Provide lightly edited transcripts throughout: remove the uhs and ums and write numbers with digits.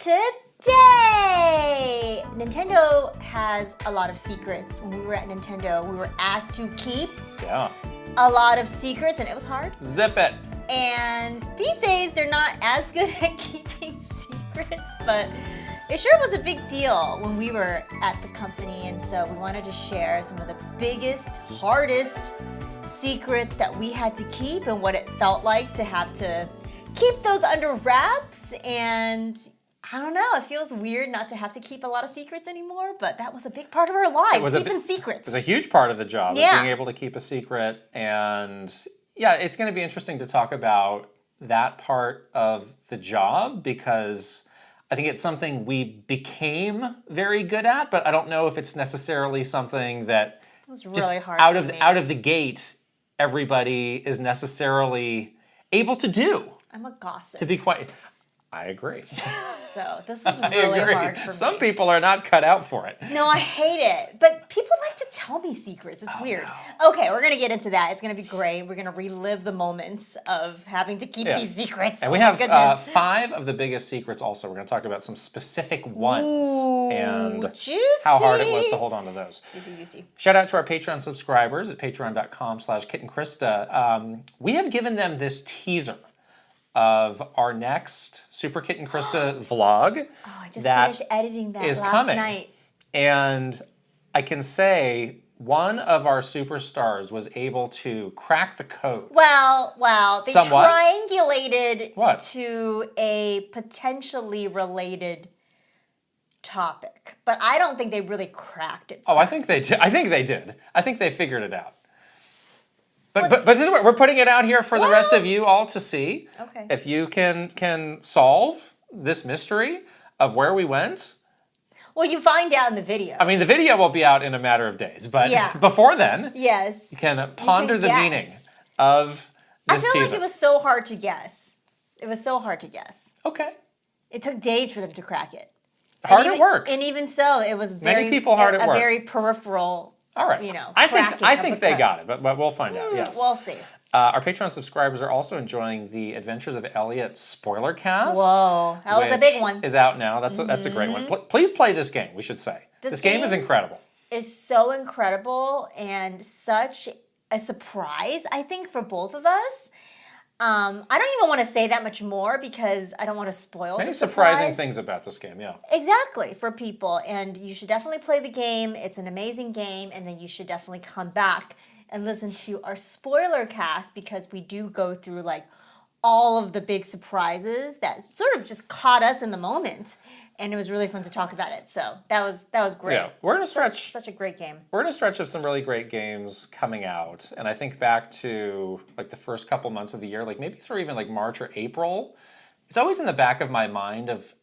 Today, Nintendo has a lot of secrets. When we were at Nintendo, we were asked to keep a lot of secrets, and it was hard. Zip it. And these days, they're not as good at keeping secrets, but it sure was a big deal when we were at the company, and so we wanted to share some of the biggest, hardest secrets that we had to keep and what it felt like to have to keep those under wraps. And I don't know, it feels weird not to have to keep a lot of secrets anymore, but that was a big part of our lives, keeping secrets. It was a huge part of the job, being able to keep a secret. And yeah, it's going to be interesting to talk about that part of the job because I think it's something we became very good at, but I don't know if it's necessarily something that it was really hard out of the gate everybody is necessarily able to do. I'm a gossip. To be quite, I agree. So this is really hard for me. Some people are not cut out for it. No, I hate it. But people like to tell me secrets. It's weird. No. Okay, we're going to get into that. It's going to be great. We're going to relive the moments of having to keep these secrets. And we have 5 of the biggest secrets also. We're going to talk about some specific ones and juicy. How hard it was to hold on to those. Juicy. Shout out to our Patreon subscribers at patreon.com/KitandKrysta. We have given them this teaser of our next Super Kit and Krysta vlog. Oh, I just finished editing that last night. And I can say one of our superstars was able to crack the code. Well, they somewhat triangulated to a potentially related topic. But I don't think they really cracked it. Oh, I think they did. I think they figured it out. But this is what we're putting it out here for the rest of you all to see. Okay. If you can solve this mystery of where we went. Well, you find out in the video. I mean, the video will be out in a matter of days, but before then, you can ponder the meaning of this teaser. I feel like it was so hard to guess. Okay. It took days for them to crack it. Hard at work. And even so, it was many people hard at work. A very peripheral. All right. I think they got it, but we'll find out. Yes. We'll see. Our Patreon subscribers are also enjoying the Adventures of Elliot spoiler cast. Whoa, that was a big one. Is out now. That's a great one. Please play this game. We should say this game is incredible. Is so incredible and such a surprise. I think for both of us. I don't even want to say that much more because I don't want to spoil Many the surprising things about this game, yeah. Exactly, for people. And you should definitely play the game. It's an amazing game. And then you should definitely come back and listen to our spoiler cast because we do go through like all of the big surprises that sort of just caught us in the moment. And it was really fun to talk about it. So that was great. Yeah, we're in a stretch. Such a great game. We're in a stretch of some really great games coming out. And I think back to like the first couple months of the year, like maybe through even like March or April. It's always in the back of my mind of,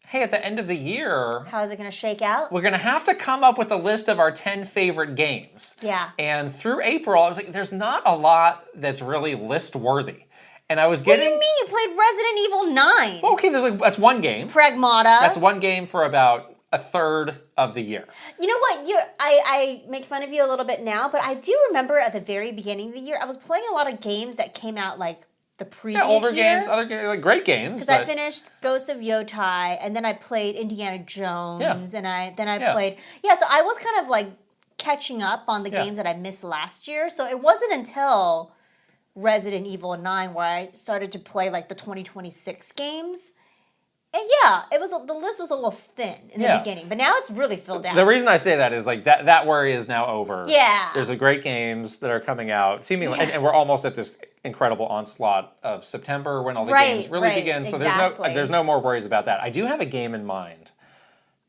hey, at the end of the year, how is it going to shake out? We're going to have to come up with a list of our 10 favorite games. Yeah. And through April, I was like, there's not a lot that's really list worthy. And I was getting. What do you mean? You played Resident Evil 9. Well, okay, that's one game. Pragmata. That's one game for about a third of the year. You know what? I make fun of you a little bit now, but I do remember at the very beginning of the year, I was playing a lot of games that came out like the previous year. Older games, other games, like great games. Because I finished Ghost of Yotai, and then I played Indiana Jones, and I played. Yeah, so I was kind of like catching up on the games that I missed last year. So it wasn't until Resident Evil 9 where I started to play like the 2026 games. And the list was a little thin in the beginning, but now it's really filled out. The reason I say that is like that worry is now over. Yeah. There's great games that are coming out, seemingly, and we're almost at this incredible onslaught of September when all the games really begin. So there's no more worries about that. I do have a game in mind.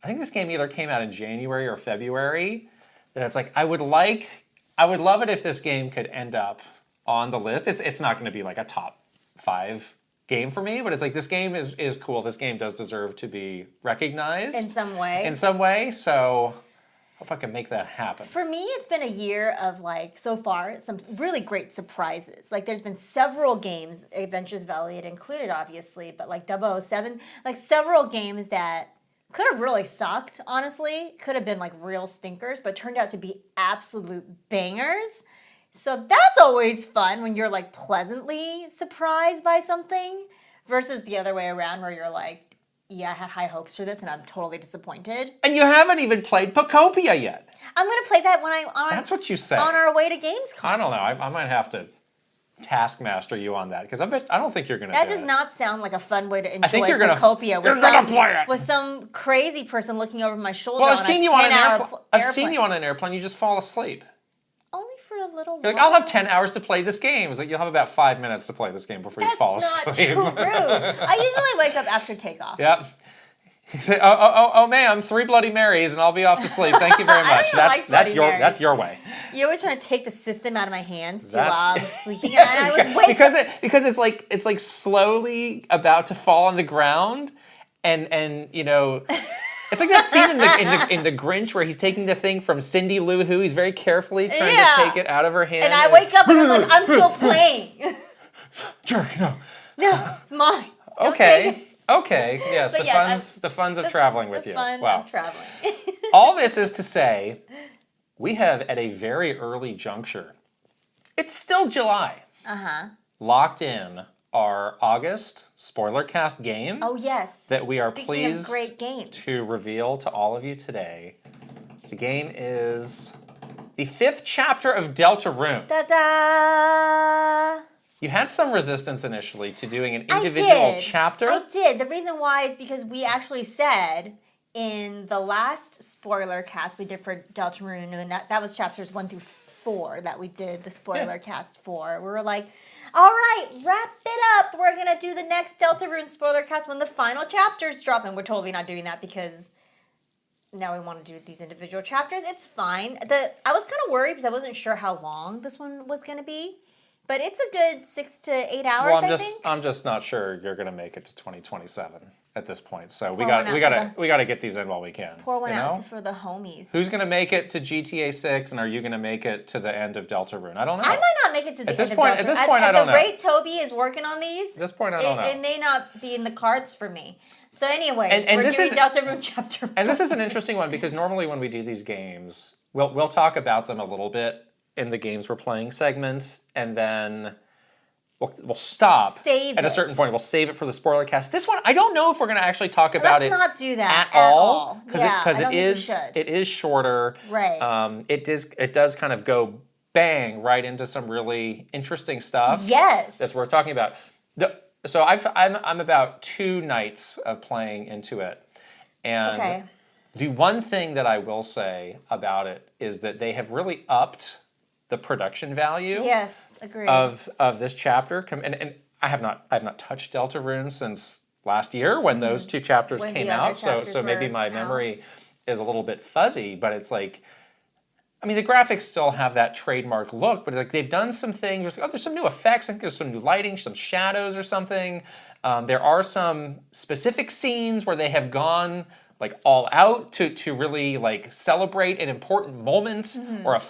I think this game either came out in January or February. That it's like I would love it if this game could end up on the list. It's not going to be like a top 5 game for me, but it's like this game is cool. This game does deserve to be recognized in some way. So hope I can make that happen. For me, it's been a year of like so far some really great surprises. Like there's been several games, Adventures of Elliot included, obviously, but like 007, like several games that could have really sucked. Honestly, could have been like real stinkers, but turned out to be absolute bangers. So that's always fun when you're like pleasantly surprised by something versus the other way around where you're like, yeah, I had high hopes for this, and I'm totally disappointed. And you haven't even played Pocopia yet. I'm gonna play that when That's what you say. on our way to Gamescom. I don't know. I might have to taskmaster you on that because I don't think you're gonna. That do does it. not sound like a fun way to enjoy Pocopia with some crazy person looking over my shoulder. Well, I've seen you on an airplane. I've seen you on an airplane. You just fall asleep. Only for a little while. You're like, I'll have 10 hours to play this game. It's like you'll have about 5 minutes to play this game before you fall asleep. That's not true. I usually wake up after takeoff. Yep. You say, oh, ma'am, 3 Bloody Marys, and I'll be off to sleep. Thank you very much. That's your way. You're always trying to take the system out of my hands to sleeping, yes, and I was waiting because it's like slowly about to fall on the ground, and you know. It's like that scene in the Grinch where he's taking the thing from Cindy Lou Who. He's very carefully trying to take it out of her hand. And I wake up and I'm like, I'm still playing. Jerk, no. No, it's mine. Okay. Yes, But the funds of traveling with you. Wow. Of traveling. All this is to say, we have at a very early juncture, it's still July, locked in our August spoiler cast game. Oh, yes. That we are Speaking of pleased great games. to reveal to all of you today. The game is the 5th chapter of Deltarune. Ta-da! You had some resistance initially to doing an individual chapter. I did. The reason why is because we actually said in the last spoiler cast we did for Deltarune, and that was chapters 1 through 4 that we did the spoiler cast for. We were like, all right, wrap it up. We're going to do the next Deltarune spoiler cast when the final chapters drop. And we're totally not doing that because now we want to do these individual chapters. It's fine. I was kind of worried because I wasn't sure how long this one was going to be. But it's a good 6 to 8 hours, I think. I'm just not sure you're going to make it to 2027 at this point. So we got to get these in while we can. Pour one out for the homies. Who's going to make it to GTA 6, and are you going to make it to the end of Deltarune? I don't know. I might not make it to the end of Deltarune. At this point, I don't know. At the rate Toby is working on these, at this point, I don't know. It may not be in the cards for me. So anyways, we're doing Deltarune chapter 4. And this is an interesting one because normally when we do these games, we'll talk about them a little bit in the games we're playing segments, and then we'll stop at a certain point. We'll save it for the spoiler cast. This one, I don't know if we're going to actually talk about it. Let's not do that at all because it is shorter. Right. It does kind of go bang right into some really interesting stuff. Yes. That's what we're talking about. So I'm about 2 nights of playing into it, and the one thing that I will say about it is that they have really upped the production value. Yes, agreed. Of this chapter, and I have not touched Deltarune since last year when those 2 chapters came out. So maybe my memory is a little bit fuzzy, but it's like, I mean, the graphics still have that trademark look, but like they've done some things. There's some new effects. I think there's some new lighting, some shadows or something. There are some specific scenes where they have gone like all out to really like celebrate an important moment or a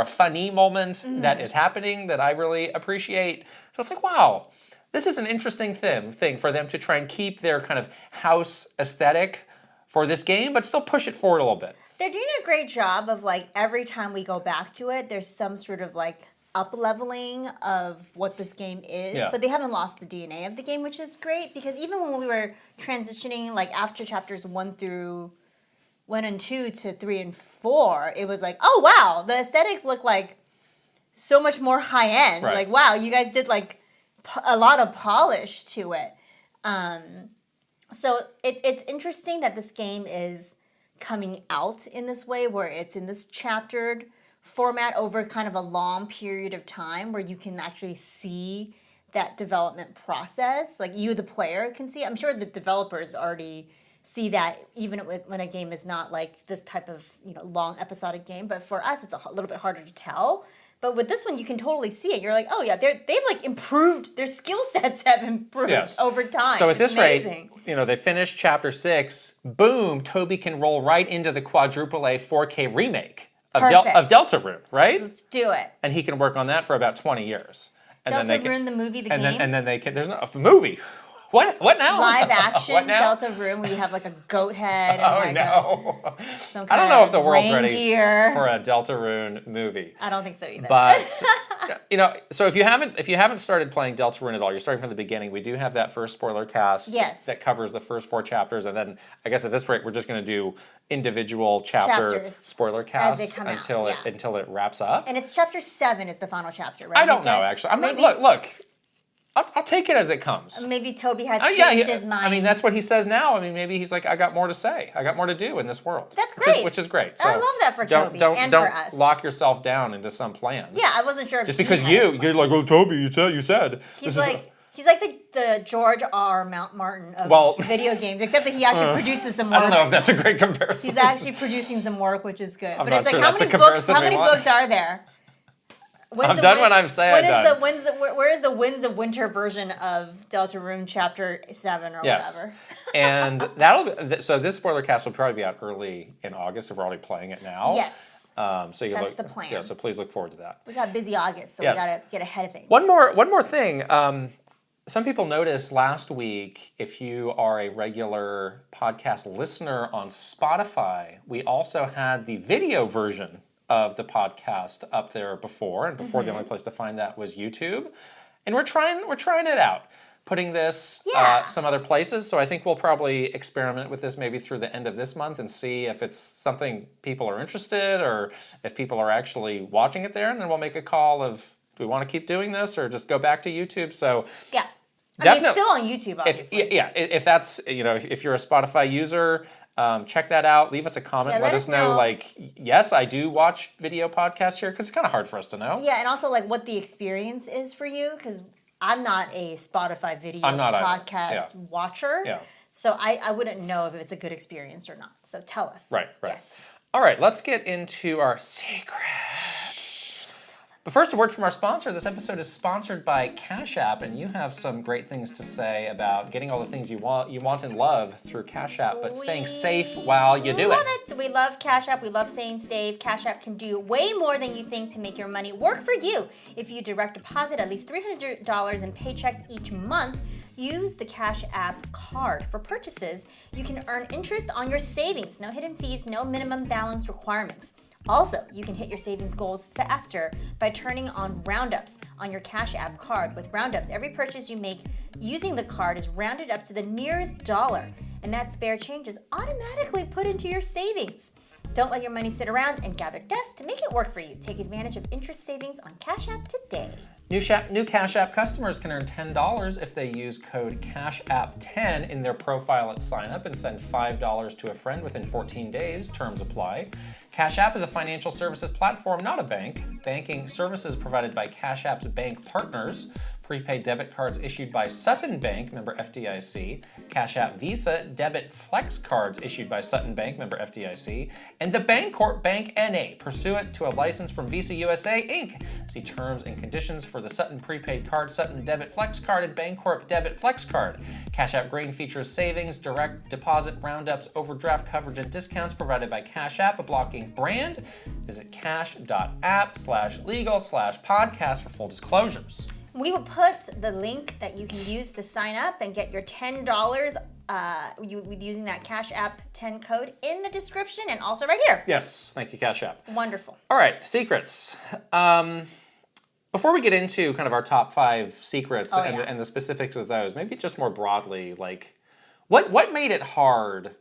funny moment that is happening that I really appreciate. So it's like, wow, this is an interesting thing for them to try and keep their kind of house aesthetic for this game, but still push it forward a little bit. They're doing a great job of like every time we go back to it, there's some sort of like up-leveling of what this game is, but they haven't lost the DNA of the game, which is great because even when we were transitioning like after chapters 1 and 2 to 3 and 4, it was like, oh wow, the aesthetics look like so much more high-end. Right. Like, wow, you guys did like a lot of polish to it. So it's interesting that this game is coming out in this way where it's in this chaptered format over kind of a long period of time where you can actually see that development process. Like you, the player, can see. I'm sure the developers already see that even when a game is not like this type of long episodic game. But for us, it's a little bit harder to tell. But with this one, you can totally see it. You're like, oh yeah, they've like improved. Their skill sets have improved over time. So at this rate, they finished chapter 6. Boom, Toby can roll right into the quadruple A 4K remake of Deltarune, right? Let's do it. And he can work on that for about 20 years. And Deltarune, the movie, the game? And then they can, there's not a movie. What now? Live action What now? Deltarune where you have like a goat head and Oh like no! some I don't kind know of if the world's reindeer. ready for a Deltarune movie. I don't think so either. But so if you haven't started playing Deltarune at all, you're starting from the beginning. We do have that first spoiler cast that covers the first 4 chapters, and then I guess at this rate we're just going to do individual chapters spoiler casts until it wraps up. And it's chapter 7 is the final chapter, right? I don't know actually. I'm not look. I'll take it as it comes. Maybe Toby has changed his mind. I mean, that's what he says now. I mean, maybe he's like, I got more to say. I got more to do in this world. That's great. Which is great. So I love that for Toby and for us. Don't lock yourself down into some plan. Yeah, I wasn't sure if just because you're like, oh, Toby, you said. He's like the George R. Martin of video games, except that he actually produces some work. I don't know if that's a great comparison. He's actually producing some work, which is good. But it's like, how many books are there? I'm done when I'm saying I'm done. Where is the Winds of Winter version of Deltarune Chapter 7 or whatever? And so this spoiler cast will probably be out early in August if we're already playing it now. Yes. So that's the plan. Yeah, so please look forward to that. We got busy August, so we gotta get ahead of things. One more thing. Some people noticed last week, if you are a regular podcast listener on Spotify, we also had the video version of the podcast up there before, and before the only place to find that was YouTube. And we're trying it out, putting this some other places. So I think we'll probably experiment with this maybe through the end of this month and see if it's something people are interested or if people are actually watching it there. And then we'll make a call of, do we want to keep doing this or just go back to YouTube? So I mean, it's still on YouTube, obviously. If that's, if you're a Spotify user, check that out. Leave us a comment. Let us know, like, yes, I do watch video podcasts here, because it's kind of hard for us to know. Yeah, and also, like, what the experience is for you, because I'm not a Spotify video podcast watcher. Yeah. So I wouldn't know if it's a good experience or not. So tell us. Right. Yes. All right, let's get into our secrets. But first, a word from our sponsor. This episode is sponsored by Cash App, and you have some great things to say about getting all the things you want and love through Cash App, but staying safe while you do it. We love Cash App. We love staying safe. Cash App can do way more than you think to make your money work for you. If you direct deposit at least $300 in paychecks each month, use the Cash App card. For purchases, you can earn interest on your savings. No hidden fees, no minimum balance requirements. Also, you can hit your savings goals faster by turning on roundups on your Cash App card. With roundups, every purchase you make using the card is rounded up to the nearest dollar, and that spare change is automatically put into your savings. Don't let your money sit around and gather dust to make it work for you. Take advantage of interest savings on Cash App today. New Cash App customers can earn $10 if they use code CASHAPP10 in their profile at sign up and send $5 to a friend within 14 days. Terms apply. Cash App is a financial services platform, not a bank. Banking services provided by Cash App's bank partners. Prepaid debit cards issued by Sutton Bank, member FDIC. Cash App Visa debit flex cards issued by Sutton Bank, member FDIC. And the Bancorp Bank N.A., pursuant to a license from Visa USA, Inc. See terms and conditions for the Sutton prepaid card, Sutton debit flex card, and Bancorp debit flex card. Cash App Green features savings, direct deposit, roundups, overdraft coverage, and discounts provided by Cash App, a blocking brand. Visit cash.app/legal/podcast for full disclosures. We will put the link that you can use to sign up and get your $10 using that Cash App 10 code in the description and also right here. Yes, thank you, Cash App. Wonderful. All right, secrets. Before we get into kind of our top 5 secrets and the specifics of those, maybe just more broadly, like what made it hard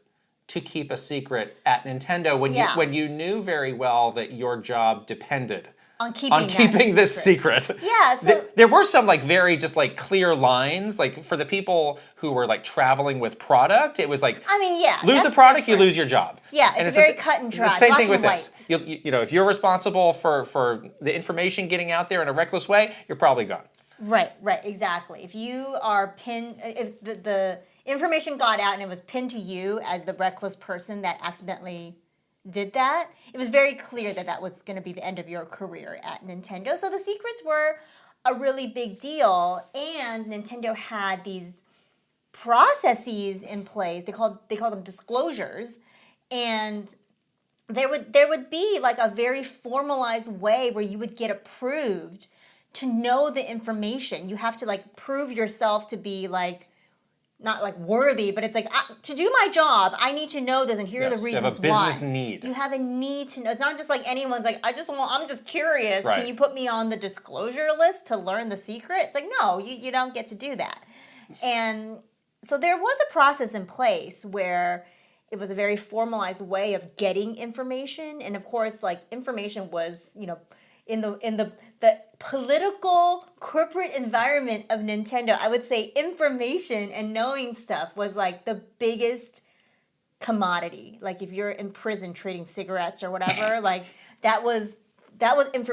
to keep a secret at Nintendo when you knew very well that your job depended on keeping this secret? Yeah, so there were some like very just like clear lines, like for the people who were like traveling with product, it was like, lose the product, different. You lose your job. Yeah, it's very cut and dry. The same thing with this. You know, if you're responsible for the information getting out there in a reckless way, you're probably gone. Right, exactly. If you are if the information got out and it was pinned to you as the reckless person that accidentally did that, it was very clear that that was going to be the end of your career at Nintendo. So the secrets were a really big deal, and Nintendo had these processes in place. They call them disclosures, and there would be like a very formalized way where you would get approved to know the information. You have to like prove yourself to be like not like worthy, but it's like to do my job, I need to know this, and here are the reasons why. You have a business need. You have a need to know. It's not just like anyone's like, I'm just curious. Right. Can you put me on the disclosure list to learn the secret? It's like, no, you don't get to do that. And so there was a process in place where it was a very formalized way of getting information, and of course, like information was, in the political corporate environment of Nintendo, I would say information and knowing stuff was like the biggest commodity. Like if you're in prison trading cigarettes or whatever, like that was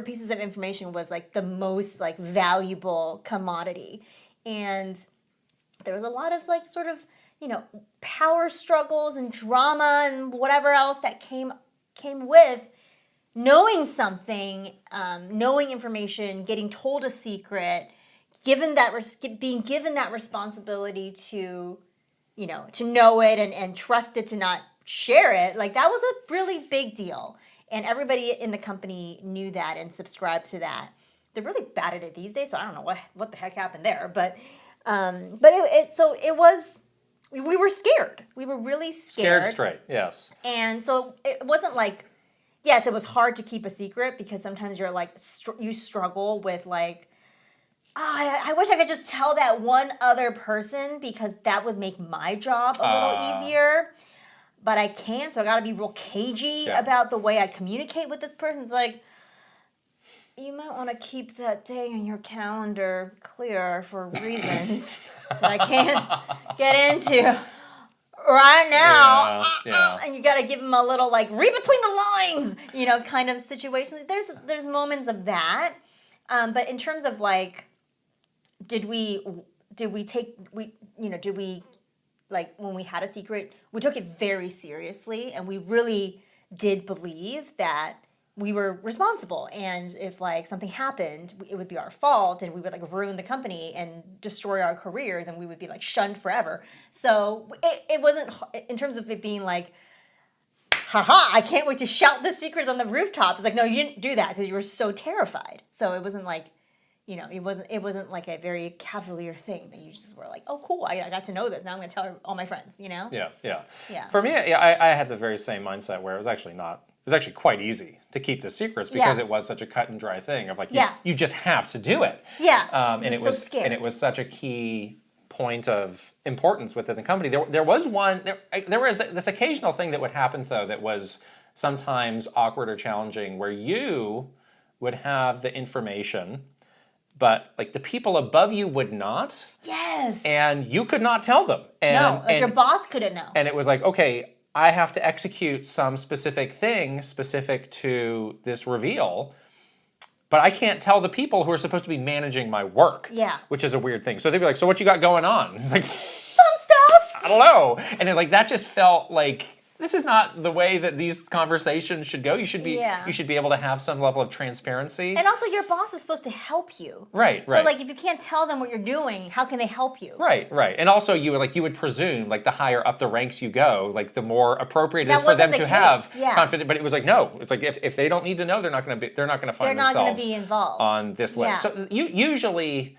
pieces of information was like the most like valuable commodity. And there was a lot of like sort of, power struggles and drama and whatever else that came with knowing something, knowing information, getting told a secret, being given that responsibility to, to know it and trust it to not share it. Like that was a really big deal. And everybody in the company knew that and subscribed to that. They're really bad at it these days, so I don't know what the heck happened there. But we were scared. We were really scared. Scared straight, yes. And so it wasn't like, yes, it was hard to keep a secret because sometimes you're like, you struggle with like, I wish I could just tell that one other person because that would make my job a little easier. But I can't, so I gotta be real cagey about the way I communicate with this person. It's like, you might want to keep that day in your calendar clear for reasons that I can't get into right now. Yeah. And you got to give them a little like read between the lines, kind of situations. There's moments of that. But in terms of like, did we like when we had a secret, we took it very seriously, and we really did believe that we were responsible, and if like something happened, it would be our fault, and we would like ruin the company and destroy our careers, and we would be like shunned forever. So it wasn't, in terms of it being like, haha, I can't wait to shout the secrets on the rooftop. It's like, no, you didn't do that because you were so terrified. So it wasn't like, it wasn't like a very cavalier thing that you just were like, oh, cool, I got to know this. Now I'm going to tell all my friends, Yeah. Yeah. For me, I had the very same mindset where it was actually quite easy to keep the secrets because it was such a cut and dry thing of like, you just have to do it. Yeah. And it was such a key point of importance within the company. There was this occasional thing that would happen though that was sometimes awkward or challenging where you would have the information, but like the people above you would not. Yes. And you could not tell them. And your boss couldn't know. And it was like, okay, I have to execute some specific thing specific to this reveal, but I can't tell the people who are supposed to be managing my work. Yeah. Which is a weird thing. So they'd be like, so what you got going on? It's like, some stuff. I don't know. And that just felt like, this is not the way that these conversations should go. You should be able to have some level of transparency. And also your boss is supposed to help you. Right. So like if you can't tell them what you're doing, how can they help you? Right. And also you would presume like the higher up the ranks you go, like the more appropriate it is for them to have confidence. But it was like, no, it's like if they don't need to know, they're not going to find themselves be involved on this list. So usually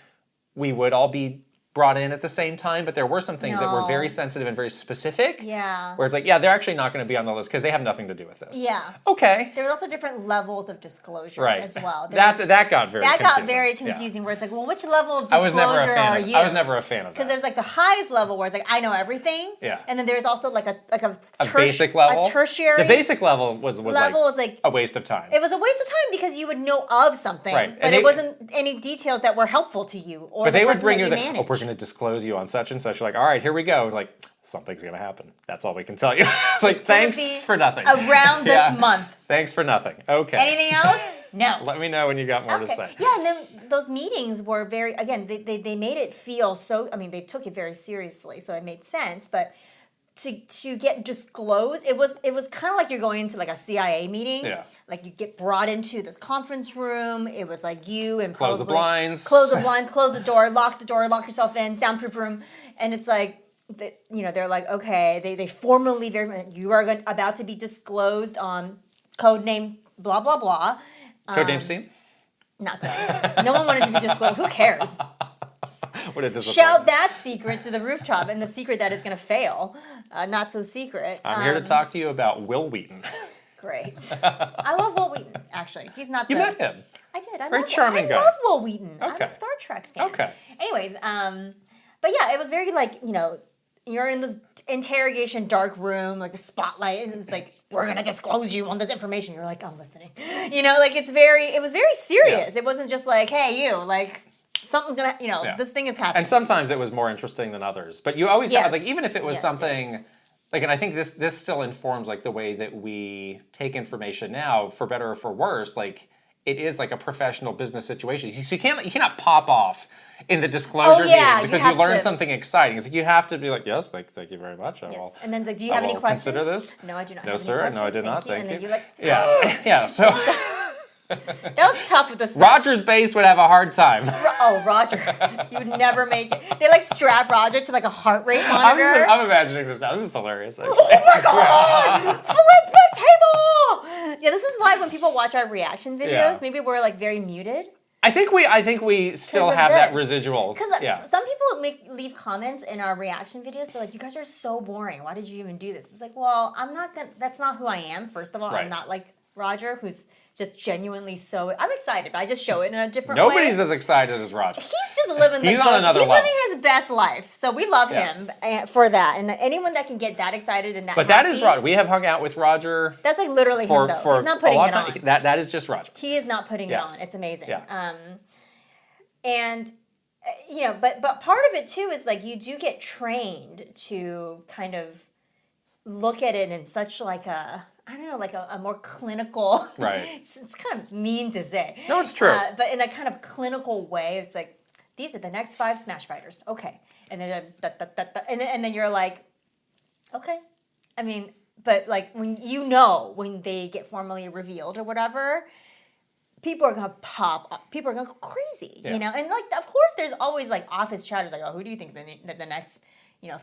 we would all be brought in at the same time, but there were some things that were very sensitive and very specific. Yeah. Where it's like, they're actually not going to be on the list because they have nothing to do with this. Yeah. Okay. There were also different levels of disclosure as well. That got very confusing. Where it's like, well, which level of I disclosure are you? I was never a fan of that. Because there's like the highest level where it's like, I know everything. Yeah. And then there's also like a basic level. A tertiary. The basic level was like a waste of time. It was a waste of time because you would know of something, but it wasn't any details that were helpful to you or the person that you managed. We're going to disclose you on such and such. You're like, all right, here we go. Like, something's going to happen. That's all we can tell you. It's like, thanks for nothing. Around this month. Thanks for nothing. Okay. Anything else? No. Let me know when you got more to say. Yeah, and then those meetings were very, again, they made it feel so, they took it very seriously, so it made sense, but to get disclosed, it was kind of like you're going into like a CIA meeting. Yeah. Like you get brought into this conference room. It was like you and close the blinds, close the door, lock yourself in, soundproof room, and it's like they're like, okay, they formally you are about to be disclosed on code name blah blah blah. Code name Steam? Not code. No one wanted to be disclosed. Who cares? What a disappointment. shout that secret to the rooftop, and the secret that is going to fail. Not so secret. I'm here to talk to you about Will Wheaton. Great. I love Will Wheaton, actually. He's not You met him. I did. Very charming guy. I love Will Wheaton. I'm Okay. a Star Trek fan. Okay. Anyways, but yeah, it was very like, you're in this interrogation dark room, like the spotlight, and it's like, we're gonna disclose you on this information. You're like, I'm listening. Like it was very serious. Yeah. It wasn't just like, hey, you, like something's gonna, this thing is happening. And sometimes it was more interesting than others. But you always have, like, even if it was something, like, and I think this still informs, like, the way that we take information now, for better or for worse, like, it is like a professional business situation. So you cannot pop off in the disclosure meeting because you learned something exciting. It's like you have to be like, yes, thank you very much. Yes. And then like, do you have any questions? Consider this. No, I do not. No, have sir. Any No, I did not. Thank you. Thank you. And then Yeah. So that was tough with this. Roger's base would have a hard time. Oh, Roger, you would never make it. They like strap Roger to like a heart rate monitor. I'm imagining this now. This is hilarious. Oh my god! Flip the table! Yeah, this is why when people watch our reaction videos, maybe we're like very muted. I think we still have that residual. Because some people leave comments in our reaction videos. They're like, "You guys are so boring. Why did you even do this?" It's like, well, I'm not gonna. That's not who I am. First of all, I'm not like Roger, who's just genuinely so. I'm excited, but I just show it in a different way. Nobody's as excited as Roger. He's just living. He's on another level. He's living his best life, so we love him for that. And anyone that can get that excited and that. But that is Roger. We have hung out with Roger. That's like literally him, though. He's not putting it on. That is just Roger. He is not putting it on. It's amazing. Yeah. And but part of it too is like you do get trained to kind of look at it in such like a. I don't know, like a more clinical. Right. It's kind of mean to say. No, it's true. But in a kind of clinical way, it's like these are the next 5 Smash fighters. Okay, and then and then you're like, okay. I mean, but like when they get formally revealed or whatever, people are gonna pop up. People are gonna go crazy, And like of course, there's always like office chatters like, oh, who do you think the next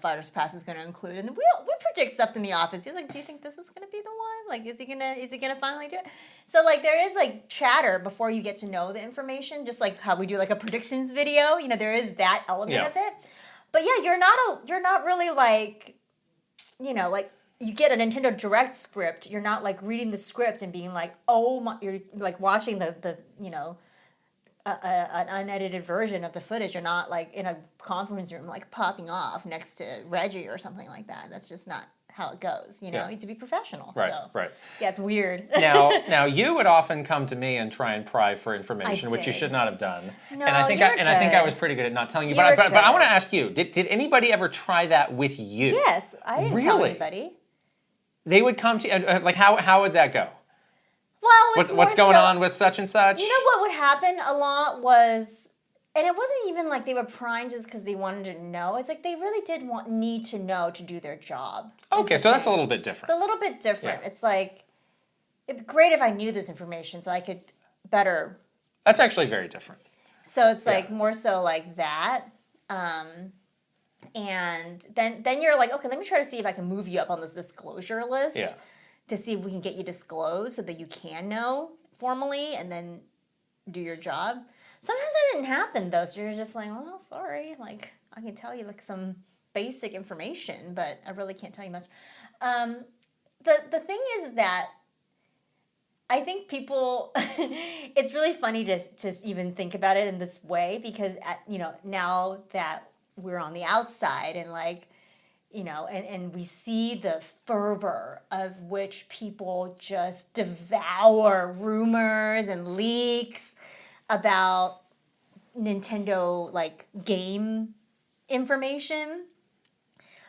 Fighters Pass is going to include, and we predict stuff in the office. He's like, do you think this is going to be the one? Like, is he gonna finally do it? So like, there is like chatter before you get to know the information, just like how we do like a predictions video. There is that element of it. But yeah, you're not really like, like you get a Nintendo Direct script. You're not like reading the script and being like, oh my, you're like watching the an unedited version of the footage. You're not like in a conference room like popping off next to Reggie or something like that. That's just not how it goes. You need to be professional. Right, so, right. Yeah, it's weird. Now you would often come to me and try and pry for information, which you should not have done. No, and I think I was pretty good at not telling you. But I want to ask you: Did anybody ever try that with you? Yes, I didn't tell anybody. They would come to you. Like how would that go? Well, what's going on with such and such? You know what would happen a lot was, and it wasn't even like they were prying just because they wanted to know. It's like they really did need to know to do their job. Okay, so that's a little bit different. It's a little bit different. Yeah. It's like, it'd be great if I knew this information so I could better. That's actually very different. So it's like more so like that. And then you're like, okay, let me try to see if I can move you up on this disclosure list. Yeah. To see if we can get you disclosed so that you can know formally and then do your job. Sometimes that didn't happen though, so you're just like, well, sorry, like I can tell you like some basic information, but I really can't tell you much. The thing is that I think people, it's really funny to even think about it in this way because now that we're on the outside and like. And we see the fervor of which people just devour rumors and leaks about Nintendo, like, game information.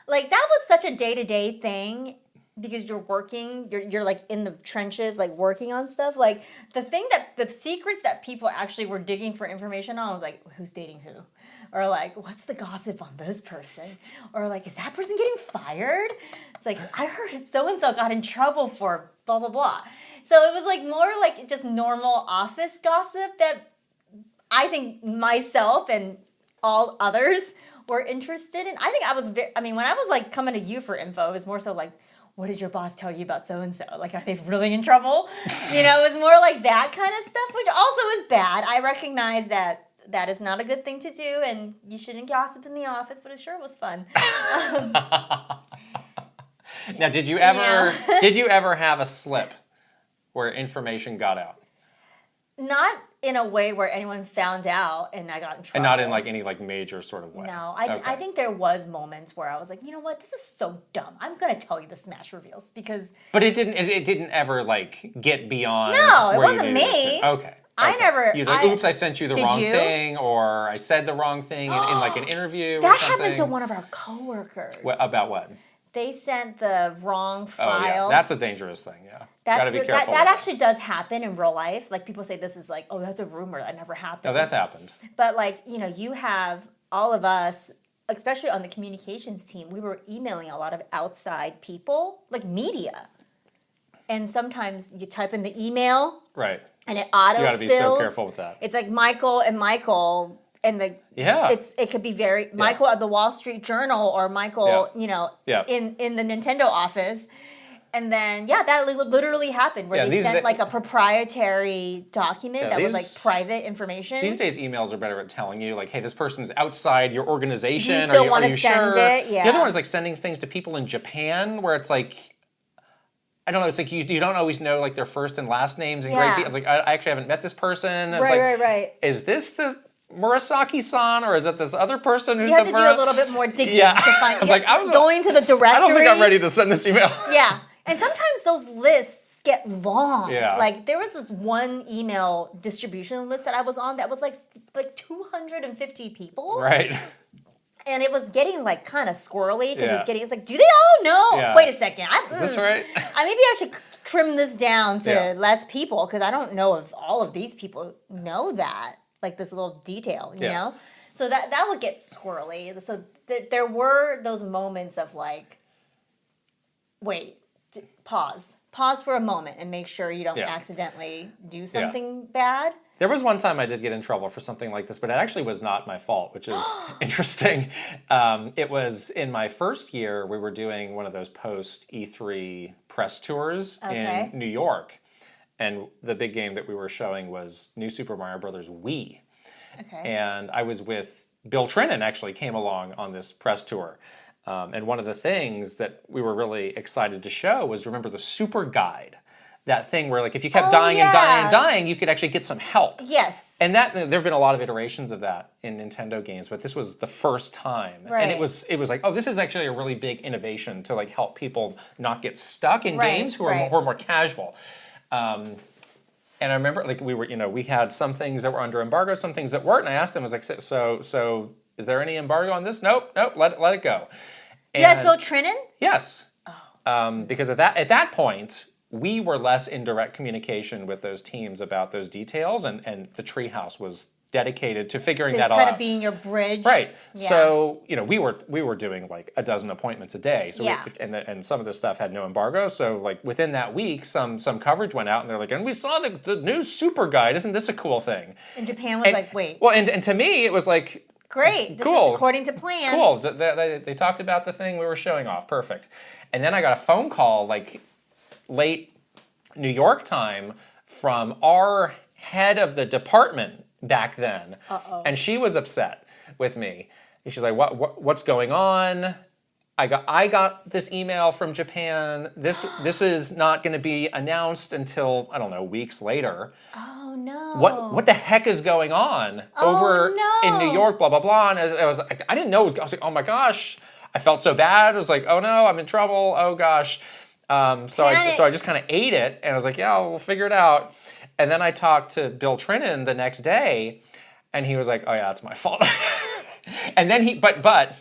Like, that was such a day-to-day thing because you're working, you're like, in the trenches, like, working on stuff. Like, the secrets that people actually were digging for information on was, like, who's dating who? Or like, what's the gossip on this person? Or like, is that person getting fired? It's like, I heard so-and-so got in trouble for blah, blah, blah. So it was like more like just normal office gossip that I think myself and all others were interested in. I think when I was like coming to you for info, it was more so like, what did your boss tell you about so-and-so? Like, are they really in trouble? It was more like that kind of stuff, which also is bad. I recognize that That is not a good thing to do, and you shouldn't gossip in the office, but it sure was fun. Now, did you ever have a slip where information got out? Not in a way where anyone found out and I got in trouble. And not in like any like major sort of way. No, I think there was moments where I was like, you know what, this is so dumb. I'm gonna tell you the Smash reveals because. But it didn't ever like get beyond. No, it wasn't me. Okay. I never. You like, oops, I sent you the wrong thing, or I said the wrong thing in like an interview. That happened to one of our coworkers. About what? They sent the wrong file. Oh, yeah. That's a dangerous thing, yeah. Gotta be careful. That actually does happen in real life. Like, people say this is like, oh, that's a rumor. That never happened. No, that's happened. But, like, you know, you have all of us, especially on the communications team, we were emailing a lot of outside people, like media. And sometimes you type in the email. Right. And it auto-fills. You gotta be so careful with that. It's like Michael, and it could be very Michael at the Wall Street Journal or Michael, you know, in the Nintendo office. And then that literally happened where they sent like a proprietary document that was like private information. These days emails are better at telling you like, hey, this person's outside your organization. Do you still want to send it? Yeah. The other one is like sending things to people in Japan where it's like, I don't know. It's like you don't always know like their first and last names and great details. Like I actually haven't met this person. Right. Is this the Murasaki-san, or is it this other person who's you have to do a little bit more digging to find. Going to the directory. I don't think I'm ready to send this email. Yeah, and sometimes those lists get long. Yeah. Like there was this one email distribution list that I was on that was like 250 people. Right. And it was getting like kind of squirrely because it's like, do they all know? Yeah. Wait a second. Is this right? Maybe I should trim this down to less people because I don't know if all of these people know that, like this little detail, you know? So that would get squirrely. So there were those moments of like, wait, pause. Pause for a moment and make sure you don't accidentally do something bad. There was one time I did get in trouble for something like this, but it actually was not my fault, which is interesting. It was in my first year, we were doing one of those post E3 press tours in New York. And the big game that we were showing was New Super Mario Bros. Wii. Okay. And I was with Bill Trinan, actually came along on this press tour. And one of the things that we were really excited to show was, remember the Super Guide? That thing where, like, if you kept dying and dying and dying, you could actually get some help. Yes. And that there have been a lot of iterations of that in Nintendo games, but this was the first time. Right. And it was like, oh, this is actually a really big innovation to like help people not get stuck in games who are more casual. And I remember, like, we had some things that were under embargo, some things that weren't. And I asked him, I was like, so is there any embargo on this? Nope, let it go. And you guys built Trinan? Yes. Oh. Because at that point, we were less in direct communication with those teams about those details, and the Treehouse was dedicated to figuring that all out. To kind of being your bridge. Right. Yeah. So, we were doing like a dozen appointments a day. So and some of the stuff had no embargo. So like within that week, some coverage went out and they're like, and we saw the new Super Guide. Isn't this a cool thing? And Japan was like, wait. Well, and to me, it was like, great. This is according to plan. Cool. They talked about the thing we were showing off. Perfect. And then I got a phone call like late New York time from our head of the department back then. And she was upset with me. And she's like, what's going on? I got this email from Japan. This is not going to be announced until, I don't know, weeks later. Oh no. What the heck is going on over in New York, blah blah blah. And I didn't know I was like, oh my gosh. I felt so bad. I was like, oh no, I'm in trouble. Oh gosh. So I just kind of ate it, and I was like, yeah, we'll figure it out. And then I talked to Bill Trinan the next day, and he was like, oh yeah, it's my fault. And then but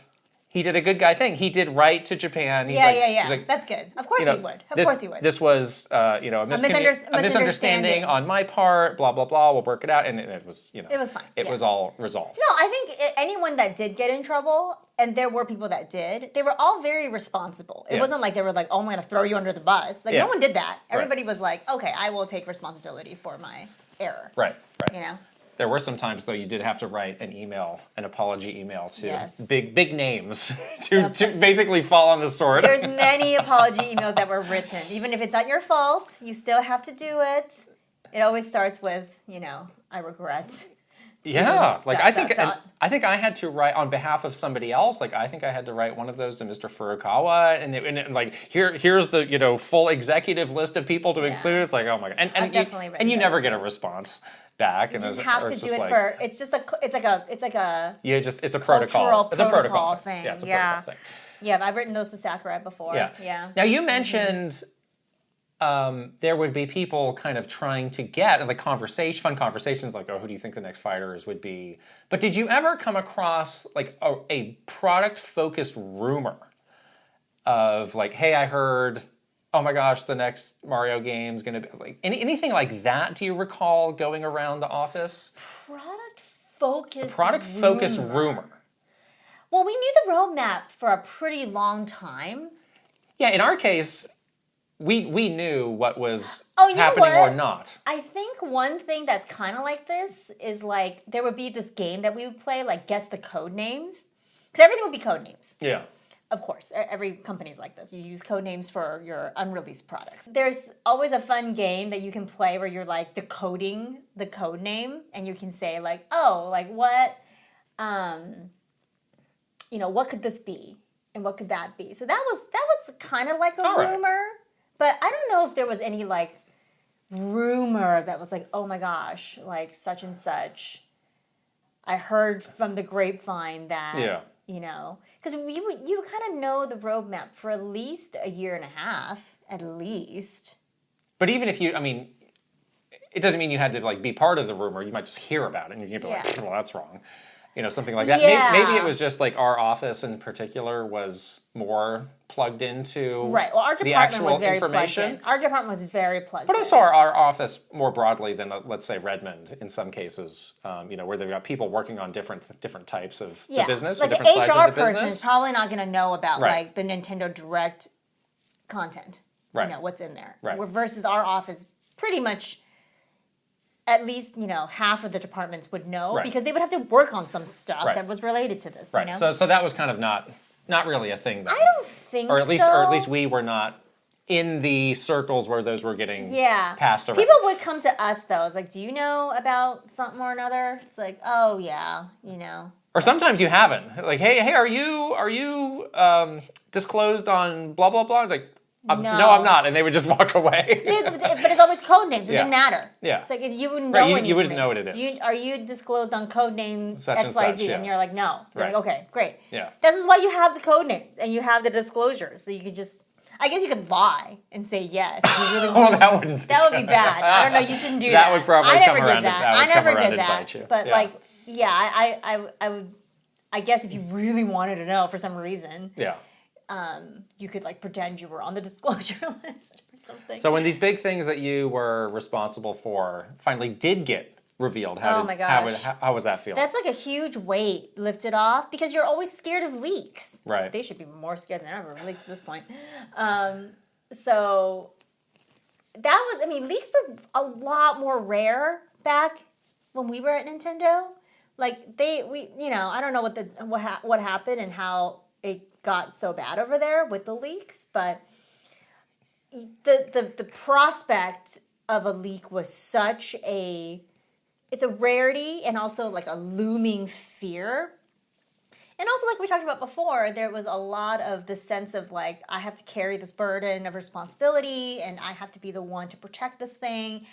he did a good guy thing. He did write to Japan. He's like, that's good. Of course he would. Of course he would. This was a misunderstanding on my part. Blah blah blah. We'll work it out, and it was it was fine. It was all resolved. No, I think anyone that did get in trouble, and there were people that did, they were all very responsible. It wasn't like they were like, oh, I'm going to throw you under the bus. Like no one did that. Everybody was like, okay, I will take responsibility for my error. Right. You know. There were some times, though, you did have to write an apology email to big names to basically fall on the sword. There's many apology emails that were written. Even if it's not your fault, you still have to do it. It always starts with, I regret Yeah, like I think I had to write on behalf of somebody else. Like I think I had to write one of those to Mr. Furukawa, and like here's the full executive list of people to include. It's like, oh my god, and you never get a response back. And you just have to do it for. It's just it's like a it's a protocol. It's a protocol thing. Yeah, it's a protocol thing. Yeah, I've written those to Sakurai before. Yeah. Now you mentioned. There would be people kind of trying to get like fun conversations like, oh, who do you think the next fighters would be? But did you ever come across like a product-focused rumor of like, hey, I heard, oh my gosh, the next Mario game's gonna be like anything like that? Do you recall going around the office? Product-focused rumor. Well, we knew the roadmap for a pretty long time. Yeah, in our case. We knew what was happening or not. I think one thing that's kind of like this is like there would be this game that we would play, like guess the code names. Because everything would be code names. Yeah. Of course, every company's like this. You use code names for your unreleased products. There's always a fun game that you can play where you're like decoding the code name and you can say like, oh, like what, what could this be? And what could that be? So that was kind of like a rumor. But I don't know if there was any, like, rumor that was like, oh my gosh, like, such and such. I heard from the grapevine that, Because you kind of know the roadmap for at least a year and a half, at least. But even if it doesn't mean you had to, like, be part of the rumor. You might just hear about it, and you'd be like, well, that's wrong. Something like that. Yeah. Maybe it was just like our office in particular was more plugged into the actual information. Our department was very plugged in. But also our office more broadly than, let's say, Redmond in some cases, where they've got people working on different types of the business. Like different the sides HR of the business. person is probably not going to know about like the Nintendo Direct content. Right. What's in there. Right. Versus our office pretty much... At least, half of the departments would know because they would have to work on some stuff that was related to this. Right. So that was kind of not really a thing then. I don't think so. Or at least we were not in the circles where those were getting passed around. People would come to us though. It's like, do you know about something or another? It's like, oh yeah, Or sometimes you haven't. Like, hey, are you disclosed on blah blah blah? It's like. No, I'm not, and they would just walk away. But it's always code names. It didn't matter. Yeah, it's like you wouldn't know anything. You wouldn't know what it is. Are you disclosed on code name such XYZ? And you're like, no. You're like, okay, great. Yeah. This is why you have the code names and you have the disclosures, so you could just. I guess you could lie and say yes. If you really that wouldn't. That would be bad. I don't know. You shouldn't do that. That would probably come around. I never did that. But I would. I guess if you really wanted to know for some reason. Yeah. You could like pretend you were on the disclosure list or something. So when these big things that you were responsible for finally did get revealed, how was that feel? That's like a huge weight lifted off because you're always scared of leaks. Right. They should be more scared than ever of leaks at this point. So that was, leaks were a lot more rare back when we were at Nintendo. Like I don't know what happened and how it got so bad over there with the leaks, but the prospect of a leak was it's a rarity and also like a looming fear. And also, like we talked about before, there was a lot of the sense of like, I have to carry this burden of responsibility and I have to be the one to protect this thing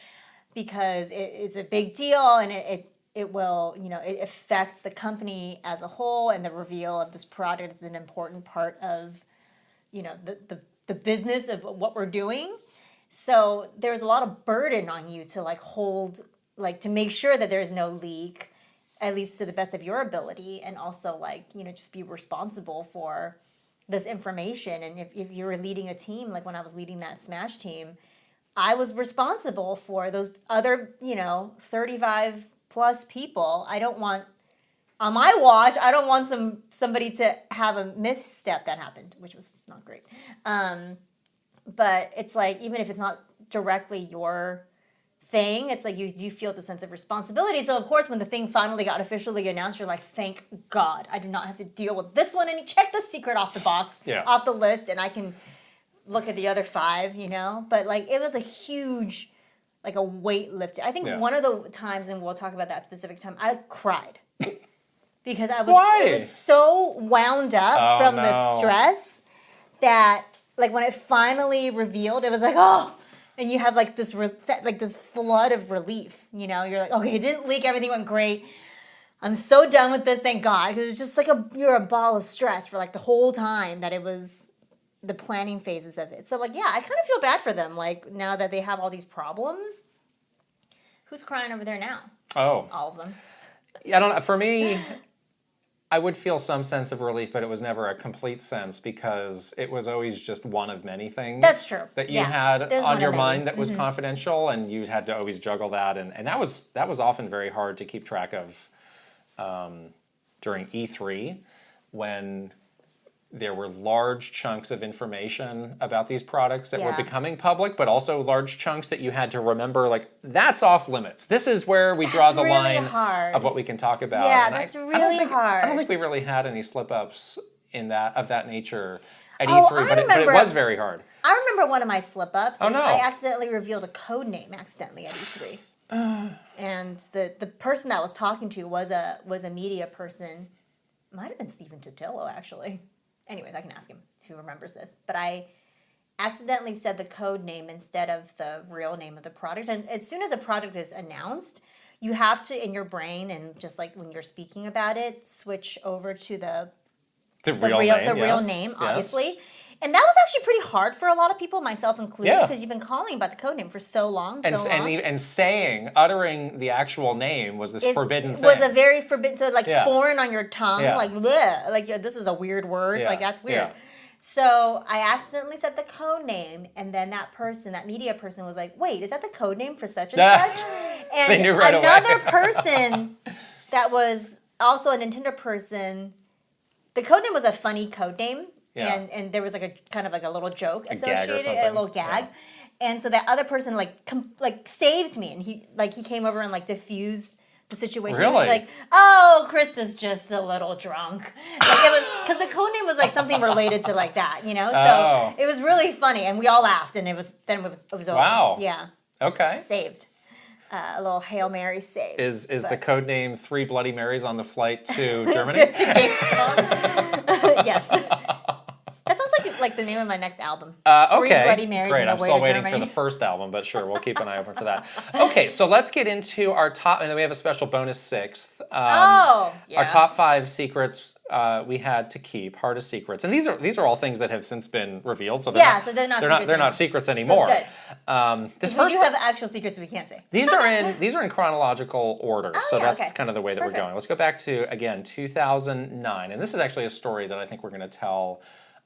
because it's a big deal and it will, it affects the company as a whole, and the reveal of this product is an important part of, the business of what we're doing. So there's a lot of burden on you to to make sure that there's no leak, at least to the best of your ability, and also just be responsible for this information. And if you were leading a team, like when I was leading that Smash team, I was responsible for those other, 35 plus people. I don't want, on my watch, I don't want somebody to have a misstep that happened, which was not great. But it's like, even if it's not directly your thing, it's like you feel the sense of responsibility. So of course, when the thing finally got officially announced, you're like, thank God, I do not have to deal with this one. And you check the secret off the box, off the list, and I can look at the other 5, But like, it was a huge like a weightlifter. I think one of the times, and we'll talk about that specific time, I cried because I was it was so wound up from the stress that like when it finally revealed, it was like, oh, and you have like this this flood of relief. You know, you're like, okay, it didn't leak, everything went great. I'm so done with this, thank God, because it's just like you're a ball of stress for like the whole time that it was the planning phases of it. So like, yeah, I kind of feel bad for them. Like now that they have all these problems, who's crying over there now? Oh, all of them. Yeah, I don't know. For me, I would feel some sense of relief, but it was never a complete sense because it was always just one of many things. That's true. That you had on your mind that was confidential, and you had to always juggle that, and that was often very hard to keep track of during E3 when there were large chunks of information about these products that were becoming public, but also large chunks that you had to remember, like, that's off limits. This is where we draw the line of what we can talk about. Yeah, and that's really hard. I don't think we really had any slip-ups of that nature at E3, but it was very hard. I remember one of my slip-ups. Oh, no. I accidentally revealed a code name accidentally at E3. And the person that I was talking to was a media person. Might have been Stephen Totillo, actually. Anyways, I can ask him if he remembers this. But I accidentally said the code name instead of the real name of the product. And as soon as a product is announced, you have to, in your brain, and just like when you're speaking about it, switch over to the real name, obviously. And that was actually pretty hard for a lot of people, myself included, because you've been calling about the code name for so long. And uttering the actual name was this forbidden thing. Was a very forbidden, so like foreign on your tongue, like bleh, like this is a weird word, like that's weird. Yeah. So I accidentally said the code name, and then that media person was like, "Wait, is that the code name for such and such?" And they knew right another away. person that was also a Nintendo person, the code name was a funny code name. Yeah. And there was like a kind of like a little joke associated, a little gag. Yeah. And so that other person like saved me, and he came over and like diffused the situation. Really? He was like, "Oh, Krysta's just a little drunk." Like it was because the code name was like something related to like that, you know? So it was really funny, and we all laughed, and it was over. Wow. Yeah. Okay. Saved. A little Hail Mary save. Is the code name 3 Bloody Marys on the flight to Germany? to Yes. That sounds like the name of my next album. Okay. 3 Bloody Marys. Great. I'm still waiting for the first album, but sure, we'll keep an eye open for that. Okay, so let's get into our top, and then we have a special bonus sixth. Our top 5 secrets we had to keep, hardest secrets, and these are all things that have since been revealed. So they're not secrets anymore. So we do have actual secrets we can't say. These are in chronological order, that's kind of the way that we're going. Let's go back to again 2009, and this is actually a story that I think we're going to tell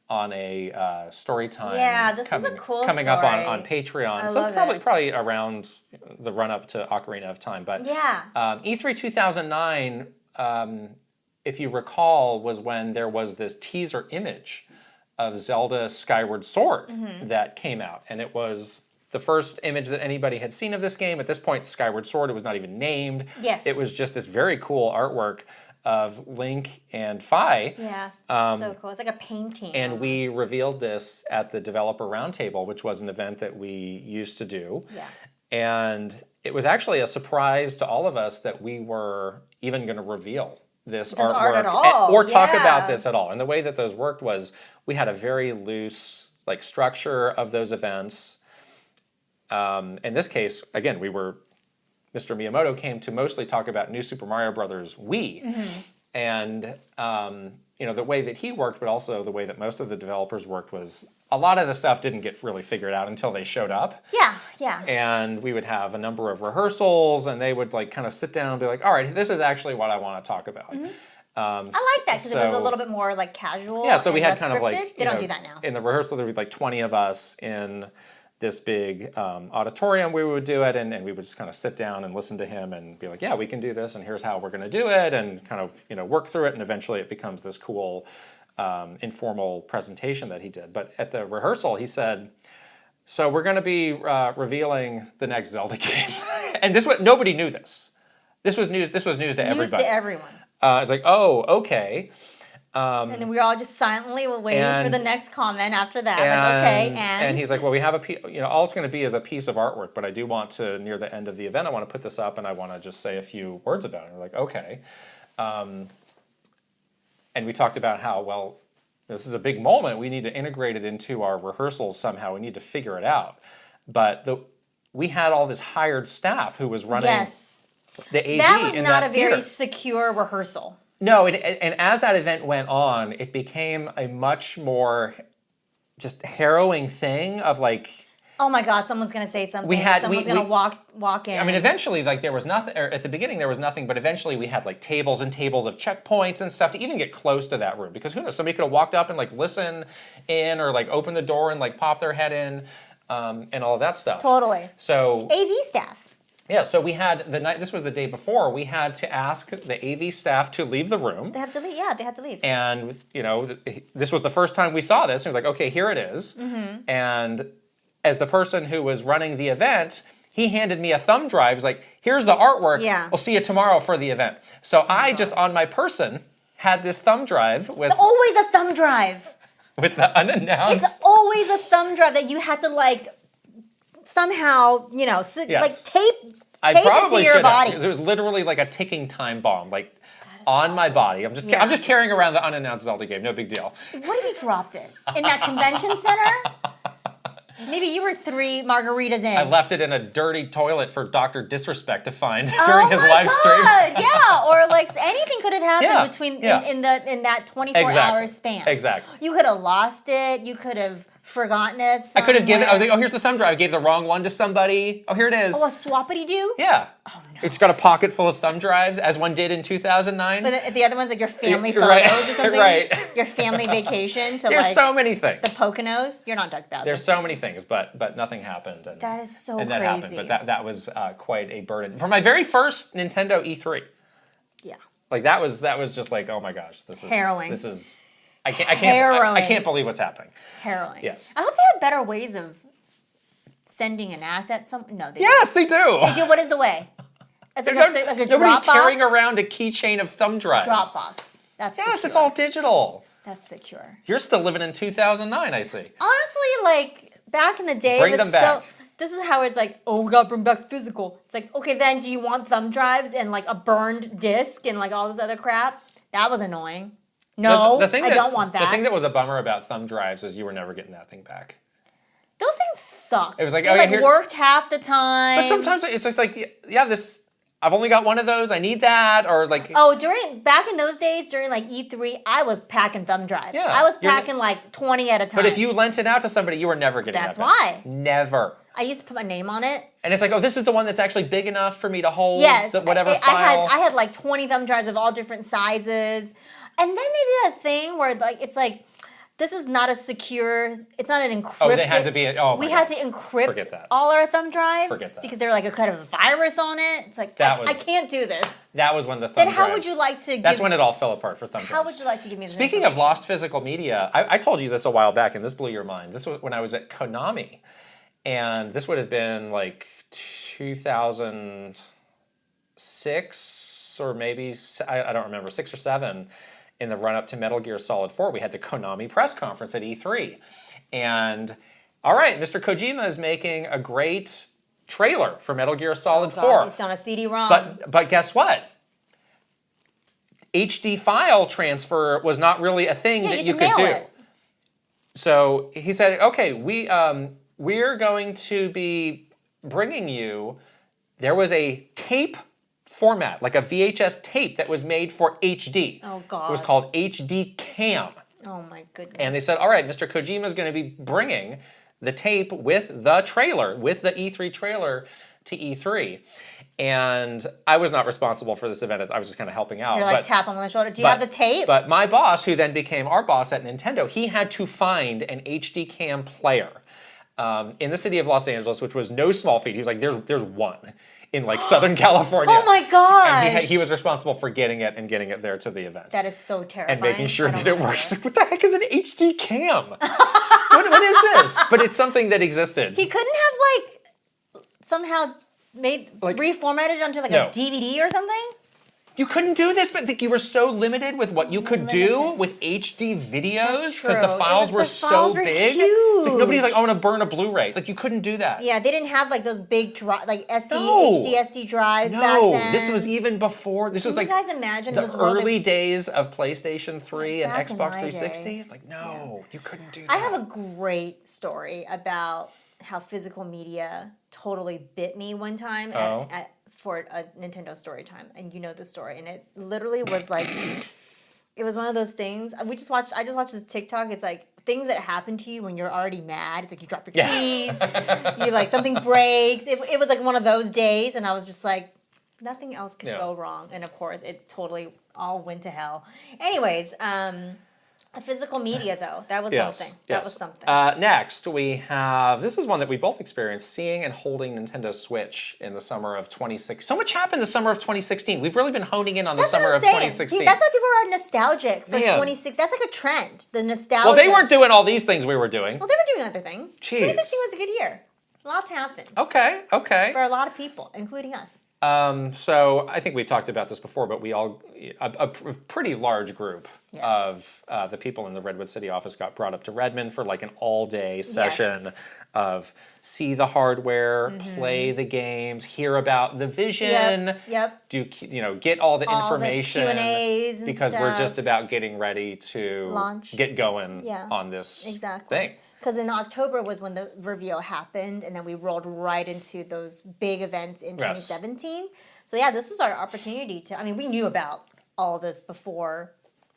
on a story time. Yeah, this is a cool coming story. up on Patreon. So probably around the run up to Ocarina of Time. But E3 2009, if you recall, was when there was this teaser image of Zelda Skyward Sword that came out, and it was the first image that anybody had seen of this game. At this point, Skyward Sword, it was not even named. Yes. It was just this very cool artwork of Link and Fi. Yeah, so cool. It's like a painting. And we revealed this at the Developer Roundtable, which was an event that we used to do. Yeah. And it was actually a surprise to all of us that we were even going to reveal this artwork art at all. or talk about this at all. And the way that those worked was we had a very loose structure of those events. In this case, again, Mr. Miyamoto came to mostly talk about New Super Mario Brothers Wii, and the way that he worked, but also the way that most of the developers worked was a lot of the stuff didn't get really figured out until they showed up. Yeah. And we would have a number of rehearsals, and they would kind of sit down and be like, "All right, this is actually what I want to talk about." I like that because it was a little bit more casual. Yeah, so we had kind scripted. of they don't do that now. In the rehearsal, there would be 20 of us in this big auditorium where we would do it, and we would just kind of sit down and listen to him and be like, yeah, we can do this, and here's how we're going to do it, and kind of work through it, and eventually it becomes this cool informal presentation that he did. But at the rehearsal, he said, so we're going to be revealing the next Zelda game. And nobody knew this. This was news to everybody. News to everyone. It's like, oh, okay. And then we were all just silently waiting for the next comment after that. Like, okay, and he's like, well, we have all it's going to be is a piece of artwork, but I do want to, near the end of the event, I want to put this up and I want to just say a few words about it. And we're like, okay. And we talked about how, well, this is a big moment. We need to integrate it into our rehearsals somehow. We need to figure it out. But we had all this hired staff who was running the AV in that That was not a theater. very secure rehearsal. No, and as that event went on, it became a much more just harrowing thing of like, oh my God, someone's going to say something. Someone's going to walk in. I mean, eventually, like there was nothing, or at the beginning there was nothing, but eventually we had like tables and tables of checkpoints and stuff to even get close to that room. Because who knows, somebody could have walked up and like listen in or like open the door and like pop their head in and all of that stuff. Totally. So AV staff. Yeah, so we had this was the day before, we had to ask the AV staff to leave the room. They have to leave, yeah, they have to leave. And, this was the first time we saw this. And it was like, okay, here it is. Mm-hmm. And as the person who was running the event, he handed me a thumb drive. He's like, here's the artwork. Yeah. We'll see you tomorrow for the event. So I just, on my person, had this thumb drive with... It's always a thumb drive. With the unannounced... It's always a thumb drive that you had to like... somehow, like tape it to your body. It was literally like a ticking time bomb, like on my body. I'm just carrying around the unannounced Zelda game. No big deal. What if you dropped it in that convention center? Maybe you were 3 margaritas in. I left it in a dirty toilet for Dr. Disrespect to find during his live stream. Yeah, or like anything could have happened between in that 24-hour span. Exactly. You could have lost it. You could have forgotten it somewhere. I could have given. I was like, oh, here's the thumb drive. I gave the wrong one to somebody. Oh, here it is. Oh, a swappity-doo? Yeah. Oh no. It's got a pocket full of thumb drives, as one did in 2009. But the other one's like your family photos or something. Right. Your family vacation to There's so many things. The Poconos. You're not Doug Bowser. There's so many things, but nothing happened. And, that is so and crazy. that happened, but that was quite a burden for my very first Nintendo E3. Yeah. Like that was just like, oh my gosh, this is harrowing. This is I can't believe what's happening. Harrowing. Yes. I hope they have better ways of sending an asset. They do. They do. What is the way? It's like a nobody's Dropbox. carrying around a keychain of thumb drives. Dropbox. That's secure. It's all digital. That's secure. You're still living in 2009, I see. Honestly, like back in the day, bring them back. This is how it's like, oh, we gotta bring back physical. It's like, okay, then do you want thumb drives and like a burned disc and like all this other crap? That was annoying. No, I don't want that. The thing that was a bummer about thumb drives is you were never getting that thing back. Those things sucked. It was like, worked half the time. But sometimes it's just like, I've only got one of those. I need that, or like. Oh, back in those days, during like E3, I was packing thumb drives. Yeah, I was packing like 20 at a time. But if you lent it out to somebody, you were never getting that back. That's why. Never. I used to put my name on it. And it's like, oh, this is the one that's actually big enough for me to hold. Yes. Whatever file. I had like 20 thumb drives of all different sizes. And then they did a thing where like it's like, this is not a secure, it's not an encrypted. Oh, they had to be, we had to encrypt all our thumb drives because they're like a kind of a virus on it. It's like, I can't do this. That was when the thumb Then drive. how would you like to give That's when it all fell apart for thumb drives. How would you like to give me this Speaking of lost physical media, I told you this a while back and this blew your mind. This was when I was at Konami. And this would have been like 2006 or maybe, I don't remember, 6 or 7. In the run-up to Metal Gear Solid 4, we had the Konami press conference at E3. And, all right, Mr. Kojima is making a great trailer for Metal Gear Solid 4. It's on a CD-ROM. But guess what? HD file transfer was not really a thing that you could do. It. So he said, okay, we're going to be bringing you, there was a tape format, like a VHS tape that was made for HD. Oh, God. It was called HD Cam. Oh, my goodness. And they said, all right, Mr. Kojima is going to be bringing the tape with the trailer, with the E3 trailer to E3. And I was not responsible for this event. I was just kind of helping out. You're like, tap him on the shoulder. Do you have the tape? But my boss, who then became our boss at Nintendo, he had to find an HD Cam player in the city of Los Angeles, which was no small feat. He was like, there's one in like Southern California. Oh my gosh. And he was responsible for getting it there to the event. That is so terrifying. And making sure that it works. Like, what the heck is an HD Cam? what is this? But it's something that existed. He couldn't have like somehow reformatted onto like a DVD or something? You couldn't do this, but you were so limited with what you could do with HD videos because the files were so big. Huge. It's like nobody's like, I want to burn a Blu-ray. Like you couldn't do that. Yeah, they didn't have like those big HD drives back then. This was even before. This was like you guys imagine the early days of PlayStation 3 and Xbox 360. Day. It's like you couldn't do that. I have a great story about how physical media totally bit me one time for a Nintendo story time, and you know the story, and it literally was like, it was one of those things. I just watched this TikTok. It's like things that happen to you when you're already mad. It's like you drop your keys, you like something breaks. It was like one of those days, and I was just like, nothing else could go wrong, and of course, it totally all went to hell. Anyways, physical media, though, that was something. That was something. Next, we have, this is one that we both experienced, seeing and holding Nintendo Switch in the summer of 2016. So much happened the summer of 2016. We've really been honing in on the summer of 2016. That's why people are nostalgic for 2016. That's like a trend, the nostalgia. Well, they weren't doing all these things we were doing. Well, they were doing other things. Jeez. 2016 was a good year. Lots happened. Okay. For a lot of people, including us. So I think we've talked about this before, but we all, a pretty large group of the people in the Redwood City office got brought up to Redmond for like an all-day session of see the hardware, play the games, hear about the vision, do get all the information, the Q&As and because stuff. We're just about getting ready to launch, get going on this thing. Because in October was when the reveal happened, and then we rolled right into those big events in 2017. So this was our opportunity to. I mean, we knew about all this before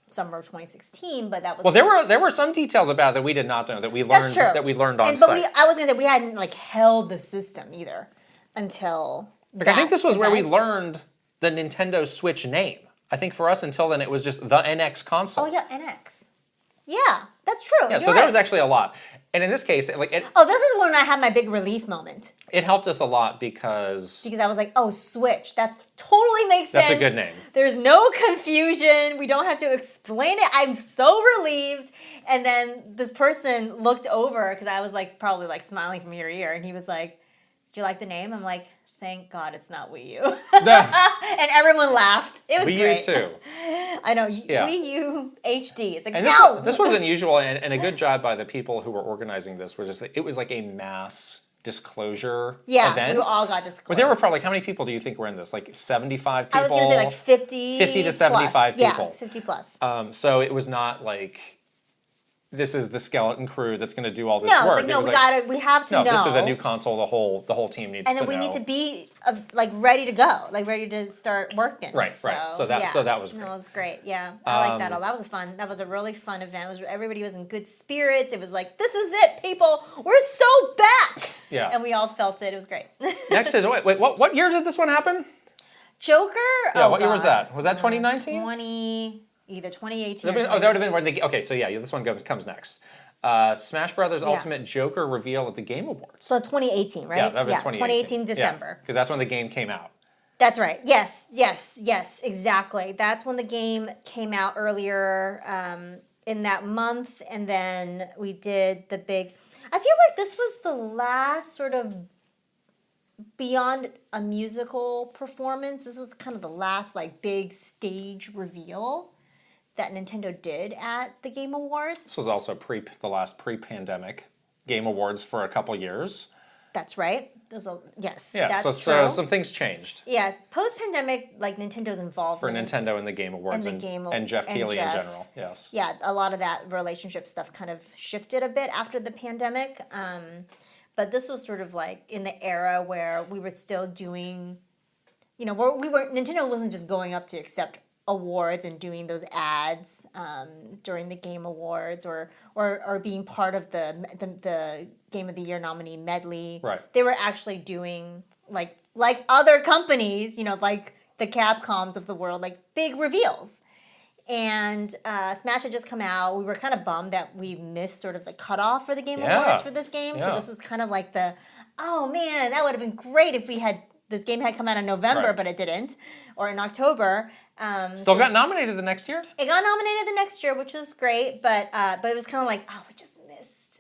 summer of 2016, but that was there were some details about it that we did not know that we learned on site. But I was gonna say we hadn't like held the system either until. I think this was where we learned the Nintendo Switch name. I think for us until then it was just the NX console. Oh yeah, NX. Yeah, that's true. Yeah, so there was actually a lot. And in this case, this is when I had my big relief moment. It helped us a lot because I was like, oh, Switch. That's totally makes sense. That's a good name. There's no confusion. We don't have to explain it. I'm so relieved. And then this person looked over because I was like probably like smiling from ear to ear, and he was like, "Do you like the name?" I'm like, "Thank God it's not Wii U." And everyone laughed. It was great. Wii U too. I know. Wii U HD. It's like, and this was unusual, and a good job by the people who were organizing this. It was like a mass disclosure event. We all got disclosed. But there were probably, how many people do you think were in this? Like 75 people? I was going to say like 50 to 75 plus. people. Yeah, 50 plus. So it was not like, this is the skeleton crew that's going to do all this work. We have to know. This is a new console. The whole team needs to know. And then we need to be like ready to go, like ready to start working. Right. So that was great. That was great. Yeah, I like that. That was a really fun event. Everybody was in good spirits. It was like, this is it, people. We're so back. Yeah. And we all felt it. It was great. Next is wait. What year did this one happen? Joker. Yeah. What year was that? Was that 2019? Either 2018 that would have been when this one comes next. Smash Brothers Ultimate Joker reveal at the Game Awards. So 2018, right? Yeah, that was 2018 December. Because that's when the game came out. That's right. Yes, exactly. That's when the game came out earlier in that month, and then we did the big. I feel like this was the last sort of beyond a musical performance. This was kind of the last like big stage reveal that Nintendo did at the Game Awards. This was also the last pre-pandemic Game Awards for a couple years. That's right. Yes, yeah, that's so true. Some things changed. Yeah, post-pandemic, like Nintendo's involved for Nintendo and the Game Awards and Jeff Keighley in general. Yes. Yeah, a lot of that relationship stuff kind of shifted a bit after the pandemic. But this was sort of like in the era where we were still doing, Nintendo wasn't just going up to accept awards and doing those ads during the Game Awards or being part of the Game of the Year nominee medley. Right. They were actually doing like other companies, like the Capcoms of the world, like big reveals. And Smash had just come out. We were kind of bummed that we missed sort of the cutoff for the Game Awards for this game. So this was kind of like oh man, that would have been great if this game had come out in November, but it didn't, or in October. Still got nominated the next year? It got nominated the next year, which was great, but it was kind of like, oh,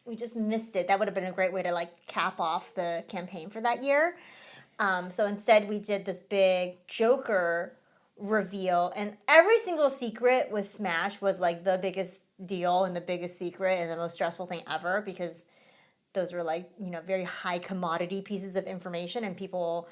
we just missed it. That would have been a great way to like cap off the campaign for that year. So instead we did this big Joker reveal, and every single secret with Smash was like the biggest deal and the biggest secret and the most stressful thing ever, because those were like, very high commodity pieces of information, and people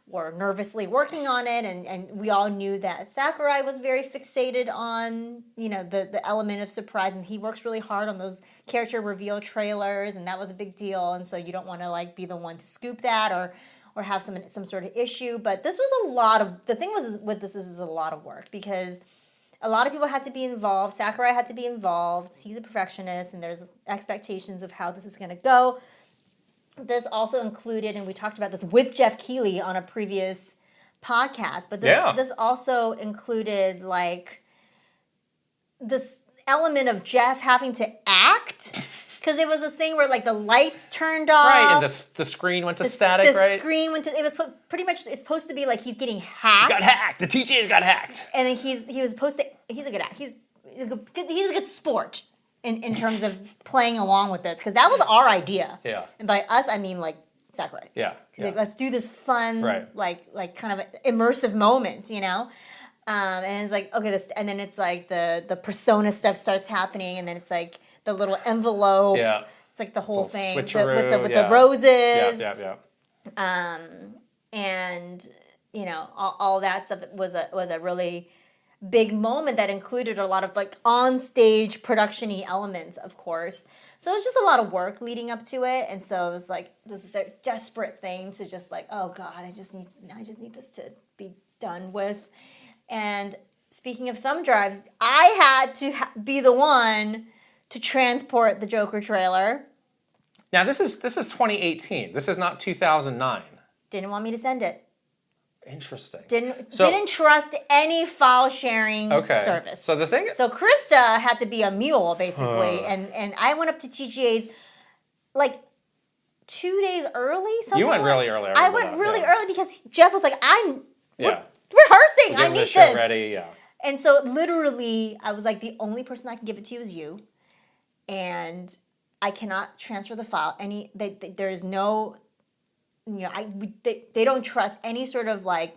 were nervously working on it, and we all knew that Sakurai was very fixated on, the element of surprise, and he works really hard on those character reveal trailers, and that was a big deal, and so you don't want to like be the one to scoop that or have some sort of issue. But this was the thing with this was a lot of work, because a lot of people had to be involved. Sakurai had to be involved. He's a perfectionist, and there's expectations of how this is going to go. This also included, and we talked about this with Jeff Keighley on a previous podcast, but this also included like this element of Jeff having to act, because it was this thing where like the lights turned off. Right, and the screen went to static, right? The screen went to, it was pretty much, it's supposed to be like he's getting hacked. Got hacked. The TJ's got hacked. And then he's a good act. He's a good sport. In terms of playing along with this, because that was our idea. Yeah. And by us, I mean like Sakurai. Yeah. Like, let's do this fun, right. like kind of immersive moment, And it's like, okay, and then it's like the persona stuff starts happening, and then it's like the little envelope. Yeah. It's like the whole thing with switcheroo, the roses. Yeah. And all that stuff was a really big moment that included a lot of like on-stage production-y elements, of course. So it was just a lot of work leading up to it, and so it was like this desperate thing to just like, oh God, I just need this to be done with. And speaking of thumb drives, I had to be the one to transport the Joker trailer. Now this is 2018. This is not 2009. Didn't want me to send it. Interesting. Didn't trust any file sharing service. So Krysta had to be a mule basically, and I went up to TGA's like 2 days early. You went really early. I went really early because Jeff was like, we're rehearsing. I need this. Ready, yeah. And so literally, I was like, the only person I can give it to is you, and I cannot transfer the file. There is no. They don't trust any sort of like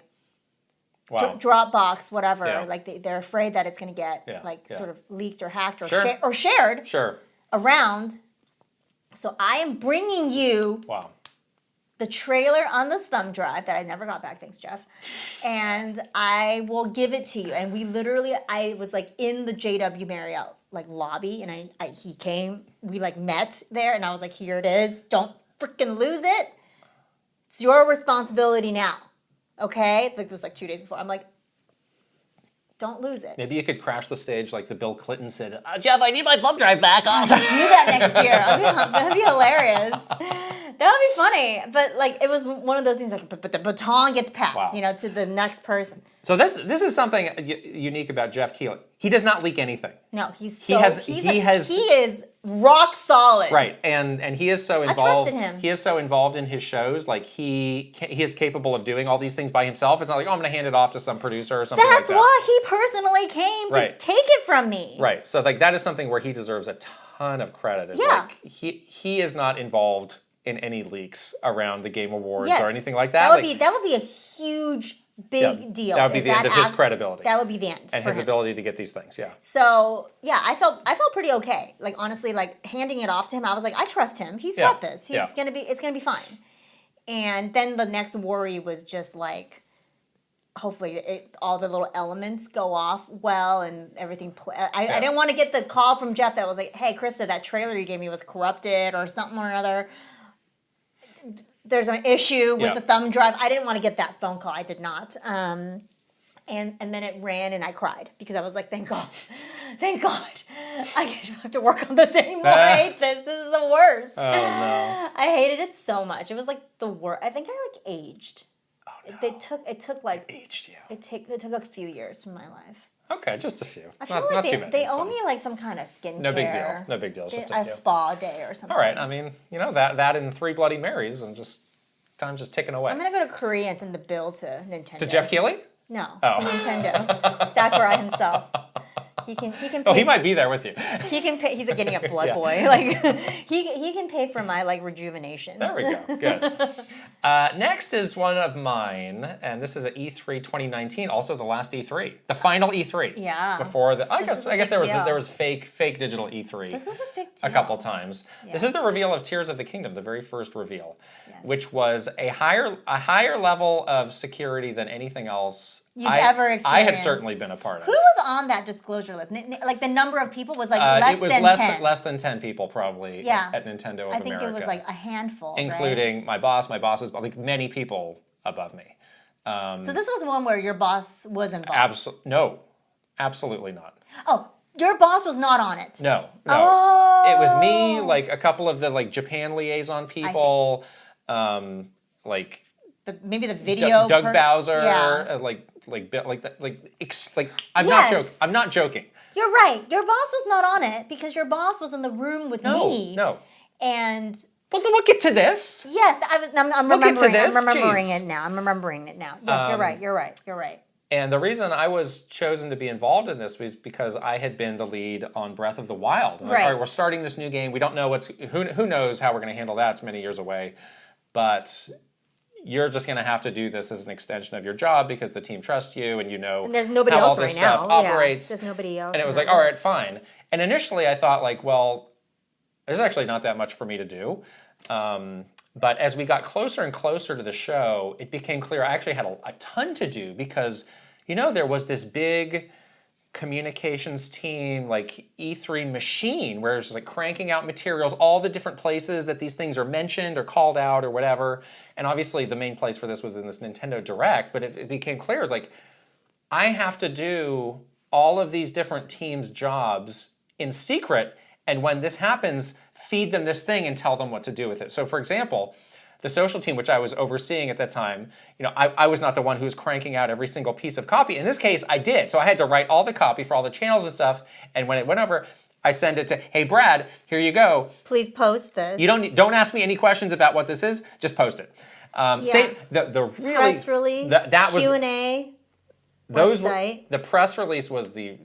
Dropbox, whatever. Yeah. Like they're afraid that it's going to get sort of leaked or hacked or shared around. So I am bringing you the trailer on this thumb drive that I never got back, thanks Jeff, and I will give it to you. And I was like in the JW Marriott like lobby, and he came, we like met there, and I was like, here it is, don't freaking lose it. It's your responsibility now, okay? Like this was like 2 days before. I'm like, don't lose it. Maybe you could crash the stage like the Bill Clinton said, Jeff, I need my thumb drive back. I should do that next year. That'd be hilarious. That would be funny. But like it was one of those things like, but the baton gets passed, to the next person. So this is something unique about Jeff Keighley. He does not leak anything. No, he is rock solid. Right, and he is so involved. I trusted him. He is so involved in his shows. Like he is capable of doing all these things by himself. It's not like, I'm going to hand it off to some producer or something. That's why he personally came to take it from me. Right. So like that is something where he deserves a ton of credit. It's like he is not involved in any leaks around the Game Awards or anything like that. That would be a huge. Big deal. That would be the end of his credibility. That would be the end. And his ability to get these things, So, I felt pretty okay. Like, honestly, like, handing it off to him, I was like, I trust him. He's got this. It's gonna be fine. And then the next worry was just like, hopefully all the little elements go off well and everything. I didn't want to get the call from Jeff that was like, hey, Krysta, that trailer you gave me was corrupted or something or another. There's an issue with the thumb drive. I didn't want to get that phone call. I did not. And then it ran and I cried because I was like, thank God. Thank God. I don't have to work on this anymore. I hate this. This is the worst. Oh, no. I hated it so much. It was like the worst. I think I like aged. Oh, no. It took like... It aged you. It took a few years from my life. Okay, just a few. I feel not like too many. They owe me like some kind of skincare. No big deal. No big deal. It's just a few. Spa day or something. All right. I mean, that and 3 Bloody Marys and just time's just ticking away. I'm going to go to Korea and send the bill to Nintendo. To Jeff Keighley? No, to Nintendo. Sakurai himself. He can pay. Oh, he might be there with you. He can pay. He's like getting a blood Yeah. boy. Like he can pay for my like rejuvenation. There we go. Good. Next is one of mine, and this is at E3 2019, also the last E3, the final E3. Yeah. Before the, I guess there deal. was fake digital E3. This was a big deal. A couple times. Yeah. This is the reveal of Tears of the Kingdom, the very first reveal, Yes. which was a higher level of security than anything else You've ever experienced. I had certainly been a part of. Who was on that disclosure list? Like the number of people was like less than 10. Less than 10 people probably Yeah. at Nintendo of I think America. it was like a handful, including my boss's, like many people above me. So this was one where your boss was involved. No, absolutely not. Oh, your boss was not on it. No. Oh. It was me, like a couple of the like Japan liaison people, like maybe the video. Doug Bowser, Yeah. I'm not joking. You're right. Your boss was not on it because your boss was in the room with me. No. And Well, then we'll get to this. yes, I'm We'll get to remembering. this. I'm remembering Jeez. it now. I'm remembering it now. Yes, you're right. And the reason I was chosen to be involved in this was because I had been the lead on Breath of the Wild. Right. All right, we're starting this new game. We don't know who knows how we're going to handle that. It's many years away. But you're just going to have to do this as an extension of your job because the team trusts you and you know And there's nobody how else all this right stuff now. operates. Yeah, there's nobody else. And it was like, all right, fine. And initially I thought like, well, there's actually not that much for me to do. But as we got closer and closer to the show, it became clear I actually had a ton to do because, there was this big communications team, like E3 machine, where it's like cranking out materials, all the different places that these things are mentioned or called out or whatever. And obviously the main place for this was in this Nintendo Direct, but it became clear, like, I have to do all of these different teams' jobs in secret, and when this happens, feed them this thing and tell them what to do with it. So for example, the social team, which I was overseeing at that time, I was not the one who was cranking out every single piece of copy. In this case, I did. So I had to write all the copy for all the channels and stuff. And when it went over, I send it to, hey, Brad, here you go. Please post this. You don't ask me any questions about what this is. Just post it. Say the really press release, that was Q&A, those website. The press release was the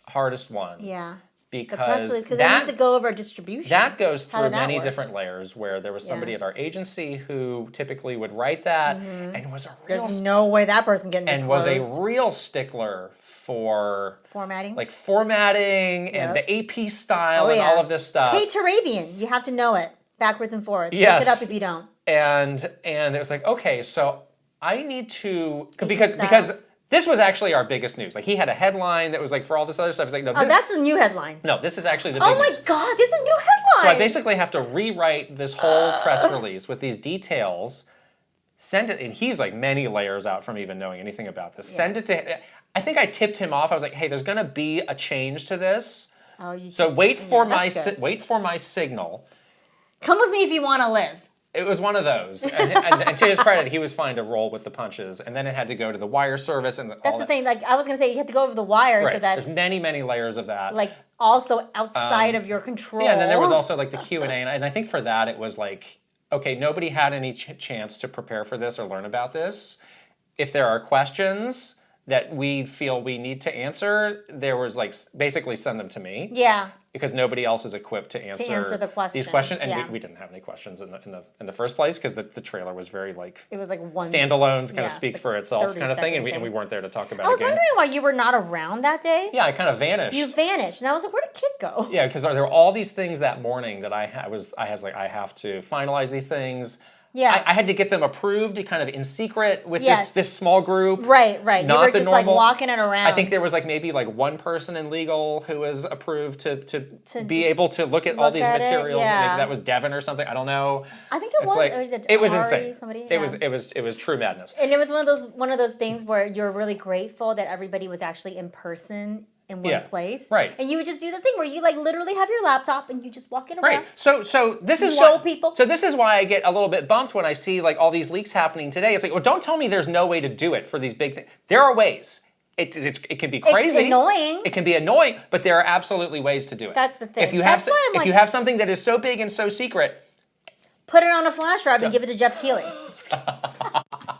hardest one. Yeah. Because the press release, because it needs to go over distribution. That goes How through did that many work? different layers where there was somebody at our agency who typically would write that and was a real There's no way that person getting and disclosed. was a real stickler for formatting, like formatting and the AP style and all of this stuff. Kate Turabian, you have to know it backwards and forwards. Yes. Look it up if you don't. And it was like, okay, so I need to because this was actually our biggest news. Like he had a headline that was like for all this other stuff. It's like no, that's a new headline. No, this is actually the big Oh my news. God, this is a new headline. So I basically have to rewrite this whole press release with these details, send it, and he's like many layers out from even knowing anything about this. Send it to. I think I tipped him off. I was like, hey, there's going to be a change to this. Oh, you. So wait for that's my signal. Come with me if you want to live. It was one of those, and to his credit, he was fine to roll with the punches. And then it had to go to the wire service, and that's the thing. Like I was gonna say, you had to go over the wire, right. so that's There's many layers of that. like also outside of your control. Yeah, and then there was also like the Q&A, and I think for that it was like, okay, nobody had any chance to prepare for this or learn about this. If there are questions that we feel we need to answer, there was like basically send them to me. Yeah. Because nobody else is equipped to answer the questions. these questions, and yeah. we didn't have any questions in the first place because the trailer was very like it was like one standalone, kind of like speaks for itself kind of thing, and we weren't there to talk about it. I was again. wondering why you were not around that day. Yeah, I kind of vanished. You vanished, and I was like, where did Kit go? Yeah, because there were all these things that morning that I have to finalize these things. Yeah. I had to get them approved kind of in secret with this small group. Right. Not you were the just normal, like walking it around. I think there was like maybe like one person in legal who was approved to be able to look at all these materials. Yeah. Maybe that was Devin or something. I don't know. I think it was. Like, or was it was Ari, insane. Somebody, It was true madness. And it was one of those things where you're really grateful that everybody was actually in person in one place. Right. And you would just do the thing where you like literally have your laptop and you just walk it around. Right. So this is show people. So this is why I get a little bit bumped when I see like all these leaks happening today. It's like, well, don't tell me there's no way to do it for these big things. There are ways. It can be crazy. It's annoying. It can be annoying, but there are absolutely ways to do it. That's the thing. If you have That's why I'm if you have something that is so big and so secret, put it on a flash drive and give it to Jeff Keighley.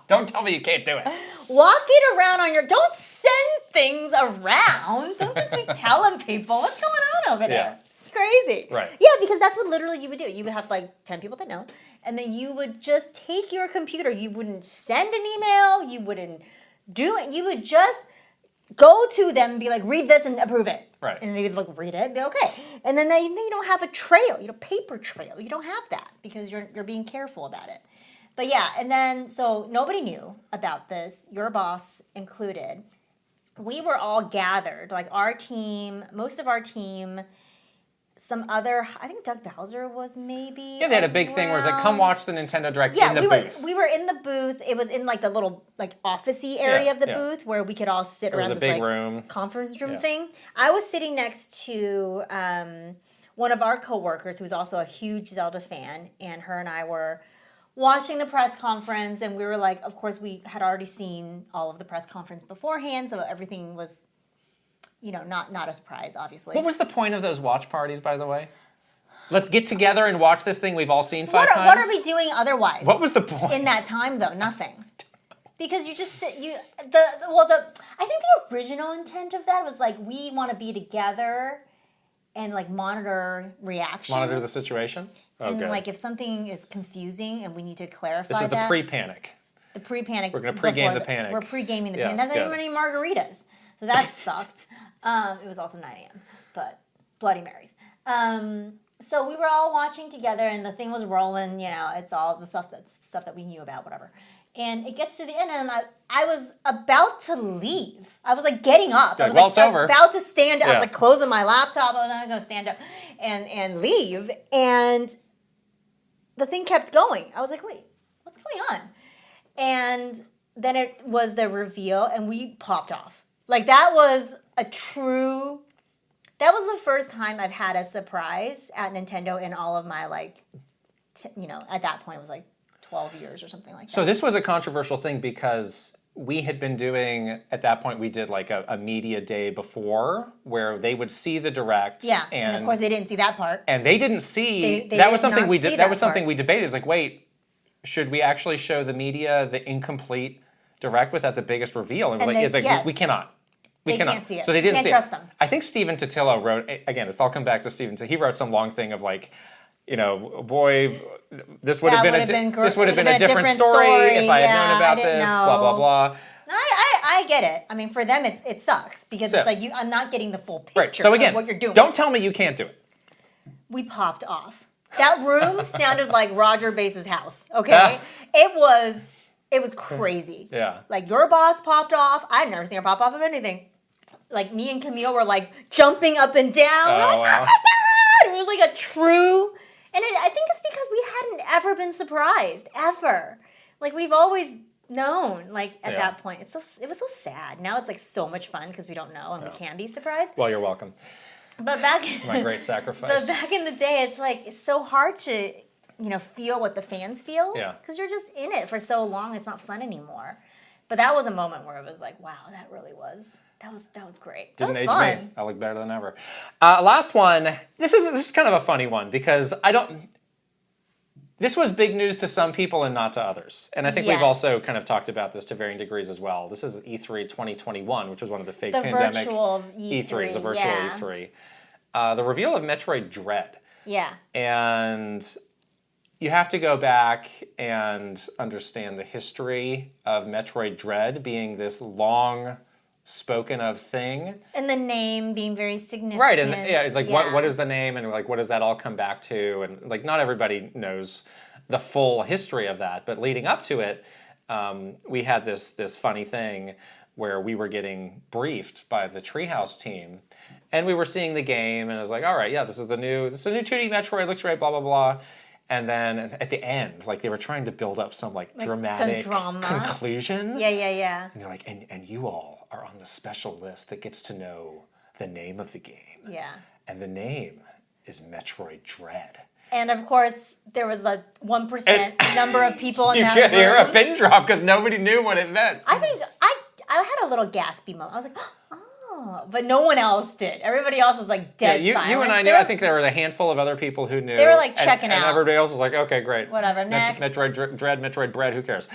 don't tell me you can't do it. Walk it around on your. Don't send things around. Don't just be telling people what's going on over there. It's crazy. Right. Yeah, because that's what literally you would do. You would have like 10 people that know, and then you would just take your computer. You wouldn't send an email. You wouldn't do it. You would just go to them and be like, read this and approve it. Right. And they would like read it and be okay. And then they don't have a trail, paper trail. You don't have that because you're being careful about it. But yeah, and then so nobody knew about this, your boss included. We were all gathered, like our team, most of our team, some other, I think Doug Bowser was maybe. Yeah, they had a big thing where it's like, come watch the Nintendo Direct in the booth. We were in the booth. It was in like the little like office-y area of the booth where we could all sit around this like room. Conference room thing. I was sitting next to one of our coworkers who's also a huge Zelda fan, and her and I were watching the press conference, and we were like, of course, we had already seen all of the press conference beforehand, so everything was, not a surprise, obviously. What was the point of those watch parties, by the way? Let's get together and watch this thing we've all seen five times? What are we doing otherwise? What was the point? In that time, though, nothing. Because you just sit, I think the original intent of that was like, we want to be together and like monitor reactions. Monitor the situation? And like if something is confusing and we need to clarify This is the pre-panic. The pre-panic. We're going to pre-game the panic. We're pre-gaming the panic. That's not even any margaritas. So that sucked. It was also 9 a.m., but Bloody Marys. So we were all watching together and the thing was rolling, it's all the stuff that we knew about, whatever. And it gets to the end, and I was about to leave. I was like getting up. I was it's over. About to stand up. I was like closing my laptop. I was not going to stand up and leave. And the thing kept going. I was like, wait, what's going on? And then it was the reveal, and we popped off. Like that was the first time I've had a surprise at Nintendo in all of my at that point it was like 12 years or something like that. So this was a controversial thing because we had been doing, at that point we did like a media day before where they would see the Direct. Yeah, and of course they didn't see that part. And they didn't see, that was something we debated. It was like, wait, should we actually show the media the incomplete Direct without the biggest reveal? And it was like, we cannot. We cannot. Can't see it. So they didn't can't see trust it. them. I think Stephen Totillo wrote, again, it's all come back to Stephen. He wrote some long thing of like, boy, this would have been a different story if I had known about this, blah, blah, blah. I get it. I mean, for them, it sucks because it's like I'm not getting the full picture so again, of what you're doing. Don't tell me you can't do it. We popped off. That room sounded like Roger Base's house, okay? It was crazy. Yeah. Like, your boss popped off. I've never seen her pop off of anything. Like, me and Camille were, like, jumping up and down. We're like, wow. oh, my God! It was like a true... And I think it's because we hadn't ever been surprised, ever. Like, we've always known, like, at that point. It was so sad. Now it's, like, so much fun because we don't know and we can be surprised. Well, you're welcome. But back... My great sacrifice. But back in the day, it's so hard to... feel what the fans feel. Yeah. Because you're just in it for so long, it's not fun anymore. But that was a moment where it was like, wow, that really was. That was great. Didn't that was age fun. me. I look better than ever. Last one. This is kind of a funny one because this was big news to some people and not to others. And I think we've also kind of talked about this to varying degrees as well. This is EP2 2021, which was one of the fake pandemic virtual E3s, the virtual E3. The reveal of Metroid Dread. Yeah. And you have to go back and understand the history of Metroid Dread being this long spoken of thing. And the name being very significant. Right, and it's like, what is the name, and like, what does that all come back to? And like, not everybody knows the full history of that, but leading up to it, we had this funny thing where we were getting briefed by the Treehouse team, and we were seeing the game, and I was like, all right, this is a new 2D Metroid, looks great, blah, blah, blah. And then at the end, like they were trying to build up some like dramatic conclusion. Yeah. And they're like, and you all are on the special list that gets to know the name of the game. Yeah. And the name is Metroid Dread. And of course, there was a 1% number of people in that room. You could hear a pin drop because nobody knew what it meant. I think I had a little gaspy moment. I was like, oh, but no one else did. Everybody else was like dead silent. You and I knew. I think there were a handful of other people who knew. They were like checking out. And everybody else was like, okay, great. Whatever, next. Metroid Dread, Metroid Bread, who cares?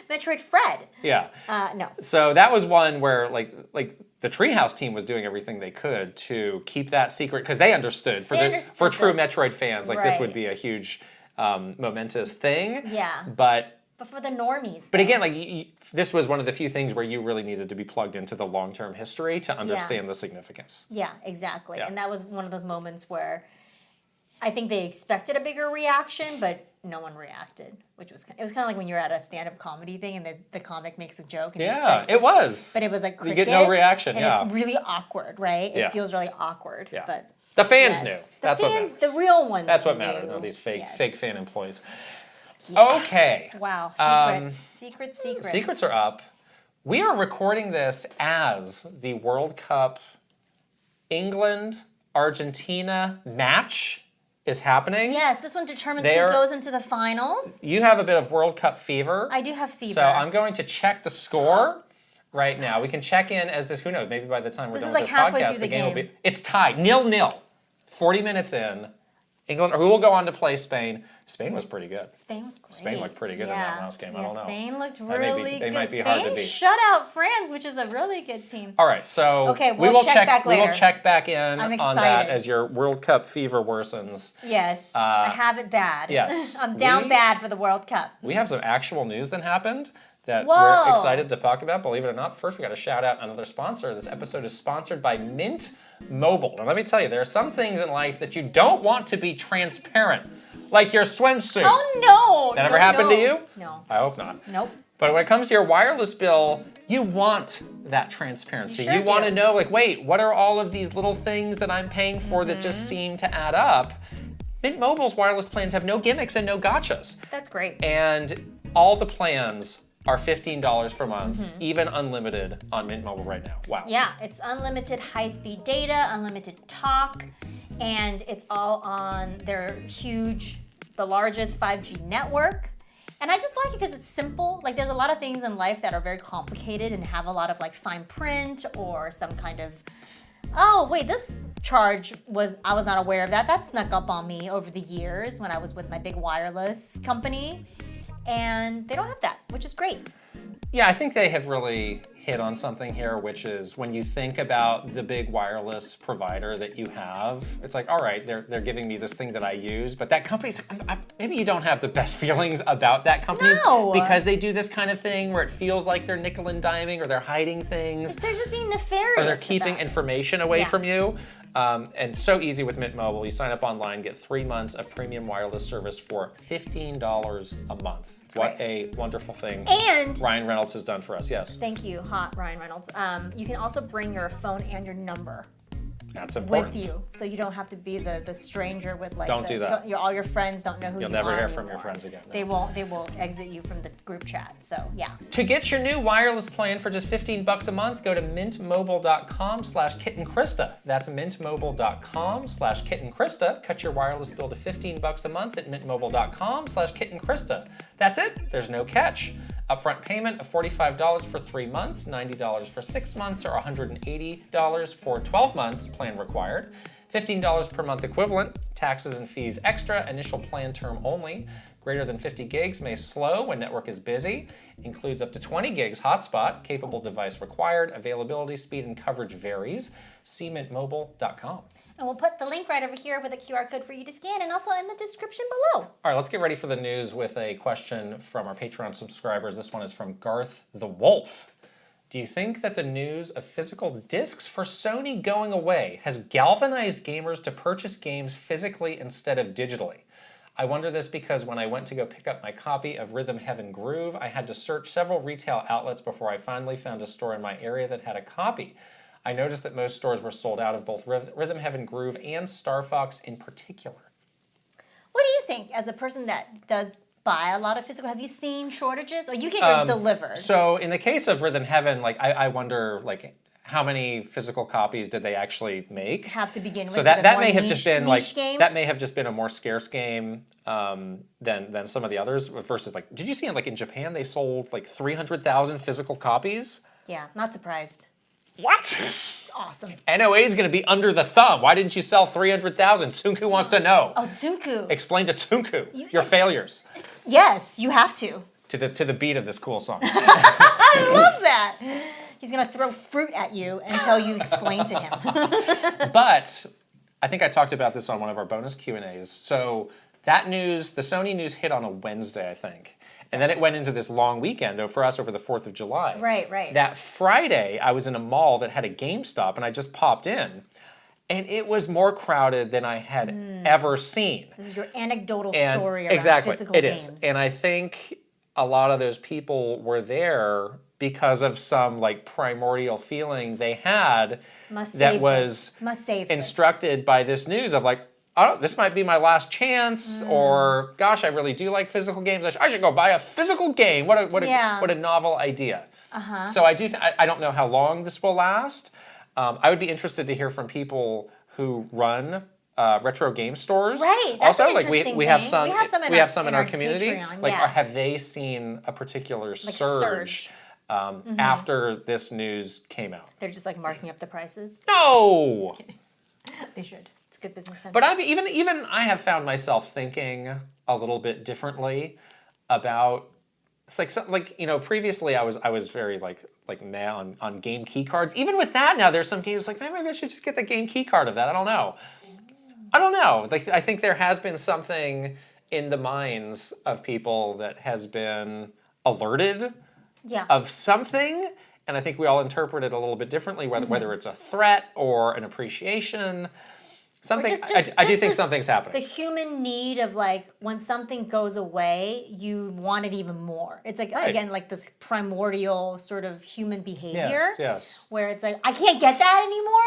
Metroid Metroid Fred. Yeah. No. So that was one where like the Treehouse team was doing everything they could to keep that secret because they understood for true Metroid fans, like this would be a huge momentous thing. Yeah. But for the normies. But again, like this was one of the few things where you really needed to be plugged into the long-term history to understand the significance. Yeah, exactly. Yeah. And that was one of those moments where I think they expected a bigger reaction, but no one reacted, which was kind of like when you're at a stand-up comedy thing and the comic makes a joke. And it was. But it was like crickets. You get no reaction. And it's really awkward, right? It feels really awkward. Yeah. But the fans knew. That's what mattered. The real ones. That's what mattered. No, these fake fan employees. Yeah. Okay. Wow. Secrets. Secrets are up. We are recording this as the World Cup England-Argentina match is happening. Yes, this one determines who goes into the finals. You have a bit of World Cup fever. I do have fever. So I'm going to check the score right now. We can check in as this, who knows, maybe by the time we're done with this podcast, the game will be... It's tied, 0-0. 40 minutes in. England, who will go on to play Spain. Spain was pretty good. Spain was great. Spain looked pretty good in that last game. I don't know. Spain looked really good. They might be hard to beat. Spain shut out France, which is a really good team. All right, so we will check back in on that as your World Cup fever worsens. Yes, I have it bad. Yes. I'm down bad for the World Cup. We have some actual news that happened that we're excited to talk about, believe it or not. First, we got to shout out another sponsor. This episode is sponsored by Mint Mobile. Now, let me tell you, there are some things in life that you don't want to be transparent, like your swimsuit. Oh, no. That ever happened to you? No. I hope not. Nope. But when it comes to your wireless bill, you want that transparency. You want to know, like, wait, what are all of these little things that I'm paying for that just seem to add up? Mint Mobile's wireless plans have no gimmicks and no gotchas. That's great. And all the plans are $15 per month, even unlimited on Mint Mobile right now. Wow. Yeah, it's unlimited high-speed data, unlimited talk, and it's all on their the largest 5G network. And I just like it because it's simple. Like, there's a lot of things in life that are very complicated and have a lot of like fine print or some kind of, oh wait, this charge I was not aware of that. That snuck up on me over the years when I was with my big wireless company. And they don't have that, which is great. Yeah, I think they have really hit on something here, which is when you think about the big wireless provider that you have, it's like, all right, they're giving me this thing that I use, but that company's, maybe you don't have the best feelings about that company because they do this kind of thing where it feels like they're nickel and diming or they're hiding things. They're just being nefarious. Or they're keeping information away from you. And so easy with Mint Mobile. You sign up online, get 3 months of premium wireless service for $15 a month. What a wonderful thing and Ryan Reynolds has done for us. Yes. Thank you, hot Ryan Reynolds. You can also bring your phone and your number. That's important. With you, so you don't have to be the stranger with like. Don't do that. All your friends don't know who you are. You'll never hear anymore. from your friends again. No. They will exit you from the group chat. So yeah. To get your new wireless plan for just $15 a month, go to mintmobile.com/kittenkrysta. That's mintmobile.com/kittenkrysta. Cut your wireless bill to $15 a month at mintmobile.com/kittenkrysta. That's it. There's no catch. Upfront payment of $45 for 3 months, $90 for 6 months, or $180 for 12 months, plan required. $15 per month equivalent, taxes and fees extra, initial plan term only. Greater than 50 gigs may slow when network is busy. Includes up to 20 gigs hotspot, capable device required. Availability, speed, and coverage varies. See mintmobile.com. And we'll put the link right over here with a QR code for you to scan and also in the description below. All right, let's get ready for the news with a question from our Patreon subscribers. This one is from Garth the Wolf. Do you think that the news of physical discs for Sony going away has galvanized gamers to purchase games physically instead of digitally? I wonder this because when I went to go pick up my copy of Rhythm Heaven Groove, I had to search several retail outlets before I finally found a store in my area that had a copy. I noticed that most stores were sold out of both Rhythm Heaven Groove and Star Fox in particular. What do you think, as a person that does buy a lot of physical, have you seen shortages? Or you get yours delivered? So in the case of Rhythm Heaven, like I wonder, like, how many physical copies did they actually make? Have to begin with. So that may have just been like game? That may have just been a more scarce game than some of the others. Versus, like, did you see in Japan they sold like 300,000 physical copies? Yeah, not surprised. What? It's awesome. NOA is going to be under the thumb. Why didn't you sell 300,000? Tsunku wants to know. Oh, Tsunku. Explain to Tsunku your failures. Yes, you have to. to the beat of this cool song. I love that. He's going to throw fruit at you until you explain to him. But I think I talked about this on one of our bonus Q&As. So that news, the Sony news hit on a Wednesday, I think. And then it went into this long weekend for us over the 4th of July. Right. That Friday, I was in a mall that had a GameStop, and I just popped in. And it was more crowded than I had ever seen. This is your anecdotal story around physical it games. Is. And I think a lot of those people were there because of some like primordial feeling they had that was instructed by this news of like, oh, this might be my last chance, or gosh, I really do like physical games. I should go buy a physical game. What a novel idea. So I don't know how long this will last. I would be interested to hear from people who run retro game stores. Right. That's also, an like we have some in our community. Patreon, like, have they seen a particular surge after this news came out? They're just like marking up the prices. No. They should. It's good business sense. But I have found myself thinking a little bit differently about. It's like previously I was very like mad on game key cards. Even with that now, there's some games like maybe I should just get the game key card of that. I don't know. Like I think there has been something in the minds of people that has been alerted of something, and I think we all interpret it a little bit differently, whether it's a threat or an appreciation. Something I do think something's happening. The human need of like when something goes away, you want it even more. It's like again like this primordial sort of human behavior. Yes. Where it's like I can't get that anymore.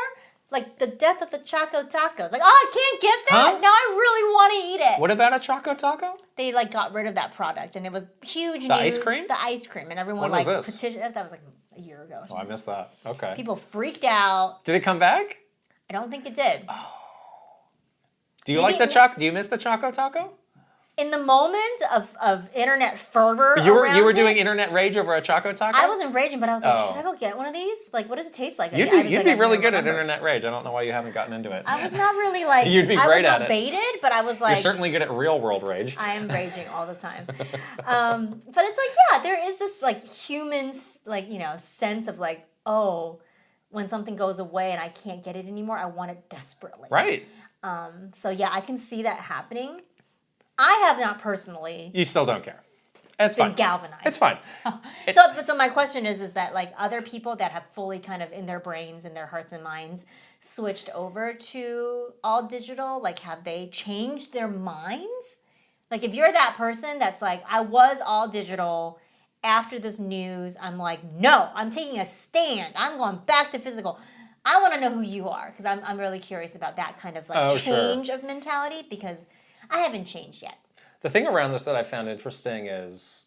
Like the death of the Choco Taco. It's like, oh, I can't get that. Now I really want to eat it. What about a Choco Taco? They like got rid of that product, and it was huge news. The ice cream? The ice cream, and everyone When was like this? petitioned. That was like a year ago. Oh, I missed that. Okay. People freaked out. Did it come back? I don't think it did. Do you like the Choco? Do you miss the Choco Taco? In the moment of internet fervor, you were doing internet rage over a Choco Taco? I wasn't raging, but I was like, should I go get one of these? Like, what does it taste like? You'd be really good at internet rage. I don't know why you haven't gotten into it. I was not really like. You'd be great at it. I was not baited, but I was like. You're certainly good at real world rage. I am raging all the time, but it's like there is this like human like sense of like when something goes away and I can't get it anymore, I want it desperately. Right. So yeah, I can see that happening. I have not personally. You still don't care. It's been fine. Galvanized. It's fine. So my question is that like other people that have fully kind of in their brains, in their hearts and minds, switched over to all digital, like have they changed their minds? Like if you're that person that's like, I was all digital, after this news, I'm like, no, I'm taking a stand. I'm going back to physical. I want to know who you are because I'm really curious about that kind of like change of mentality because I haven't changed yet. The thing around this that I found interesting is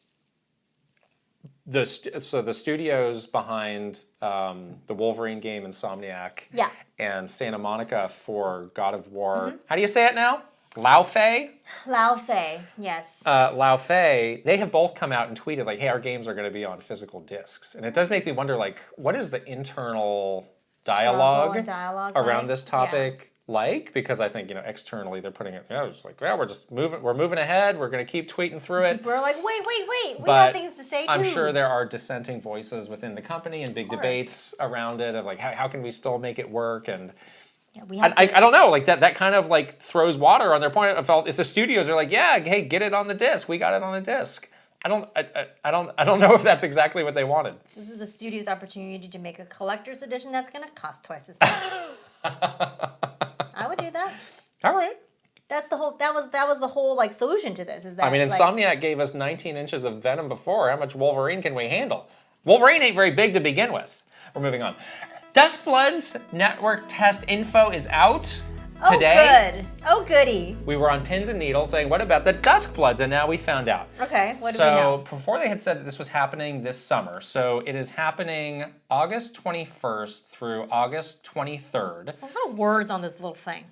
the studios behind the Wolverine game, Insomniac, and Santa Monica for God of War. Mm-hmm. How do you say it now? Laufey, yes. Laufey, they have both come out and tweeted like, hey, our games are going to be on physical discs. And it does make me wonder, like, what is the internal dialogue around this topic like? Because I think, externally they're putting it, it's like, we're moving ahead. We're going to keep tweeting through it. People are like, wait. We have things to say too. I'm sure there are dissenting voices within the company and big debates around it of like, how can we still make it work? And I don't know, like that kind of like throws water on their point. If the studios are like, hey, get it on the disc, we got it on a disc. I don't know if that's exactly what they wanted. This is the studio's opportunity to make a collector's edition that's going to cost twice as much. I would do that. All right. That's the whole. That was the whole like solution to this. Is that Insomniac gave us 19 inches of Venom before. How much Wolverine can we handle? Wolverine ain't very big to begin with. We're moving on. Duskblood's network test info is out today. Oh, goody. We were on pins and needles saying, what about the Duskbloods? And now we found out. Okay, what do we know? So before they had said that this was happening this summer. So it is happening August 21st through August 23rd. There's a lot of words on this little thing.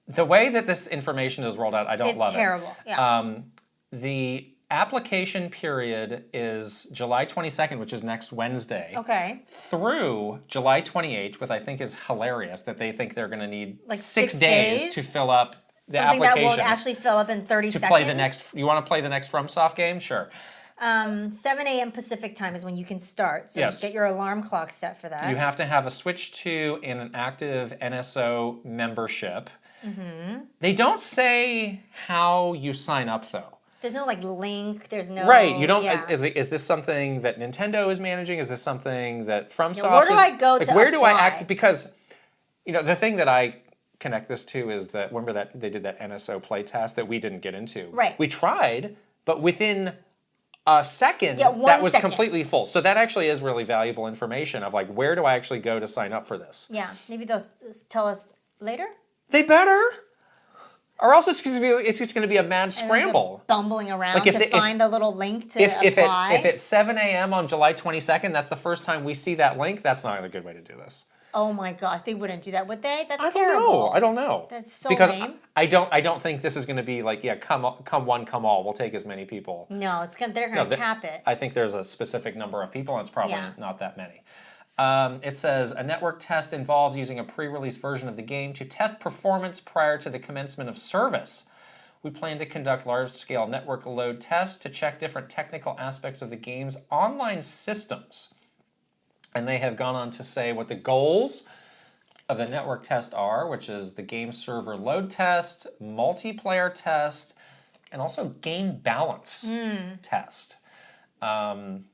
The way that this information is rolled out, I don't love it. It's terrible, yeah. The application period is July 22nd, which is next Wednesday. Okay. Through July 28th, which I think is hilarious that they think they're going to need like 6 days to fill up the application. Something that applications. won't actually fill up in 30 seconds. Play the next. You want to play the next FromSoft game? Sure. 7 a.m. Pacific time is when you can start. So Yes. get your alarm clock set for that. You have to have a Switch 2 and an active NSO membership. Mm-hmm. They don't say how you sign up, though. There's no like link. There's no right. You don't. Yeah. Is this something that Nintendo is managing? Is this something that FromSoft? Yeah, where do I go like, to where do I apply? act? Because the thing that I connect this to is that remember that they did that NSO play test that we didn't get into. Right. We tried, but within a second, Yeah, 1 that was second. completely full. So that actually is really valuable information of like, where do I actually go to sign up for this? Yeah, maybe they'll tell us later. They better, or else it's just going to be a mad scramble. Bumbling around Like to find the little link to apply. If it's 7 a.m. on July 22nd, that's the first time we see that link. That's not a good way to do this. Oh my gosh, they wouldn't do that, would they? That's I don't terrible. know. I don't know. That's so because lame. I don't think this is going to be like come one, come all. We'll take as many people. No, they're going to cap it. I think there's a specific number of people, and it's probably not that many. It says a network test involves using a pre-release version of the game to test performance prior to the commencement of service. We plan to conduct large-scale network load tests to check different technical aspects of the game's online systems. And they have gone on to say what the goals of the network test are, which is the game server load test, multiplayer test, and also game balance test. And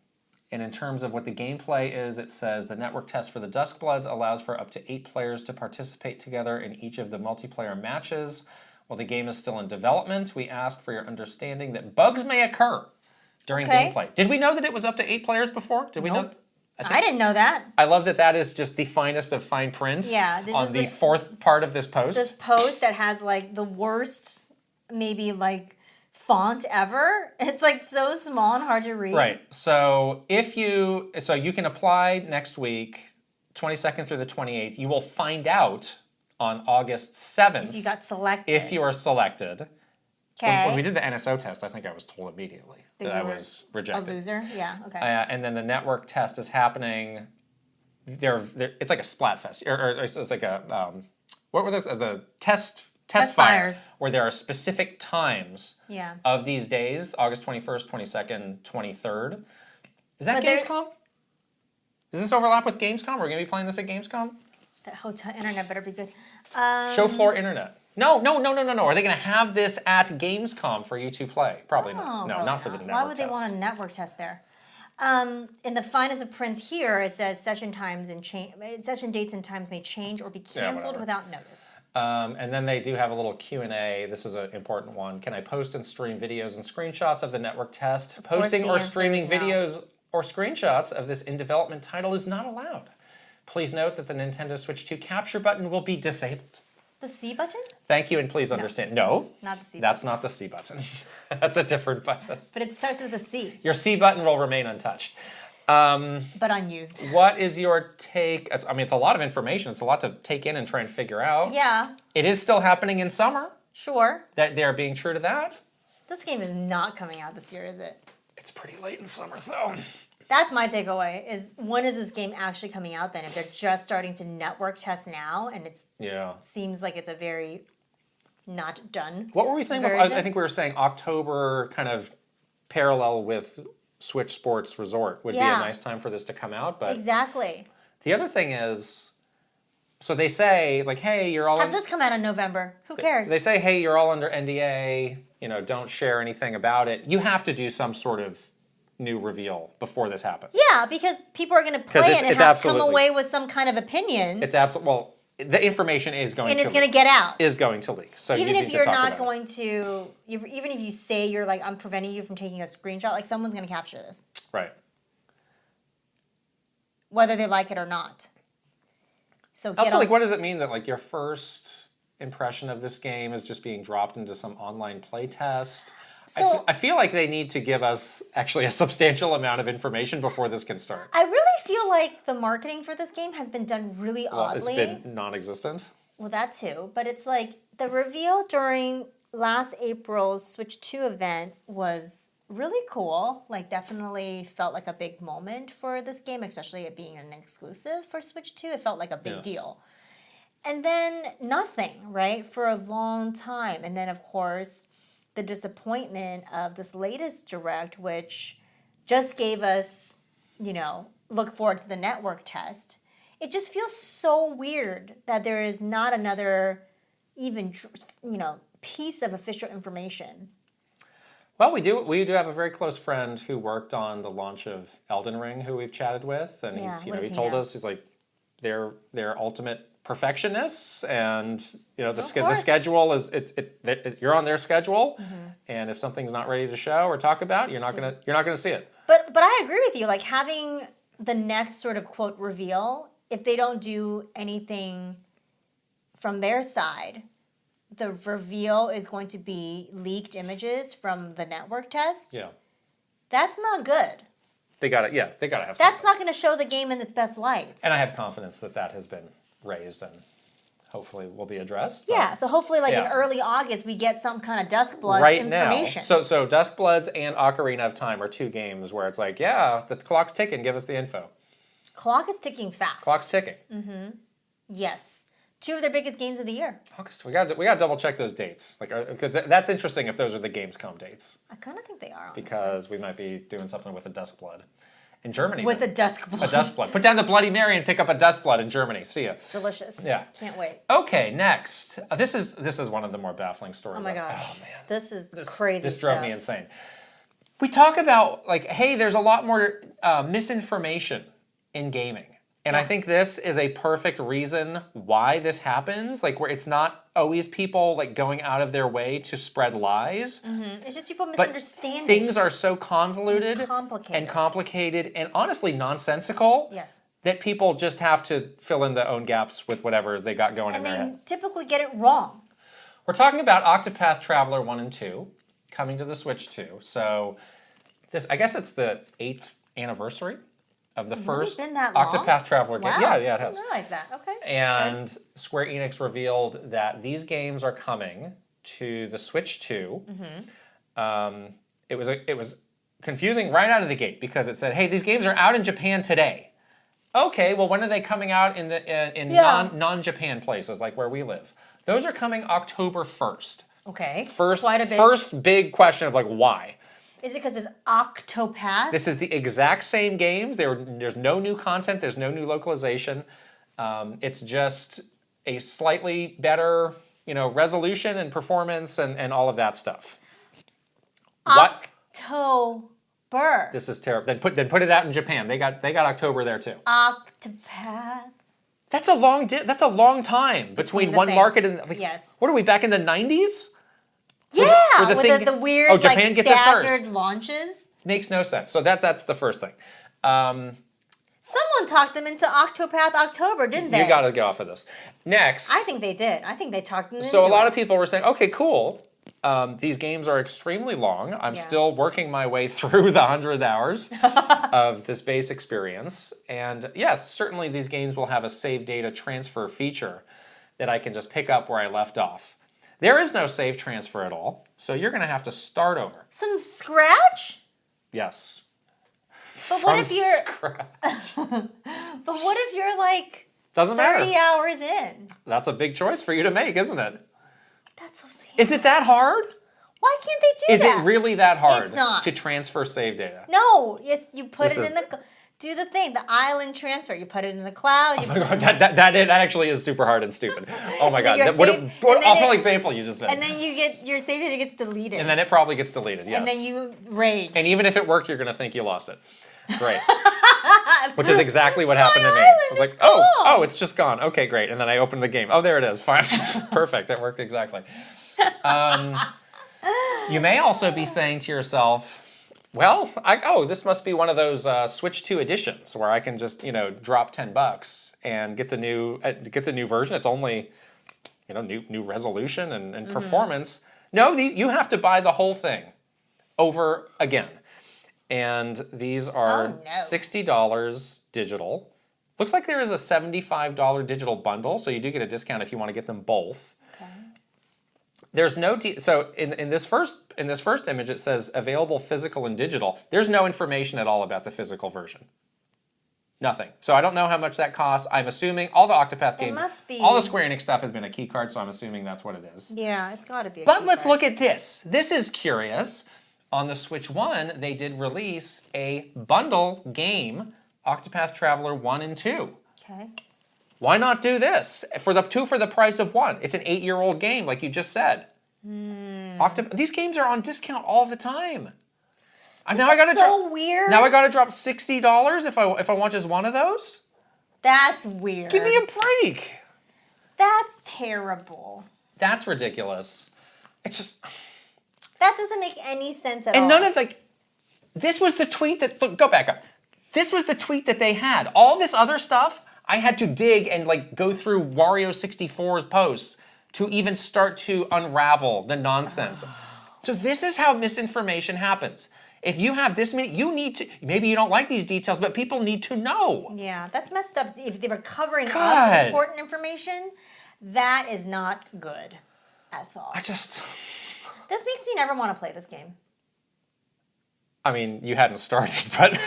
in terms of what the gameplay is, it says the network test for the Duskbloods allows for up to 8 players to participate together in each of the multiplayer matches. While the game is still in development, we ask for your understanding that bugs may occur during gameplay. Did we know that it was up to 8 players before? Did we know? I didn't know that. I love that is just the finest of fine print on the fourth part of this post. This post that has like the worst, maybe like font ever. It's like so small and hard to read. Right. So you can apply next week, 22nd through the 28th. You will find out on August 7th. If you got selected. If you are selected. Okay. When we did the NSO test, I think I was told immediately that I was rejected. A loser? Yeah, okay. And then the network test is happening. It's like a Splatfest, or it's like a what were the test fires where there are specific times of these days: August 21st, 22nd, 23rd. Is that Gamescom? Does this overlap with Gamescom? We're gonna be playing this at Gamescom. That hotel internet better be good. Show floor internet. No. Are they going to have this at Gamescom for you to play? Probably not. No, not for the network test. Why would they want a network test there? In the finest of prints here, it says session dates and times may change or be canceled without notice. And then they do have a little Q&A. This is an important one. Can I post and stream videos and screenshots of the network test? Posting or streaming videos or screenshots of this in-development title is not allowed. Please note that the Nintendo Switch 2 capture button will be disabled. The C button? Thank you, and please understand. No, not the C button. That's not the C button. That's a different button. But it starts with a C. Your C button will remain untouched. But unused. What is your take? It's a lot of information. It's a lot to take in and try and figure out. Yeah. It is still happening in summer. Sure. That they're being true to that. This game is not coming out this year, is it? It's pretty late in summer, though. That's my takeaway, is when is this game actually coming out then? If they're just starting to network test now, and seems like it's a very not done What were we saying before? I think we were saying October kind of parallel with Switch Sports Resort would be a nice time for this to come out. But exactly. The other thing is, so they say, like, hey, you're all... Have this come out in November. Who cares? They say, hey, you're all under NDA, don't share anything about it. You have to do some sort of new reveal before this happens. Yeah, because people are going to play it and have to come away with some kind of opinion. It's well, the information is going to leak. And it's going to get out. Is going to leak. So even if you're not going to, even if you say you're like, I'm preventing you from taking a screenshot, like someone's going to capture this. Right. Whether they like it or not. So also, like, what does it mean that like your first impression of this game is just being dropped into some online playtest? So, I feel like they need to give us actually a substantial amount of information before this can start. I really feel like the marketing for this game has been done really oddly. It's been non-existent. Well, that too. But it's like the reveal during last April's Switch 2 event was really cool. Like, definitely felt like a big moment for this game, especially it being an exclusive for Switch 2. It felt like a big deal. And then nothing, right, for a long time. And then, of course, the disappointment of this latest Direct, which just gave us, look forward to the network test. It just feels so weird that there is not another even, piece of official information. Well, we do have a very close friend who worked on the launch of Elden Ring, who we've chatted with, and he told us, he's like, they're ultimate perfectionists, and the schedule is you're on their schedule, and if something's not ready to show or talk about, you're not gonna see it. But I agree with you. Like having the next sort of quote reveal, if they don't do anything from their side, the reveal is going to be leaked images from the network test. Yeah, that's not good. They gotta have. That's something. not going to show the game in its best light. And I have confidence that has been raised and hopefully will be addressed. Yeah, so hopefully in early August we get some kind of Duskbloods right information. Now. So Duskbloods and Ocarina of Time are two games where it's like, yeah, the clock's ticking, give us the info. Clock is ticking fast. Clock's ticking. Mm-hmm. Yes. Two of their biggest games of the year. August. We got to double check those dates. Because that's interesting if those are the Gamescom dates. I kind of think they are, honestly. Because we might be doing something with a Duskblood. In Germany. With a Duskblood. A Duskblood. Put down the Bloody Mary and pick up a Duskblood in Germany. See ya. Delicious. Yeah. Can't wait. Okay, next. This is one of the more baffling stories. Oh my gosh. Oh man. This is crazy This drove me insane. We talk about hey, there's a lot more misinformation in gaming. And I think this is a perfect reason why this happens. Where it's not always people going out of their way to spread lies. Mm-hmm. It's just people misunderstanding. But things are so convoluted and complicated and honestly nonsensical. Yes. That people just have to fill in their own gaps with whatever they got going in their head. And they typically get it wrong. We're talking about Octopath Traveler 1 and 2 coming to the Switch 2. So I guess it's the 8th anniversary of the first Octopath Traveler game. Wow. Yeah, it has. I didn't realize that. Okay. And Square Enix revealed that these games are coming to the Switch 2. Mm-hmm. It was confusing right out of the gate because it said, "Hey, these games are out in Japan today." Okay, well, when are they coming out in non-Japan places like where we live? Those are coming October 1st. Okay. First big question of why. Is it because it's Octopath? This is the exact same games. There's no new content. There's no new localization. It's just a slightly better, resolution and performance and all of that stuff. October. This is terrible. Then put it out in Japan. They got October there too. Octopath. That's a long time between one market and yes. What are we back in the 90s? Yeah, with the weird Japan gets staggered it first. Launches. Makes no sense. So that's the first thing. Someone talked them into Octopath October, didn't they? You got to get off of this. Next. I think they did. I think they talked them into it. So a lot of people were saying, okay, cool. These games are extremely long. I'm still working my way through the 100 hours of this base experience. And yes, certainly these games will have a save data transfer feature that I can just pick up where I left off. There is no save transfer at all, so you're going to have to start over. Some scratch? Yes. But what if you're... But what if you're Doesn't 30 matter. hours in? That's a big choice for you to make, isn't it? That's so sad. Is it that hard? Why can't they do that? Is it really that hard It's not. to transfer save data? No. Yes, you put it in the... Do the thing, the island transfer. You put it in the cloud. Oh my god, that actually is super hard and stupid. Oh my god, what an awful example you just said. And then you get your save data gets deleted. And then it probably gets deleted, yes. And then you rage. And even if it worked, you're going to think you lost it. Great. Which is exactly what happened to me. I was like, cool. oh, it's just gone. Okay, great. And then I opened the game. Oh, there it is. Fine. Perfect. It worked exactly. You may also be saying to yourself, well, this must be one of those Switch 2 editions where I can just, drop $10 and get the new version. It's only, new resolution and performance. No, you have to buy the whole thing over again. And these are $60 digital. Looks like there is a $75 digital bundle, so you do get a discount if you want to get them both. Okay. There's no so in this first image it says available physical and digital. There's no information at all about the physical version. Nothing. So I don't know how much that costs. I'm assuming all the Octopath games, all the Square Enix stuff has been a key card, so I'm assuming that's what it is. Yeah, it's got to be. But let's look at this. This is curious. on the Switch 1, they did release a bundle game, Octopath Traveler 1 and 2. Okay. Why not do this? For the 2 for the price of 1. It's an 8-year-old game, like you just said. These games are on discount all the time. Weird. Now I gotta drop $60 if I want just one of those? That's weird. Give me a break. That's terrible. That's ridiculous. It's just... That doesn't make any sense at all. And none of this was the tweet that, look, go back up. This was the tweet that they had. All this other stuff, I had to dig and go through Wario64's posts to even start to unravel the nonsense. So this is how misinformation happens. If you have this many, you need to, maybe you don't like these details, but people need to know. Yeah, that's messed up. If they were covering up important information, that is not good at all. This makes me never want to play this game. I mean, you hadn't started, but...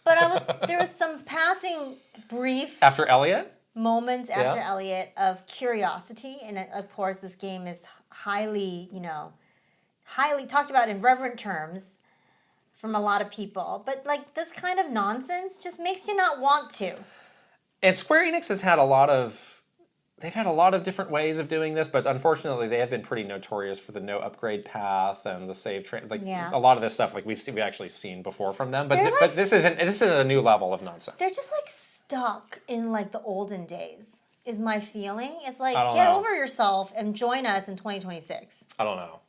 But there was some passing brief... After Elliot? Moments after Elliot of curiosity. And of course, this game is highly talked about in reverent terms from a lot of people. But this kind of nonsense just makes you not want to. And Square Enix has had they've had a lot of different ways of doing this, but unfortunately they have been pretty notorious for the no upgrade path and the save train. A lot of this stuff we've actually seen before from them, but this is a new level of nonsense. They're just stuck in the olden days. Is my feeling. It's get over yourself and join us in 2026. I don't know.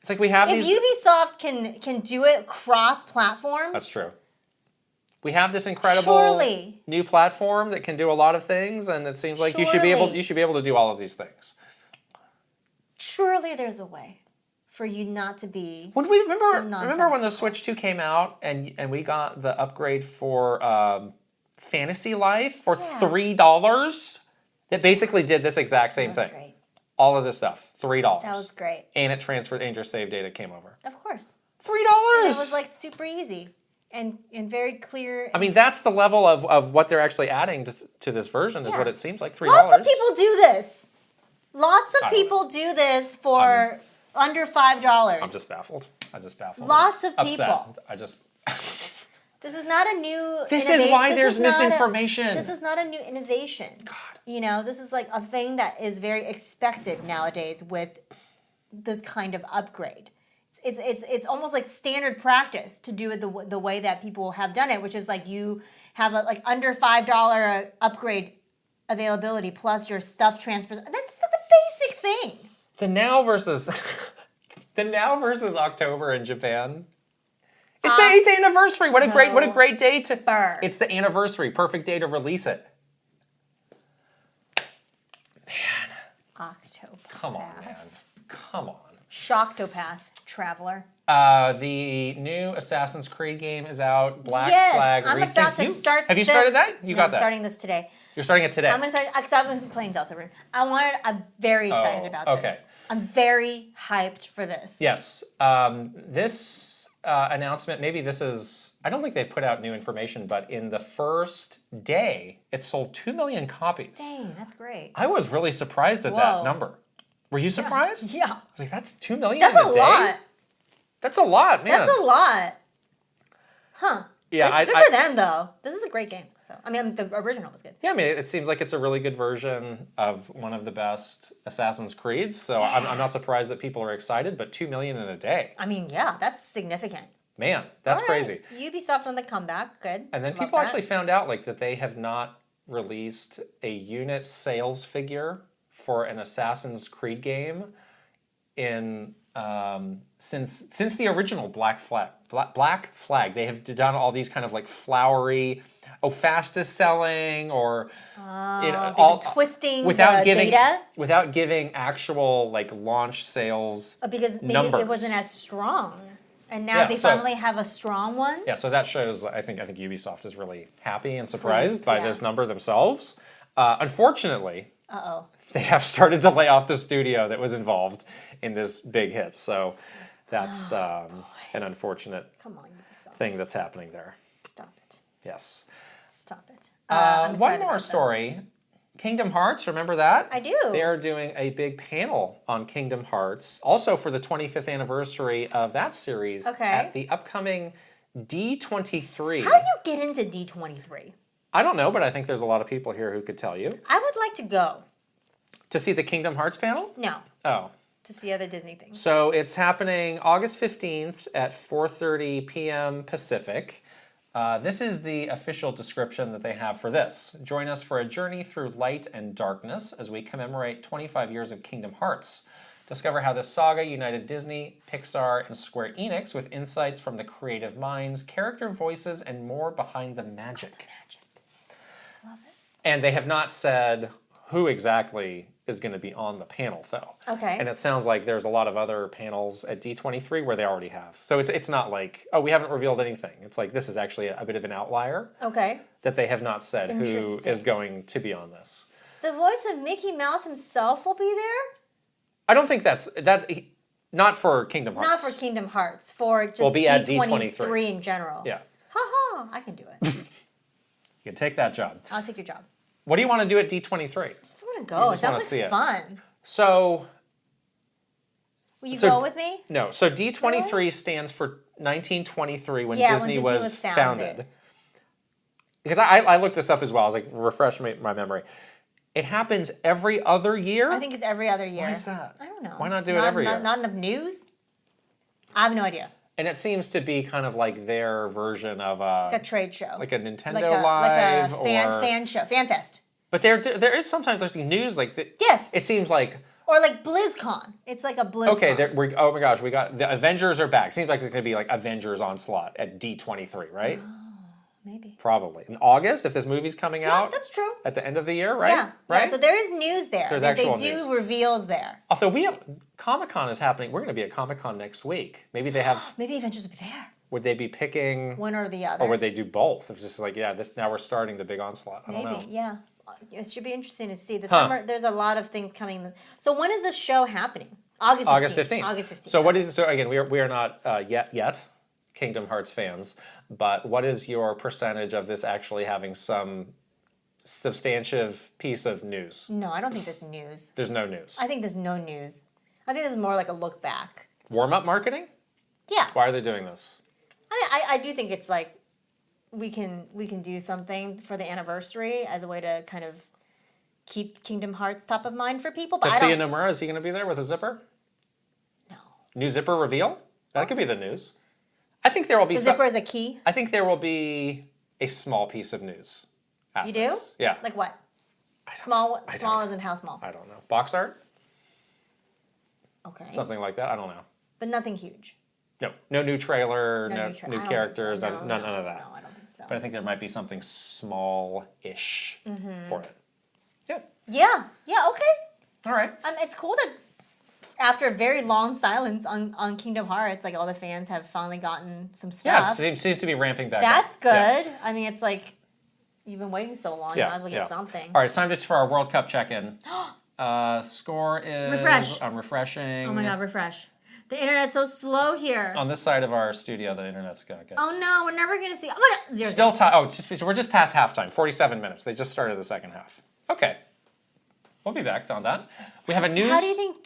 It's we have if Ubisoft can do it cross platforms. That's true. We have this incredible new platform that can do a lot of things, and it seems like you should be able to do all of these things. Surely there's a way for you not to be. Remember when the Switch 2 came out and we got the upgrade for Fantasy Life for $3? That basically did this exact same thing. Great. All of this stuff, $3. That was great. And it transferred, and your save data came over. Of course. $3. And it was super easy. And very clear. I mean, that's the level of what they're actually adding to this version is what it seems like, $3. Lots of people do this. Lots of people do this for under $5. I'm just baffled. Lots of people. This is not a new This is why there's misinformation. This is not a new innovation. God. This is a thing that is very expected nowadays with this kind of upgrade. It's almost like standard practice to do it the way that people have done it, which is you have a under $5 upgrade availability plus your stuff transfers. That's the basic thing. The now versus October in Japan. It's the 8th anniversary. What a great day to. It's the anniversary. Perfect day to release it. Man. October. Come on, man. Come on. Shoctopath Traveler. The new Assassin's Creed game is out. Black Flag I'm Recent. about to start. Have you started that? I'm starting this today. You're starting it today. I'm gonna start because I've been playing Delta. I'm very excited about this. I'm very hyped for this. Yes. This announcement. Maybe this is. I don't think they've put out new information, but in the first day, it sold 2 million copies. Dang, that's great. I was really surprised at that number. Were you surprised? Yeah. I was that's 2 million in a day? Lot. That's a lot, man. That's a lot. Huh. Yeah, good for them, though. This is a great game. So the original was good. Yeah, I mean, it seems like it's a really good version of one of the best Assassin's Creeds, so I'm not surprised that people are excited, but 2 million in a day. I mean, yeah, that's significant. Man, that's crazy. Ubisoft on the comeback, good. And then people actually found out that they have not released a unit sales figure for an Assassin's Creed game in since the original Black Flag. They have done all these kind of flowery, fastest selling or all twisting without giving data without giving actual launch sales because maybe numbers. It wasn't as strong. And now they finally have a strong one. Yeah, so that shows. I think Ubisoft is really happy and surprised by this number themselves. Unfortunately, they have started to lay off the studio that was involved in this big hit. So that's an unfortunate thing that's happening there. Stop it. Yes. Stop it. One more story Kingdom Hearts, remember that? I do. They are doing a big panel on Kingdom Hearts, also for the 25th anniversary of that series at the upcoming D23. How do you get into D23? I don't know, but I think there's a lot of people here who could tell you. I would like to go. To see the Kingdom Hearts panel? No. Oh. To see other Disney things. So it's happening August 15th at 4:30 p.m. Pacific. This is the official description that they have for this. Join us for a journey through light and darkness as we commemorate 25 years of Kingdom Hearts. Discover how this saga united Disney, Pixar, and Square Enix with insights from the creative minds, character voices, and more behind the magic. Love it. And they have not said who exactly is going to be on the panel, though. Okay. And it sounds like there's a lot of other panels at D23 where they already have. So it's not like, oh, we haven't revealed anything. It's like this is actually a bit of an outlier. Okay. That they have not said who is going to be on this. The voice of Mickey Mouse himself will be there? I don't think not for Kingdom Hearts. Not for Kingdom Hearts, for just we'll be at D23 in general. Yeah. Ha, I can do it. You can take that job. I'll take your job. What do you want to do at D23? I just want to go. It sounds like fun. So... Will you go with me? No. So D23 really? Stands for 1923 when Disney was founded. Because I looked this up as well. I was like, refresh my memory. It happens every other year? I think it's every other year. Why is that? I don't know. Why not do it every year? Not enough news? I have no idea. And it seems to be kind of like their version of like a trade show. Like a Nintendo Live. Like a fan show. Fan fest. But there is sometimes there's news like that. Yes. It seems like... Or like BlizzCon. It's like a BlizzCon. Okay, oh my gosh, we got... The Avengers are back. Seems like it's going to be like Avengers Onslaught at D23, right? Oh, maybe. Probably. In August, if this movie's coming out. Yeah, that's true. At the end of the year, right? Yeah. Right? Yeah, so there is news there. There's actual news. news. They do reveals there. Although Comic-Con is happening. We're going to be at Comic-Con next week. Maybe they have... Maybe Avengers will be there. Would they be picking... one or the other? Or would they do both? It's just like, now we're starting the big onslaught. I don't know. Maybe, yeah. It should be interesting to see. The summer, there's a lot of things coming. So when is this show happening? August 15th. August 15th. So again, we are not yet Kingdom Hearts fans, but what is your percentage of this actually having some substantive piece of news? No, I don't think there's news. There's no news. I think there's no news. I think this is more like a look back. Warm-up marketing? Yeah. Why are they doing this? I do think it's like we can do something for the anniversary as a way to kind of keep Kingdom Hearts top of mind for people. But Tetsuya Nomura, is he going to be there with a zipper? No. New zipper reveal? That could be the news. I think there will be... The zipper is a key? I think there will be a small piece of news. You do? Yeah. Like what? Small as in how small? I don't know. Box art? Okay. Something like that. I don't know. But nothing huge. No new trailer, no new characters, so. none of that. No, I don't think so. But I think there might be something small-ish for it. Yeah. Yeah, okay. All right. It's cool that after a very long silence on Kingdom Hearts, like all the fans have finally gotten some stuff. Yeah, it seems to be ramping back That's up. good. Yeah. I mean, it's like you've been waiting so long, you might as well get something. All right, it's time for our World Cup check-in. Score is... Refresh. I'm refreshing. Oh my god, refresh. The internet's so slow here. On this side of our studio, the internet's good. Oh no, we're never going to see... I'm going to... Still we're just past halftime, 47 minutes. They just started the second half. Okay. We'll be back on that. We have a news... How do you think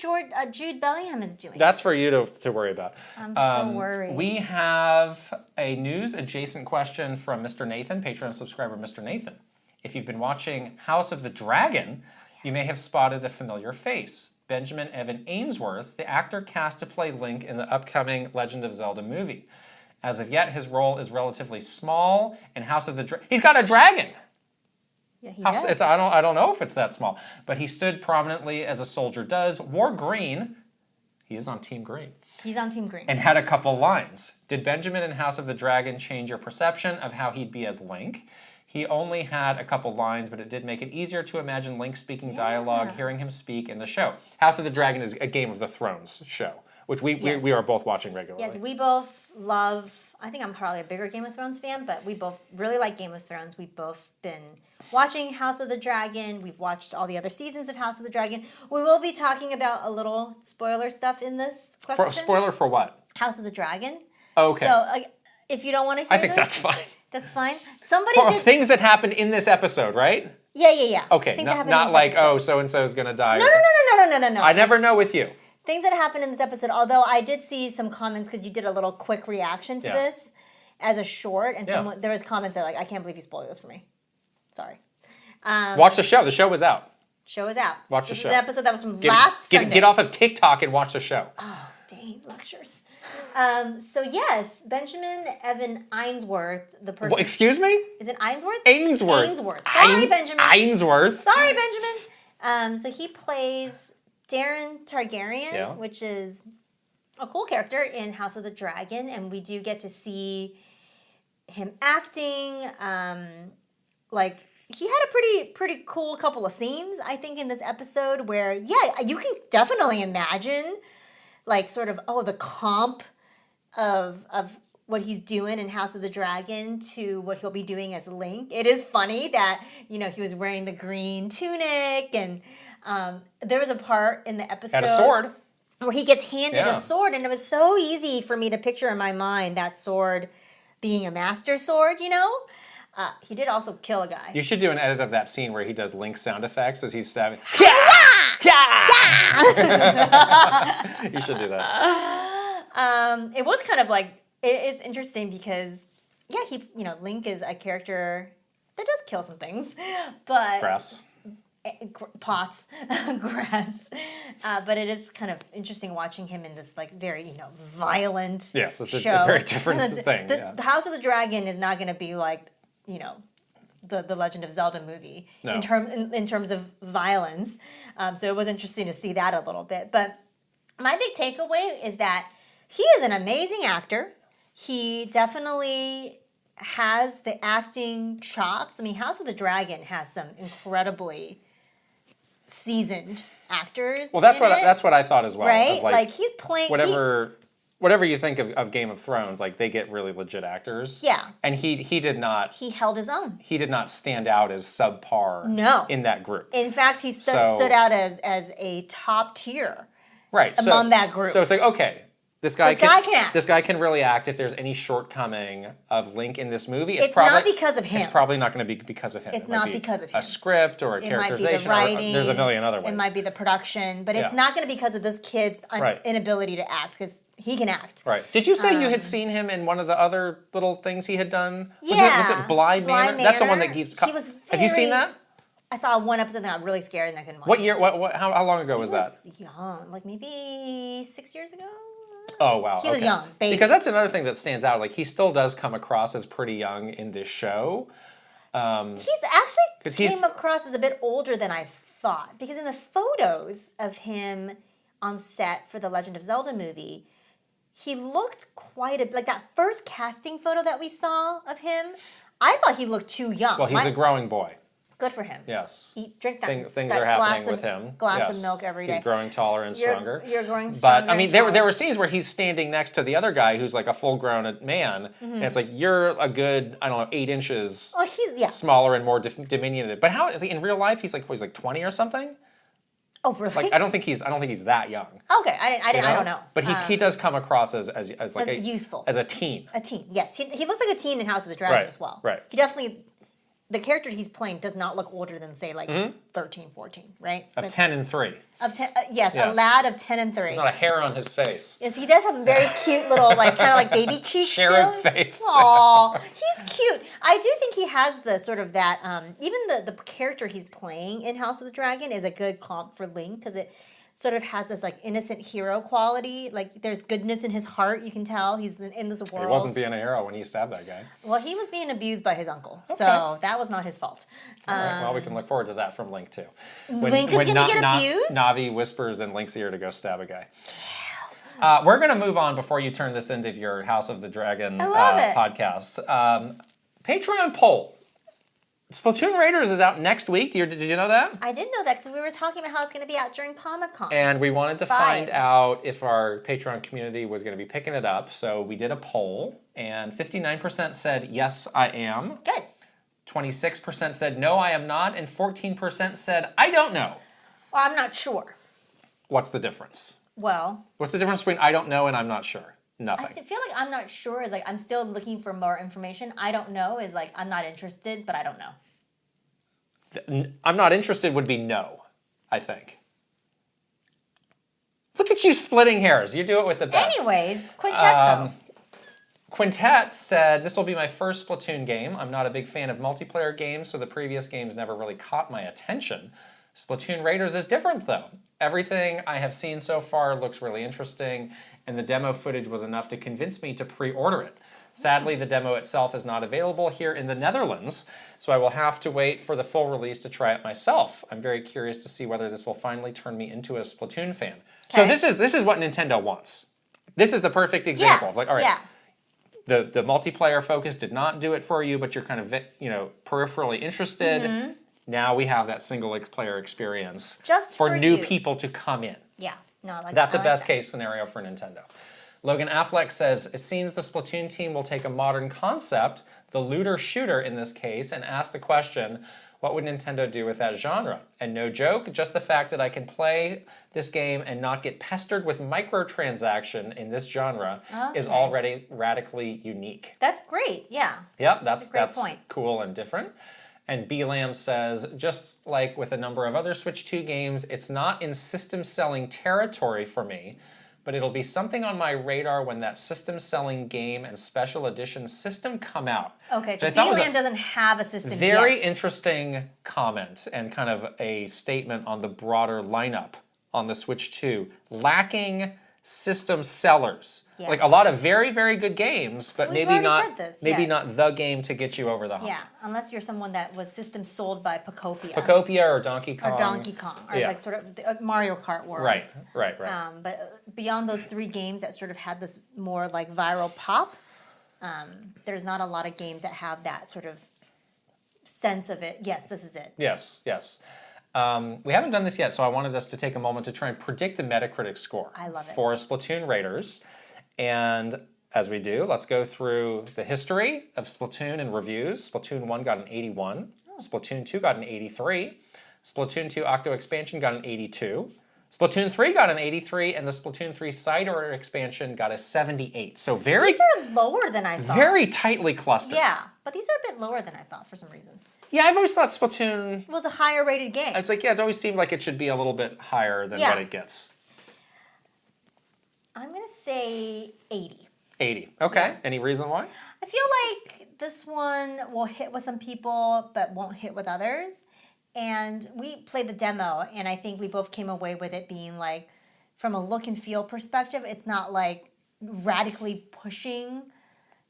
Jude Bellingham is doing? That's for you to worry about. I'm so worried. We have a news adjacent question from Mr. Nathan, Patreon subscriber Mr. Nathan. If you've been watching House of the Dragon, you may have spotted a familiar face. Benjamin Evan Ainsworth, the actor cast to play Link in the upcoming Legend of Zelda movie. As of yet, his role is relatively small in House of the Dragon. He's got a dragon! Yeah, he does. I don't know if it's that small, but he stood prominently as a soldier does, wore green. He is on Team Green. He's on Team Green. And had a couple lines. Did Benjamin in House of the Dragon change your perception of how he'd be as Link? He only had a couple lines, but it did make it easier to imagine Link speaking dialogue, hearing him speak in the show. House of the Dragon is a Game of the Thrones show, which we are both watching regularly. Yes, we both love... I think I'm probably a bigger Game of Thrones fan, but we both really like Game of Thrones. We've both been watching House of the Dragon. We've watched all the other seasons of House of the Dragon. We will be talking about a little spoiler stuff in this question. Spoiler for what? House of the Dragon. Okay. So If you don't want to hear I think this, that's fine. That's fine. Somebody For did... things that happened in this episode, right? Yeah. Okay, not like, oh, so-and-so is going to die. No. I never know with you. Things that happened in this episode, although I did see some comments because you did a little quick reaction to this as a short, and there was comments that like, I can't believe you spoiled this for me. Sorry. Watch the show. The show was out. Show is out. Watch the show. This is an episode that was from last Sunday. Get off of TikTok and watch the show. Oh, dang, lectures. So yes, Benjamin Evan Ainsworth, the person. Well, excuse me? Is it Ainsworth? Ainsworth. Sorry, Benjamin. Ainsworth. Sorry, Benjamin. So he plays Darren Targaryen, which is a cool character in House of the Dragon, and we do get to see him acting. He had a pretty cool couple of scenes, I think, in this episode where, you can definitely imagine, like, sort of, the comp of what he's doing in House of the Dragon to what he'll be doing as Link. It is funny that, he was wearing the green tunic, and there was a part in the episode... Had a sword. Where he gets handed a sword, and it was so easy for me to picture in my mind that sword being a master sword, He did also kill a guy. You should do an edit of that scene where he does Link sound effects as he's stabbing. Yeah! You should do that. It was kind of like, it's interesting because, Link is a character that does kill some things, but... Grass. Pots, grass. But it is kind of interesting watching him in this, like, very, violent Yes, it's show. a very different thing. The House of the Dragon is not going to be like, the Legend of Zelda movie in terms of violence. So it was interesting to see that a little bit. But my big takeaway is that he is an amazing actor. He definitely has the acting chops. I mean, House of the Dragon has some incredibly seasoned actors. Well, that's what I thought as well. Right? Like he's playing whatever you think of Game of Thrones, like they get really legit actors. Yeah. And he did not. He held his own. He did not stand out as subpar. No. In that group. In fact, he stood out as a top tier. Right. Among that group. So it's like, okay, this guy can act. This guy can really act. If there's any shortcoming of Link in this movie, it's not because of him. It's probably not going to be because of him. It's not because of him. A script or a characterization. It might be the writing. There's a million other ways. It might be the production, but it's not going to be because of this kid's inability to act, because he can act. Right. Did you say you had seen him in one of the other little things he had done? Yeah. Was it Bly Manor? That's the one that keeps... Have you seen that? I saw one episode that got really scared and I couldn't watch. What year? How long ago was that? He was young, like maybe 6 years ago. Oh, wow. He was young, baby. Because that's another thing that stands out. Like, he still does come across as pretty young in this show. He's actually came across as a bit older than I thought. Because in the photos of him on set for the Legend of Zelda movie, he looked like that first casting photo that we saw of him, I thought he looked too young. Well, he's a growing boy. Good for him. Yes. Drink that. Things are happening with him. Glass of milk every day. He's growing taller and stronger. You're growing stronger. But I mean, there were scenes where he's standing next to the other guy who's like a full-grown man, and it's like you're a good 8 inches. Oh, he's smaller and more diminutive. But how in real life he's like 20 or something? Oh, really? Like I don't think he's that young. Okay, I don't know. But he does come across as youthful, as a teen. A teen, yes. He looks like a teen in House of the Dragon as well. Right. He definitely. The character he's playing does not look older than, say, 13, 14, right? Of 10 and 3. Of 10, yes, a lad of 10 and 3. There's not a hair on his face. Yes, he does have a very cute little, kind of baby cheeks. Sharon face. Aw, he's cute. I do think he has the sort of that, even the character he's playing in House of the Dragon is a good comp for Link, because it sort of has this innocent hero quality. Like there's goodness in his heart. You can tell he's in this world. He wasn't being a hero when he stabbed that guy. Well, he was being abused by his uncle, so that was not his fault. All right. Well, we can look forward to that from Link too. Link is going to get abused. Navi whispers in Link's ear to go stab a guy. We're going to move on before you turn this into your House of the Dragon podcast. Patreon poll. Splatoon Raiders is out next week. Did you know that? I did know that because we were talking about how it's going to be out during Comic-Con. And we wanted to find out if our Patreon community was going to be picking it up. So we did a poll, and 59% said, yes, I am. Good. 26% said, no, I am not. And 14% said, I don't know. Well, I'm not sure. What's the difference? Well. What's the difference between I don't know and I'm not sure? nothing. I feel like I'm not sure is like I'm still looking for more information. I don't know is like I'm not interested, but I don't know. I'm not interested would be no, I think. Look at you splitting hairs. You do it with the best. Anyways, Quintet though. Quintet said, this will be my first Splatoon game. I'm not a big fan of multiplayer games, so the previous games never really caught my attention. Splatoon Raiders is different though. Everything I have seen so far looks really interesting, and the demo footage was enough to convince me to pre-order it. Sadly, the demo itself is not available here in the Netherlands, so I will have to wait for the full release to try it myself. I'm very curious to see whether this will finally turn me into a Splatoon fan. Okay. So this is what Nintendo wants. This is the perfect example. Of like, all right, the multiplayer focus did not do it for you, but you're kind of peripherally interested. Now we have that single player experience just for new people to come in. Yeah, no, that's a best case scenario for Nintendo. Logan Affleck says, it seems the Splatoon team will take a modern concept, the looter shooter in this case, and ask the question, what would Nintendo do with that genre? And no joke, just the fact that I can play this game and not get pestered with microtransaction in this genre is already radically unique. That's great, yeah. Yep, that's cool and different. And B-Lam says, just like with a number of other Switch 2 games, it's not in system-selling territory for me, but it'll be something on my radar when that system-selling game and special edition system come out. Okay, so B-Lam doesn't have a system very interesting comment and kind of a statement on the broader lineup on the Switch 2. Lacking system sellers. Yeah. Like a lot of very, very good games, but maybe not the game to get you over the hump. Yeah, unless you're someone that was system sold by Pacopia. Pacopia or Donkey Kong. Or like sort of Mario Kart world. Right. But beyond those three games that sort of had this more like viral pop, there's not a lot of games that have that sort of sense of it. Yes, this is it. Yes. We haven't done this yet, so I wanted us to take a moment to try and predict the Metacritic score. I love it. For Splatoon Raiders. And as we do, let's go through the history of Splatoon and reviews. Splatoon 1 got an 81. Splatoon 2 got an 83. Splatoon 2 Octo Expansion got an 82. Splatoon 3 got an 83, and the Splatoon 3 Side Order Expansion got a 78. So these are lower than I thought. Very tightly clustered. Yeah, but these are a bit lower than I thought for some reason. Yeah, I've always thought Splatoon was a higher rated game. It's like, it always seemed like it should be a little bit higher than what it gets. I'm going to say 80. 80. Okay. Yeah. Any reason why? I feel like this one will hit with some people, but won't hit with others. And we played the demo, and I think we both came away with it being like, from a look and feel perspective, it's not like radically pushing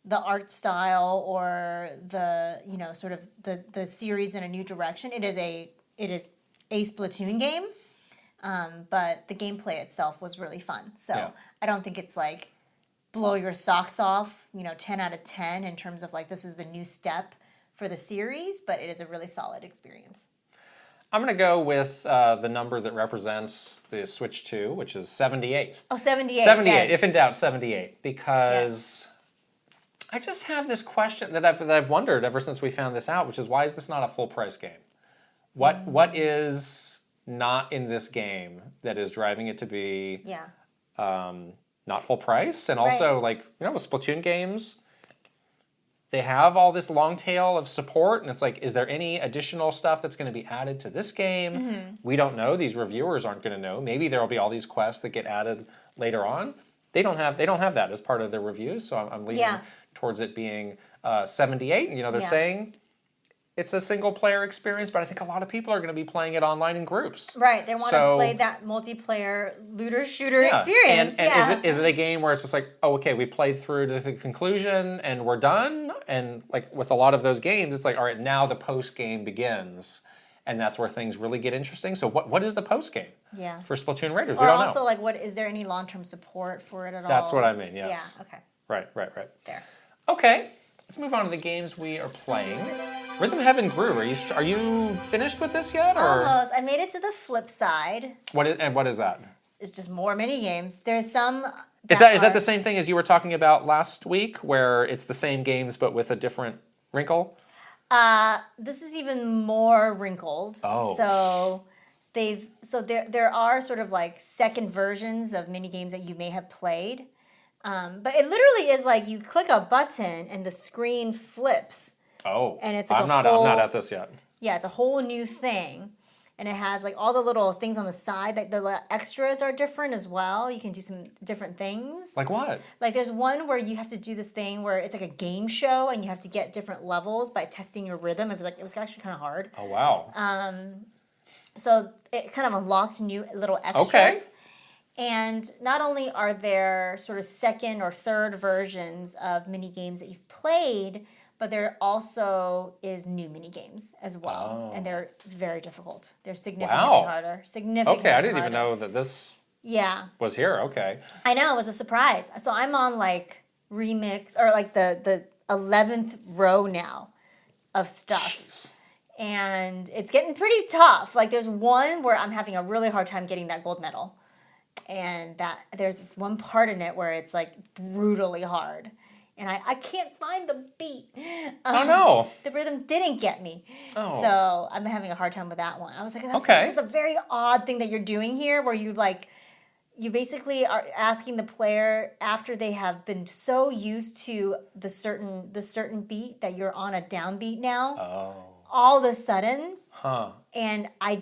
the art style or the, sort of the series in a new direction. It is a Splatoon game. But the gameplay itself was really fun. So I don't think it's like blow your socks off, 10 out of 10 in terms of like this is the new step for the series, but it is a really solid experience. I'm going to go with the number that represents the Switch 2, which is 78. Oh, 78. 78, yes. If in doubt, 78. Because I just have this question that I've wondered ever since we found this out, which is why is this not a full price game? What is not in this game that is driving it to be not full price? And also, with Splatoon games, they have all this long tail of support, and it's like, is there any additional stuff that's going to be added to this game? We don't know. These reviewers aren't going to know. Maybe there will be all these quests that get added later on. They don't have that as part of their reviews, so I'm leaning towards it being 78. And they're saying it's a single player experience, but I think a lot of people are going to be playing it online in groups. Right, they want to play that multiplayer looter shooter experience. And is it a game where it's just like, oh, okay, we played through to the conclusion and we're done? And like with a lot of those games, it's like, all right, now the post game begins, and that's where things really get interesting. So what is the post game? For Splatoon Raiders? We don't know. Also, like, is there any long term support for it at all? That's what I mean. Yes. Yeah. Okay. Right. There. Okay. Let's move on to the games we are playing. Rhythm Heaven Grew. Are you finished with this yet? Or? Almost. I made it to the flip side. What is that? It's just more mini games. There's some. Is that the same thing as you were talking about last week, where it's the same games but with a different wrinkle? This is even more wrinkled. Oh. So there are sort of like second versions of mini games that you may have played. But it literally is like you click a button and the screen flips. Oh, and it's like I'm not at this yet. Yeah, it's a whole new thing. And it has like all the little things on the side. Like the extras are different as well. You can do some different things. Like what? Like there's one where you have to do this thing where it's like a game show and you have to get different levels by testing your rhythm. It was actually kind of hard. Oh wow. So it kind of unlocked new little extras. Okay. And not only are there sort of second or third versions of mini games that you've played, but there also is new mini games as well, and they're very difficult. They're significantly harder. Significantly Okay, I didn't harder. even know that this Yeah. was here. Okay. I know, it was a surprise. So I'm on like remix or like the 11th row now of stuff. Jeez. And it's getting pretty tough. Like there's one where I'm having a really hard time getting that gold medal. And that there's this one part in it where it's like brutally hard. And I can't find the beat. Oh no. The rhythm didn't get me. Oh. So I'm having a hard time with that one. I was like, this is a very odd thing that you're doing here where you basically are asking the player after they have been so used to the certain beat that you're on a downbeat now. Oh. All of a sudden. Huh. And I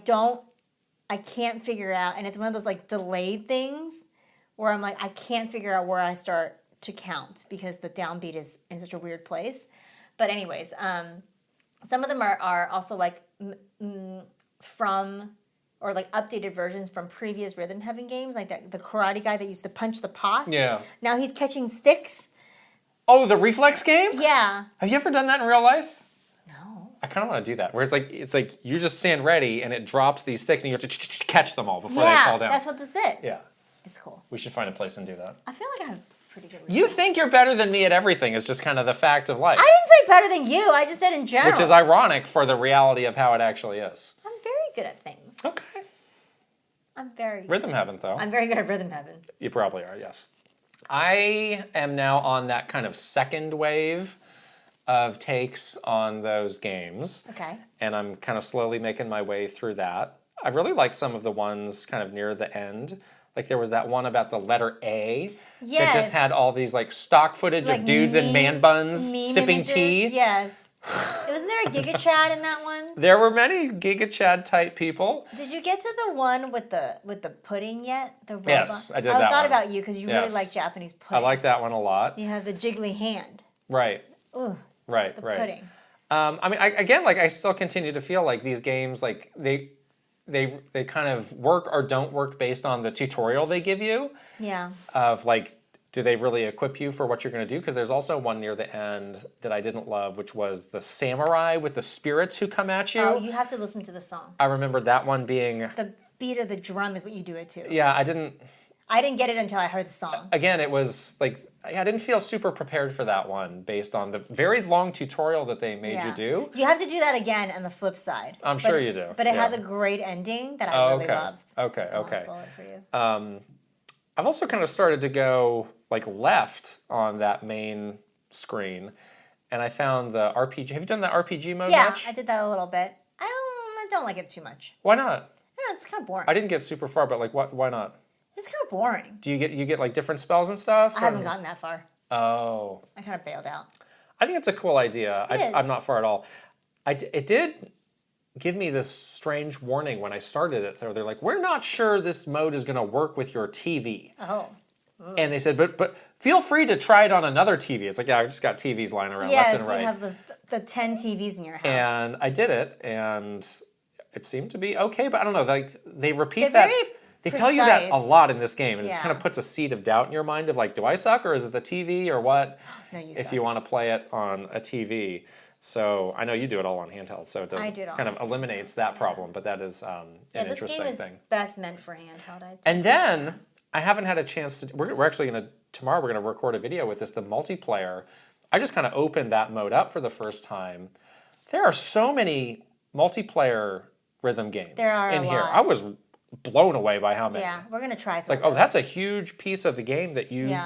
can't figure out, and it's one of those like delayed things where I'm like, I can't figure out where I start to count because the downbeat is in such a weird place. But anyways, some of them are also like from or like updated versions from previous rhythm heaven games, like the karate guy that used to punch the pots. Yeah. Now he's catching sticks. Oh, the reflex game? Yeah. Have you ever done that in real life? No. I kind of want to do that, where it's like you just stand ready and it drops these sticks and you have to catch them all before they fall down. That's what this is. Yeah. It's cool. We should find a place and do that. I feel like I have pretty good. You think you're better than me at everything is just kind of the fact of life. I didn't say better than you. I just said in general. Which is ironic for the reality of how it actually is. I'm very good at things. Okay. I'm very Rhythm heaven, though. I'm very good at rhythm heaven. You probably are, yes. I am now on that kind of second wave of takes on those games. Okay. And I'm kind of slowly making my way through that. I really like some of the ones kind of near the end. Like there was that one about the letter A that just had all these like stock footage of dudes in man buns sipping images. tea. Yes. Wasn't there a Giga Chad in that one? There were many Giga Chad type people. Did you get to the one with the pudding yet? The robot? Yes, I did that thought one. about you because you really like Japanese pudding. I like that one a lot. You have the jiggly hand. Right. Ooh. Right. The right. pudding. I mean, I still continue to feel like these games, like they kind of work or don't work based on the tutorial they give you. Yeah. Of like, do they really equip you for what you're going to do? Because there's also one near the end that I didn't love, which was the samurai with the spirits who come at you. Oh, you have to listen to the song. I remember that one being... The beat of the drum is what you do it to. Yeah, I didn't get it until I heard the song. Again, it was like... I didn't feel super prepared for that one based on the very long tutorial that they made you do. You have to do that again on the flip side. I'm sure you do. But it has a great ending that I really loved. Okay. I won't spoil it for you. I've also kind of started to go like left on that main screen, and I found the RPG. Have you done the RPG mode much? Yeah, I did that a little bit. I don't like it too much. Why not? I don't know, it's kind of boring. I didn't get super far, but like, why not? It's kind of boring. Do you get like different spells and stuff? I haven't gotten that far. Oh. I kind of bailed out. I think it's a cool idea. It is. I'm not far at all. It did give me this strange warning when I started it. They're like, we're not sure this mode is going to work with your TV. Oh. Ooh. And they said, but feel free to try it on another TV. It's like, yeah, I've just got TVs lying around left and right. Yes, you have the 10 TVs in your house. And I did it, and it seemed to be okay, but I don't know. Like they repeat that. They tell you that a lot in this game, and it kind of puts a seed of doubt in your mind of like, do I suck, or is it the TV, or what? No, you if suck. you want to play it on a TV. So I know you do it all on handheld, so it does kind of eliminates that problem. But that is an interesting this game thing. is best meant for handheld. I'd say. And then I haven't had a chance to. We're actually tomorrow. We're going to record a video with this. The multiplayer. I just kind of opened that mode up for the first time. There are so many multiplayer rhythm games in here. I was blown away by how many. Yeah, we're gonna try some. Like, oh, that's a huge piece of the game that you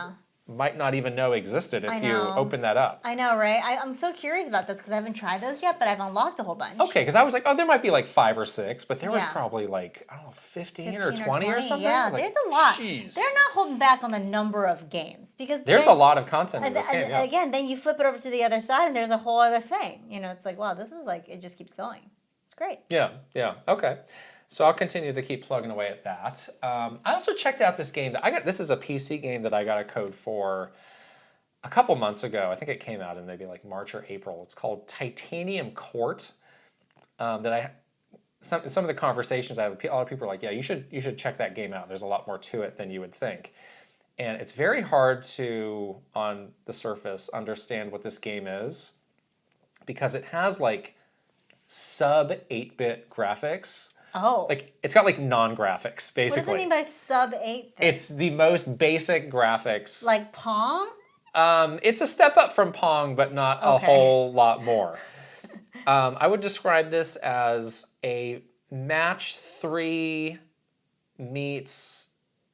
might not even know existed if you open that up. I know, right? I'm so curious about this because I haven't tried those yet, but I've unlocked a whole bunch. Okay, because I was like, oh, there might be like 5 or 6, but there was probably like, I don't know, 15 or 20 or something. Yeah, like, there's a lot. Geez. They're not holding back on the number of games because there's a lot of content in this game. Again, then you flip it over to the other side and there's a whole other thing. You know, it's like, wow, this is like, it just keeps going. It's great. Yeah, okay. So I'll continue to keep plugging away at that. I also checked out this game that I got. This is a PC game that I got a code for a couple months ago. I think it came out in maybe like March or April. It's called Titanium Court. Some of the conversations I have, a lot of people are like, yeah, you should check that game out. There's a lot more to it than you would think. And it's very hard to, on the surface, understand what this game is because it has like sub 8-bit graphics. Oh. Like, it's got like non-graphics, basically. What does it mean by sub 8? It's the most basic graphics. Like Pong? It's a step up from Pong, but not a whole lot more. I would describe this as a match 3 meets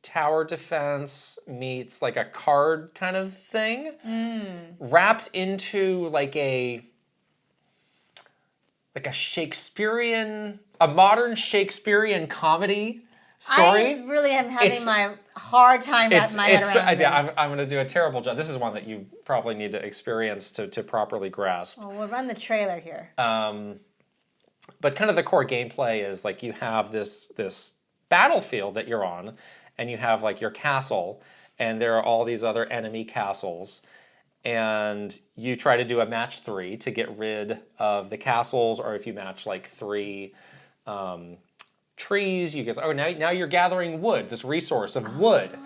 tower defense meets like a card kind of thing, wrapped into like a modern Shakespearean comedy story. I really am having my hard time wrapping my head around this. I'm going to do a terrible job. This is one that you probably need to experience to properly grasp. Well, we'll run the trailer here. But kind of the core gameplay is like you have this battlefield that you're on, and you have like your castle, and there are all these other enemy castles. And you try to do a match 3 to get rid of the castles, or if you match like 3 trees, you get, now you're gathering wood, this resource of wood.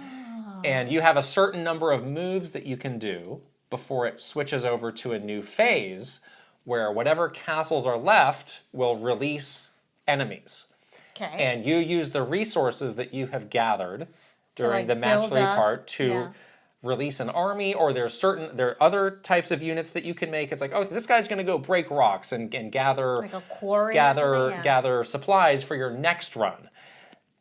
And you have a certain number of moves that you can do before it switches over to a new phase where whatever castles are left will release enemies. Okay. And you use the resources that you have gathered during the match 3 part to release an army, or there are other types of units that you can make. It's like, oh, this guy's going to go break rocks and gather like a quarry gather supplies for your next run.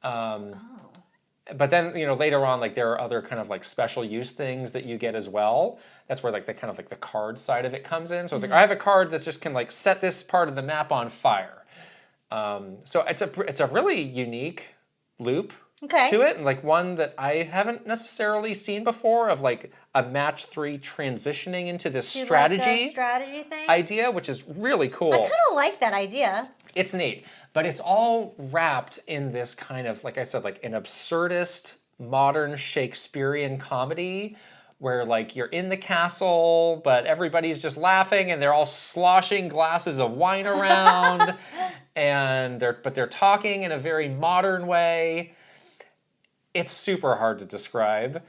But then, later on, like there are other kind of like special use things that you get as well. That's where like the kind of like the card side of it comes in. So it's like, I have a card that just can like set this part of the map on fire. So it's a really unique loop to it, and like one that I haven't necessarily seen before, of like a match 3 transitioning into this strategy thing idea, which is really cool. I kind of like that idea. It's neat, but it's all wrapped in this kind of, like I said, like an absurdist modern Shakespearean comedy where like you're in the castle, but everybody's just laughing and they're all sloshing glasses of wine around, and they're talking in a very modern way. It's super hard to describe.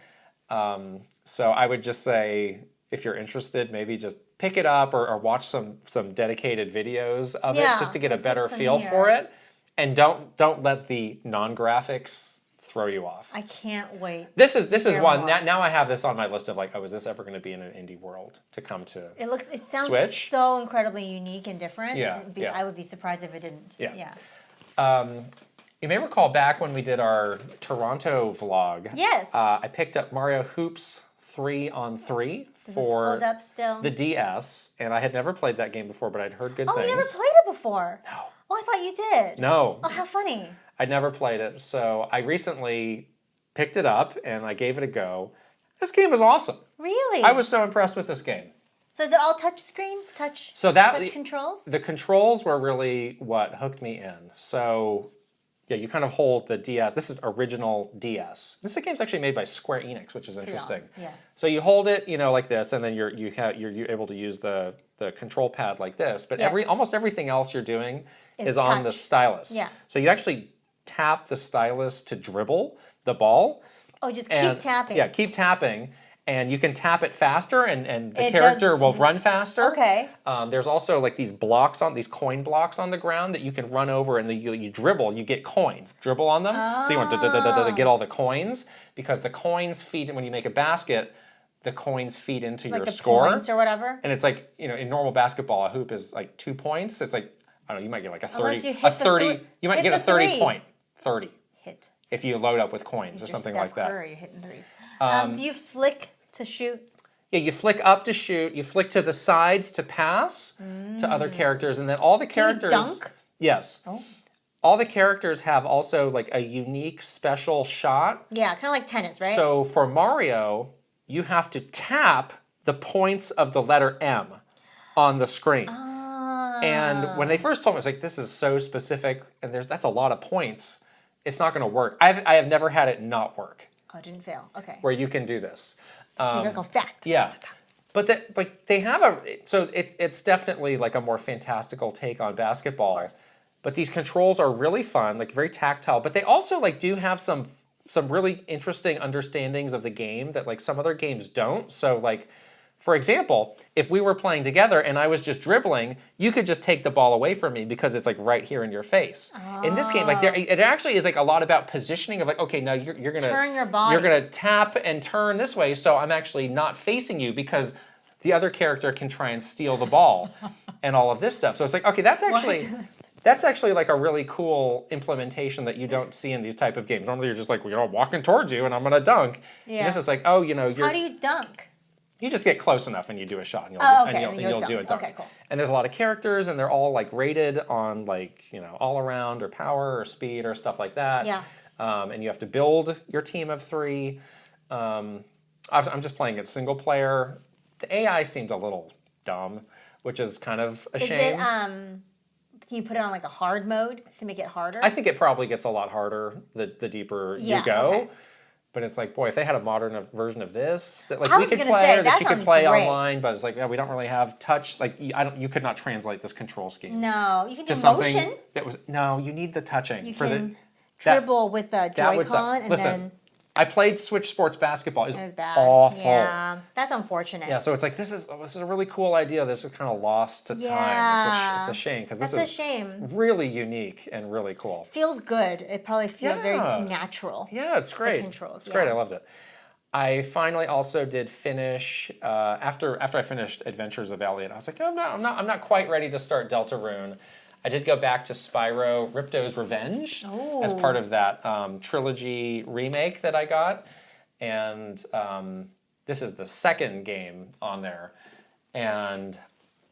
So I would just say, if you're interested, maybe just pick it up or watch some dedicated videos of it just to get a better feel for it. And don't let the non-graphics throw you off. I can't wait. This is one. Now I have this on my list of like, oh, is this ever going to be in an indie world to come to It sounds Switch? So incredibly unique and different. Yeah, I would be surprised if it didn't. Yeah. You may recall back when we did our Toronto vlog. Yes. I picked up Mario Hoops 3-on-3 for hold up still? the DS, and I had never played that game before, but I'd heard good things. Oh, you never played it before? No. Oh, I thought you did. No. Oh, how funny. I'd never played it, so I recently picked it up and I gave it a go. This game is awesome. Really? I was so impressed with this game. So is it all touch screen? Touch controls? The controls were really what hooked me in. So yeah, you kind of hold the DS. This is original DS. This game's actually made by Square Enix, which is interesting. Awesome. Yeah. So you hold it, like this, and then you're able to use the control pad like this. But almost everything else you're doing is on the stylus. Yeah. So you actually tap the stylus to dribble the ball. Oh, just keep tapping. Yeah, keep tapping. And you can tap it faster, and the character will run faster. Okay. There's also like these coin blocks on the ground that you can run over, and you dribble, and you get coins. Dribble on them. So you want to get all the coins, because the coins feed, when you make a basket, the coins feed into your score. Like the points or whatever? And it's like, in normal basketball, a hoop is like 2 points. It's like, I don't know, you might get like a 30. Unless you hit you might get a 30 point. 30. Hit. If you load up with coins or something like that. Curry, you're hitting threes. Do you flick to shoot? Yeah, you flick up to shoot, you flick to the sides to pass to other characters, and then all the characters... Can you dunk? Yes. Oh. All the characters have also like a unique special shot. Yeah, kind of like tennis, right? So for Mario, you have to tap the points of the letter M on the screen. And when they first told me, I was like, this is so specific, and that's a lot of points. It's not going to work. I have never had it not work. Oh, it didn't fail. Okay. Where you can do this. You gotta go fast. Yeah. But they have so it's definitely like a more fantastical take on basketball. Of course. But these controls are really fun, like very tactile. But they also like do have some really interesting understandings of the game that like some other games don't. So like, for example, if we were playing together and I was just dribbling, you could just take the ball away from me because it's like right here in your face. In this game, like it actually is like a lot about positioning of like, okay, now you're gonna turn your body. You're gonna tap and turn this way, so I'm actually not facing you because the other character can try and steal the ball and all of this stuff. So it's like, okay, that's actually like a really cool implementation that you don't see in these type of games. Normally you're just like, walking towards you and I'm gonna dunk. Yeah. And this is like, oh, How do you dunk? You just get close enough and you do a shot and you'll do a dunk. Okay, cool. And there's a lot of characters and they're all like rated on like, all around or power or speed or stuff like that. Yeah. And you have to build your team of 3. I'm just playing it single player. The AI seemed a little dumb, which is kind of a shame. Can you put it on like a hard mode to make it harder? I think it probably gets a lot harder the deeper you go. Okay. But it's like, boy, if they had a modern version of this that like we could play or that you could play online, but it's like, we don't really have touch. Like you could not translate this control scheme. No, you can do motion. You need the touching. You can dribble with the Joy-Con and then... I played Switch Sports Basketball. It was bad. Awful. Yeah, that's unfortunate. Yeah, so it's like this is a really cool idea. This is kind of lost to time. It's a shame because this is really unique and really cool. Feels good. It probably feels very natural. Yeah, it's great. The controls. It's great. I loved it. I finally also did finish after I finished Adventures of Elliot. I was like, I'm not quite ready to start Deltarune. I did go back to Spyro Ripto's Revenge as part of that trilogy remake that I got. And this is the second game on there. And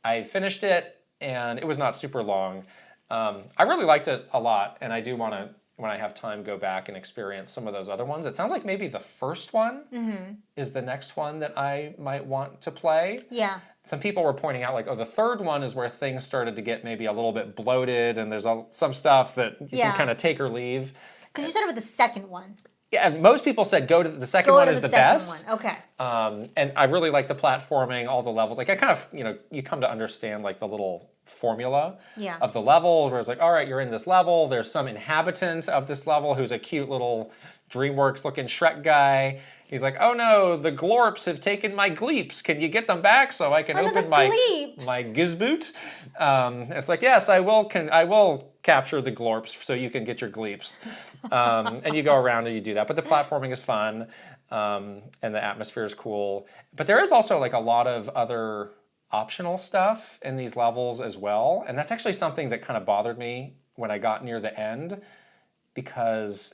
I finished it, and it was not super long. I really liked it a lot, and I do want to, when I have time, go back and experience some of those other ones. It sounds like maybe the first one is the next one that I might want to play. Yeah. Some people were pointing out, like, the third one is where things started to get maybe a little bit bloated, and there's some stuff that you can kind of take or leave. Because you started with the second one. Yeah, most people said the second one is the best. Okay. And I really like the platforming, all the levels. Like, I kind of, you come to understand, like, the little formula of the level, where it's like, all right, you're in this level, there's some inhabitant of this level who's a cute little DreamWorks-looking Shrek guy. He's like, oh no, the glorps have taken my gleeps. Can you get them back so I can open my gizboot? It's like, yes, I will capture the glorps so you can get your gleeps. And you go around and you do that. But the platforming is fun, and the atmosphere is cool. But there is also like a lot of other optional stuff in these levels as well. And that's actually something that kind of bothered me when I got near the end, because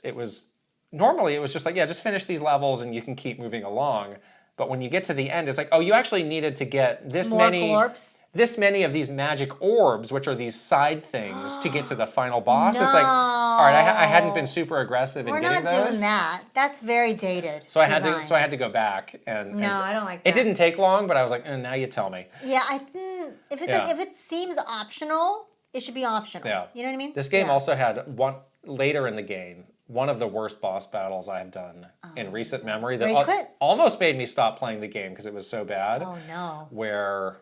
normally it was just like, just finish these levels and you can keep moving along. But when you get to the end, it's like, oh, you actually needed to get this many of these magic orbs, which are these side things, to get to the final boss. No. It's like, all right, I hadn't been super aggressive in getting those. We're not doing that. That's very dated. So I had to go back and no, I don't like that. It didn't take long, but I was like, now you tell me. Yeah, I didn't. If it's like, if it seems optional, it should be optional. Yeah. You know what I mean? This game also had later in the game, one of the worst boss battles I have done in recent memory that almost made me stop playing the game because it was so bad. Oh no. Where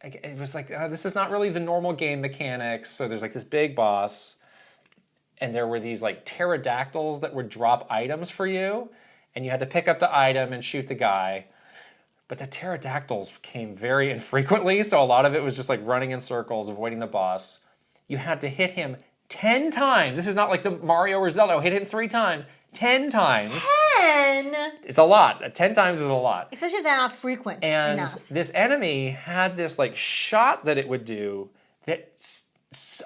it was like, this is not really the normal game mechanics. So there's like this big boss, and there were these like pterodactyls that would drop items for you, and you had to pick up the item and shoot the guy. But the pterodactyls came very infrequently, so a lot of it was just like running in circles, avoiding the boss. You had to hit him 10 times. This is not like the Mario or Zelda. Hit him 3 times. 10 times. 10? It's a lot. 10 times is a lot. Especially if they're not frequent enough. And this enemy had this like shot that it would do that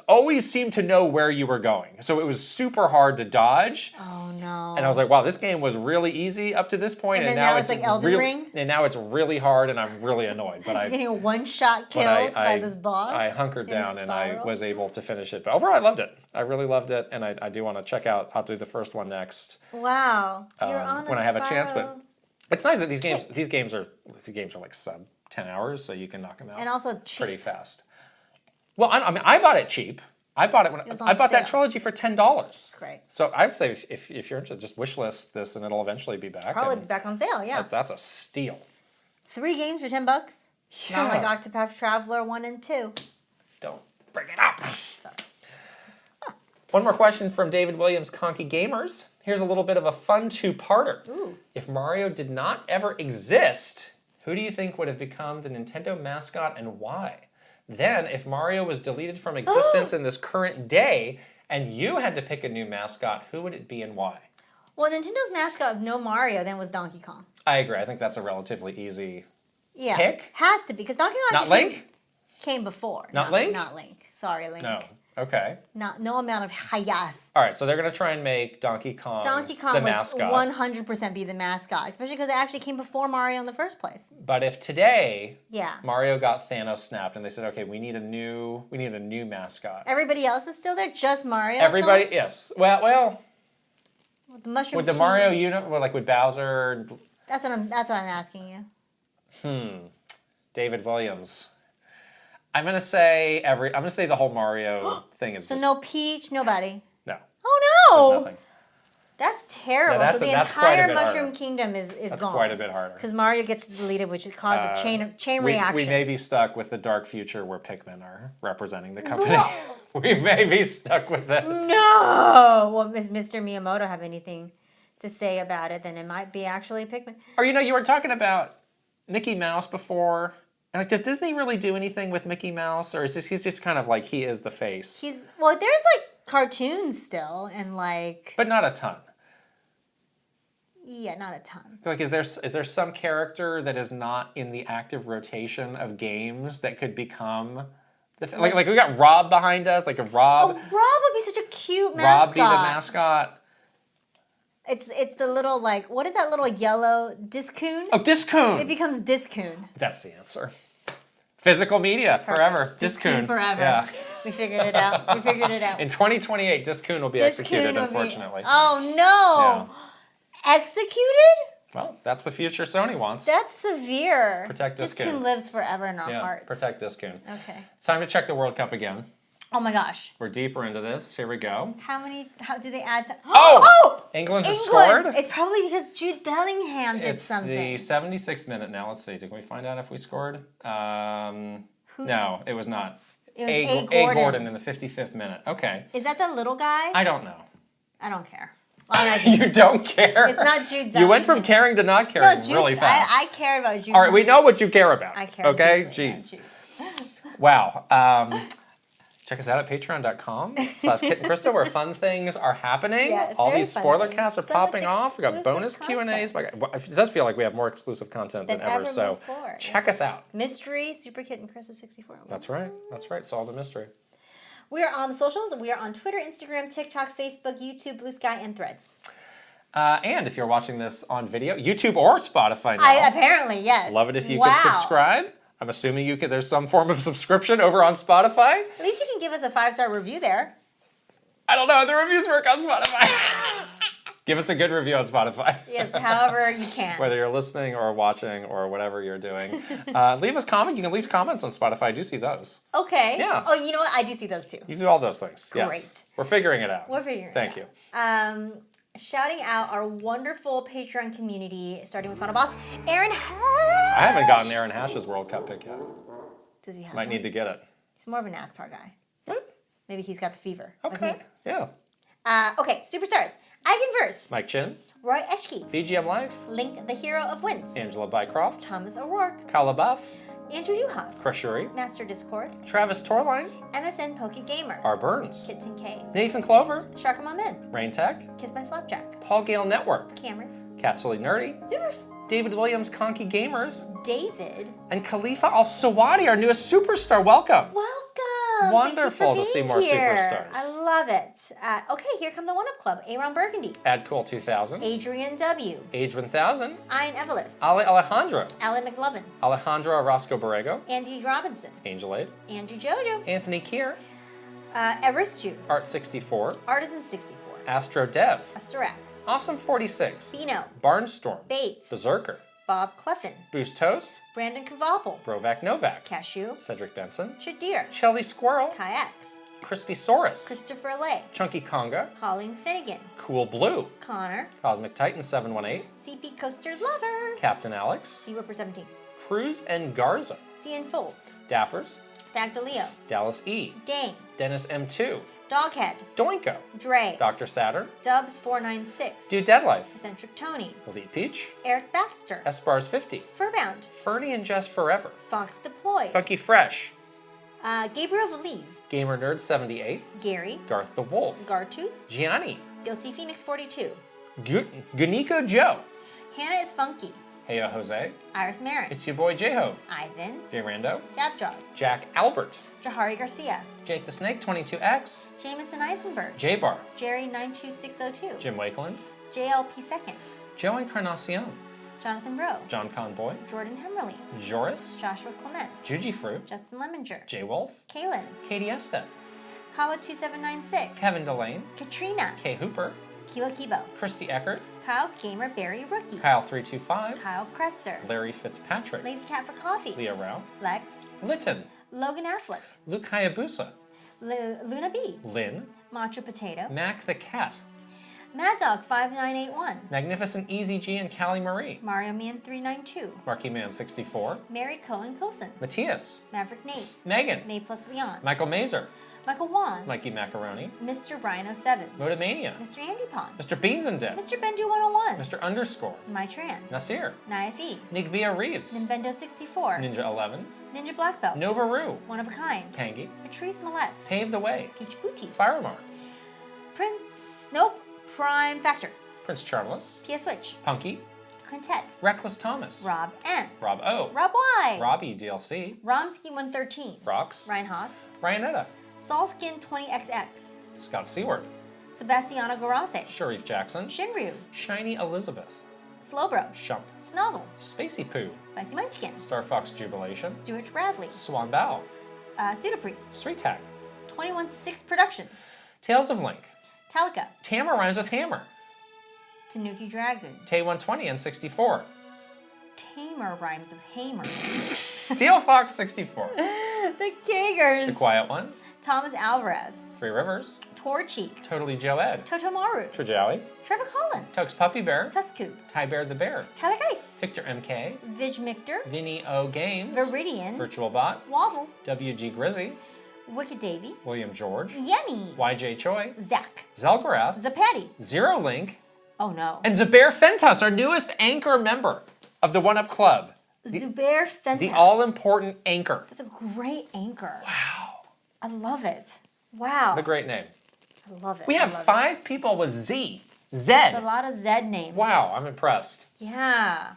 always seemed to know where you were going. So it was super hard to dodge. Oh no. And I was like, wow, this game was really easy up to this point, and now it's like Elden Ring? And now it's really hard, and I'm really annoyed. But You're getting a one-shot killed by this boss? I hunkered down, and I was able to finish it. But overall, I loved it. I really loved it, and I do want to check out, I'll do the first one next. Wow. You're on when I have a chance. But it's nice that these games are like sub 10 hours, so you can knock them out. And also cheap. Pretty fast. Well, I mean, I bought it cheap. I bought it when I bought that trilogy for $10. That's great. So I'd say if you're interested, just wish list this, and it'll eventually be back. Probably be back on sale. Yeah. That's a steal. 3 games for $10. Yeah. Not like Octopath Traveler 1 and 2. Don't bring it up. Sorry. One more question from David Williams, Conky Gamers. Here's a little bit of a fun two-parter. Ooh. If Mario did not ever exist, who do you think would have become the Nintendo mascot and why? Then, if Mario was deleted from existence in this current day, and you had to pick a new mascot, who would it be and why? Well, Nintendo's mascot of no Mario then was Donkey Kong. I agree. I think that's a relatively easy Yeah. pick. Has to be, because Donkey Kong Not Link? came before. Not Link? Not Link. Sorry, Link. No. Okay. No amount of hayas. All right, so they're going to try and make Donkey Kong the mascot. Would 100% be the mascot, especially because it actually came before Mario in the first place. But if today Yeah. Mario got Thanos snapped and they said, okay, we need a new mascot. Everybody else is still there, just Mario. Everybody, yes. Well, the Mushroom with the King. Mario unit, like with Bowser. That's what I'm asking you. David Williams. I'm gonna say the whole Mario thing is So just, no Peach, nobody. no. Oh There's no! nothing. That's terrible. Yeah, so the that's quite a entire bit Mushroom harder. Kingdom is That's gone. quite a bit harder. Because Mario gets deleted, which would cause a chain reaction. We may be stuck with the dark future where Pikmin are representing the company. We may be stuck with that. No! Well, does Mr. Miyamoto have anything to say about it? Then it might be actually Pikmin. Or you were talking about Mickey Mouse before. And like, does Disney really do anything with Mickey Mouse, or is he's just kind of like he is the face? There's like cartoons still, and like. But not a ton. Yeah, not a ton. Like, is there some character that is not in the active rotation of games that could become like we got Rob behind us, like if Rob. Oh, Rob would be such a cute mascot. Rob be the mascot. It's the little, like, what is that little yellow Discoon? Oh, Discoon. It becomes Discoon. That's the answer. Physical media forever. Discoon forever. Yeah. We figured it out. In 2028, Discoon will be executed, unfortunately. Oh no! Yeah. Executed? Well, that's the future Sony wants. That's severe. Protect Discoon. Discoon lives forever in our Yeah, hearts. protect Discoon. Okay. It's time to check the World Cup again. Oh my gosh. We're deeper into this. Here we go. How did they add to... Oh! England has scored. It's probably because Jude Bellingham did something. It's the 76th minute now. Let's see. Did we find out if we scored? No, it was not. It was A. Gordon in the 55th minute. Okay. Is that the little guy? I don't know. I don't care. Well, You don't care? It's not Jude Bellingham. You went from caring to not caring really fast. I care about Jude. All right, we know what you care about. I care. Okay? Deeply Jeez. about Jude. Wow. Check us out at patreon.com/Kit and Krysta, where fun things are happening. Yes, all very these fun spoiler things. casts are So popping much off. We got bonus exclusive Q&As. content. It does feel like we have more exclusive content than ever. So before. check us out. Mystery, Super Kit and Krysta 64. That's right. Solve the mystery. We are on the socials. We are on Twitter, Instagram, TikTok, Facebook, YouTube, Blue Sky, and Threads. And if you're watching this on video, YouTube or Spotify now. Apparently, yes. Love it if you could subscribe. I'm assuming there's some form of subscription over on Spotify. At least you can give us a 5-star review there. I don't know how the reviews work on Spotify. Give us a good review on Spotify. Yes, however you can. Whether you're listening or watching or whatever you're doing. Leave us comment. You can leave comments on Spotify. I do see those. Okay. Yeah. Oh, you know what? I do see those too. You do all those things. Great. Yes. We're figuring it out. We're figuring Thank it out. Thank you. Shouting out our wonderful Patreon community, starting with Final Boss, Aaron Hash. I haven't gotten Aaron Hash's World Cup pick yet. Does he have Might one? need to get it. He's more of a NASCAR guy. What? Maybe he's got the fever. Okay. Like me. Yeah. Okay, Superstars. Eigenverse. Mike Chin. Roy Eschke. VGM Life. Link, the hero of Wins. Angela Bycroft. Thomas O'Rourke. Kyle LaBeouf. Andrew Uhas. Crushuri. Master Discord. Travis Torline. MSN Poke Gamer. R. Burns. Kitten K. Nathan Clover. Shark Min. Rain Tech. Kiss by Flapjack. Paul Gale Network. Cameron. Catsilly Nerdy. Super. David Williams Conky Gamers. David. And Khalifa Al Sawadi, our newest superstar. Welcome. Welcome. Wonderful Thank you for to see being more here. superstars. I love it. Okay, here come the One Up Club. Aaron Burgundy. Ad Cool 2000. Adrian W. Age 1000. Ian Evelith. Ale Alejandro. Alan McLovin. Alejandro Orozco Borrego. Andy Robinson. Angel 8. Andrew Jojo. Anthony Kier. Everest Art 64. Artisan 64. Astro Dev. Asterax. Awesome 46. Bino. Barnstorm. Bates. Berserker. Bob Cleffin. Boost Toast. Brandon Kavapel. Brovac Novak. Cashew. Cedric Benson. Shadir. Shelly Squirrel. Kayaks. Crispy Saurus. Christopher Lay. Chunky Conga. Colleen Finnegan. Cool Blue. Connor. Cosmic Titan 718. CP Coaster Lover. Captain Alex. C Roper 17. Cruz and Garza. CN Folds. Daffers. Dagdaleo. Dallas E. Dane. Dennis M2. Doghead. Doinko. Dre. Dr. Saturn. Dubs 496. Dude Deadlife. Eccentric Tony. Elite Peach. Eric Baxter. Espars 50. Furbound. Fernie and Jess Forever. Fox Deploy. Funky Fresh. Gabriel Valise. Gamer Nerd 78. Gary. Garth the Wolf. Gartooth. Gianni. Guilty Phoenix 42. Guniko Joe. Hannah is funky. Heyo Jose. Iris Marin. It's your boy J-Hove. Ivan. J Rando. Jabjaws. Jack Albert. Jahari Garcia. Jake the Snake 22X. Jameson Eisenberg. J Bar. Jerry 92602. Jim Wakeland. JLP Second. Joe Encarnacion. Jonathan Bro. John Conboy. Jordan Hemmerly. Joris. Joshua Clements. Juji Fruit. Justin Lemminger. J Wolf. Kaylin. Katie Estep. Kawa 2796. Kevin Delane. Katrina. K Hooper. Kilo Kibo. Christy Eckert. Kyle Gamer Berry Rookie. Kyle 325. Kyle Kretzer. Larry Fitzpatrick. Lazy Cat for Coffee. Leah Rao. Lex. Lytton. Logan Affleck. Luke Hayabusa. Luna B. Lynn. Macho Potato. Mac the Cat. Mad Dog 5981. Magnificent Easy G and Callie Marie. Mario Man 392. Marky Man 64. Mary Cohen Coulson. Matthias. Maverick Nate. Megan. May plus Leon. Michael Mazer. Michael Wan. Mikey Macaroni. Mr. Brian 07. Motomania. Mr. Andy Pond. Mr. Beans and Dip. Mr. Bendu 101. Mr. Underscore. My Tran. Nasir. Naife. Nigbia Reeves. Nimbendo 64. Ninja 11. Ninja Black Belt. Nova Roo. One of a Kind. Pangy. Patrice Millette. Pave the Way. Peach Booty. Firemark. Prince. Nope. Prime Factor. Prince Charles. PS Switch. Punky. Quintet. Reckless Thomas. Rob N. Rob O. Rob Y. Robbie DLC. Romsky 113. Rocks. Ryan Haas. Ryanetta. Solskin 20XX. Scott Seward. Sebastiano Garase. Sharif Jackson. Shinryu. Shiny Elizabeth. Slowbro. Shump. Snozzle. Spacey Poo. Spicy Munchkin. Star Fox Jubilation. Stuart Bradley. Swan Bao. Pseudopriest. Sweet Tack. 216 Productions. Tales of Link. Talica. Tamara rhymes with hammer. Tanuki Dragon. Tay 120 and 64. Tamer rhymes with Hamer. Teal Fox 64. The Kagers. The Quiet One. Thomas Alvarez. Three Rivers. Tor Cheeks. Totally Joe Ed. Totomaru. Trajowie. Trevor Collins. Tokes Puppy Bear. Tuscoop. Ty Bear the Bear. Tyler Geis. Victor MK. Vig Mictor. Vinny O Games. Viridian. Virtual Bot. Waffles. WG Grizzy. Wicked Davy. William George. Yummy. YJ Choi. Zach. Zelgarath. Zapatty. Zero Link. Oh no. And Zubair Fentas, our newest anchor member of the One Up Club. Zubair Fentas. The all-important anchor. That's a great anchor. Wow. I love it. Wow. The great name. I love it. We have I love 5 people with Z. It's a Zed. lot of Z names. Wow, I'm impressed. Yeah.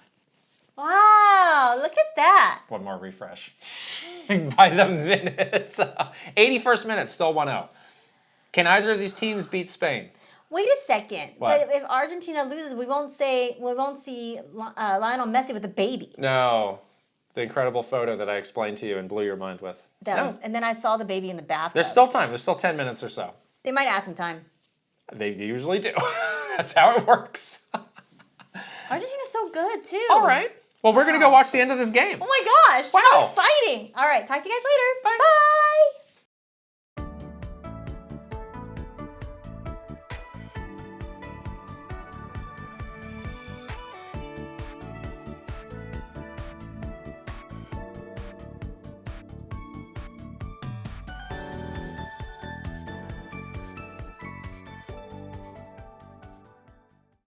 Wow, look at that. One more refresh. By the minute. 81st minute, still 1-0. Can either of these teams beat Spain? Wait a second. What? But if Argentina loses, we won't see Lionel Messi with a baby. No. The incredible photo that I explained to you and blew your mind with. And then I saw the baby in the bathtub. There's still time. There's still 10 minutes or so. They might add some time. They usually do. That's how it works. Argentina's so good too. All right. Well, we're going to go watch the end of this game. Oh my gosh. Wow. How exciting. All right. Talk to you guys later. Bye. Bye.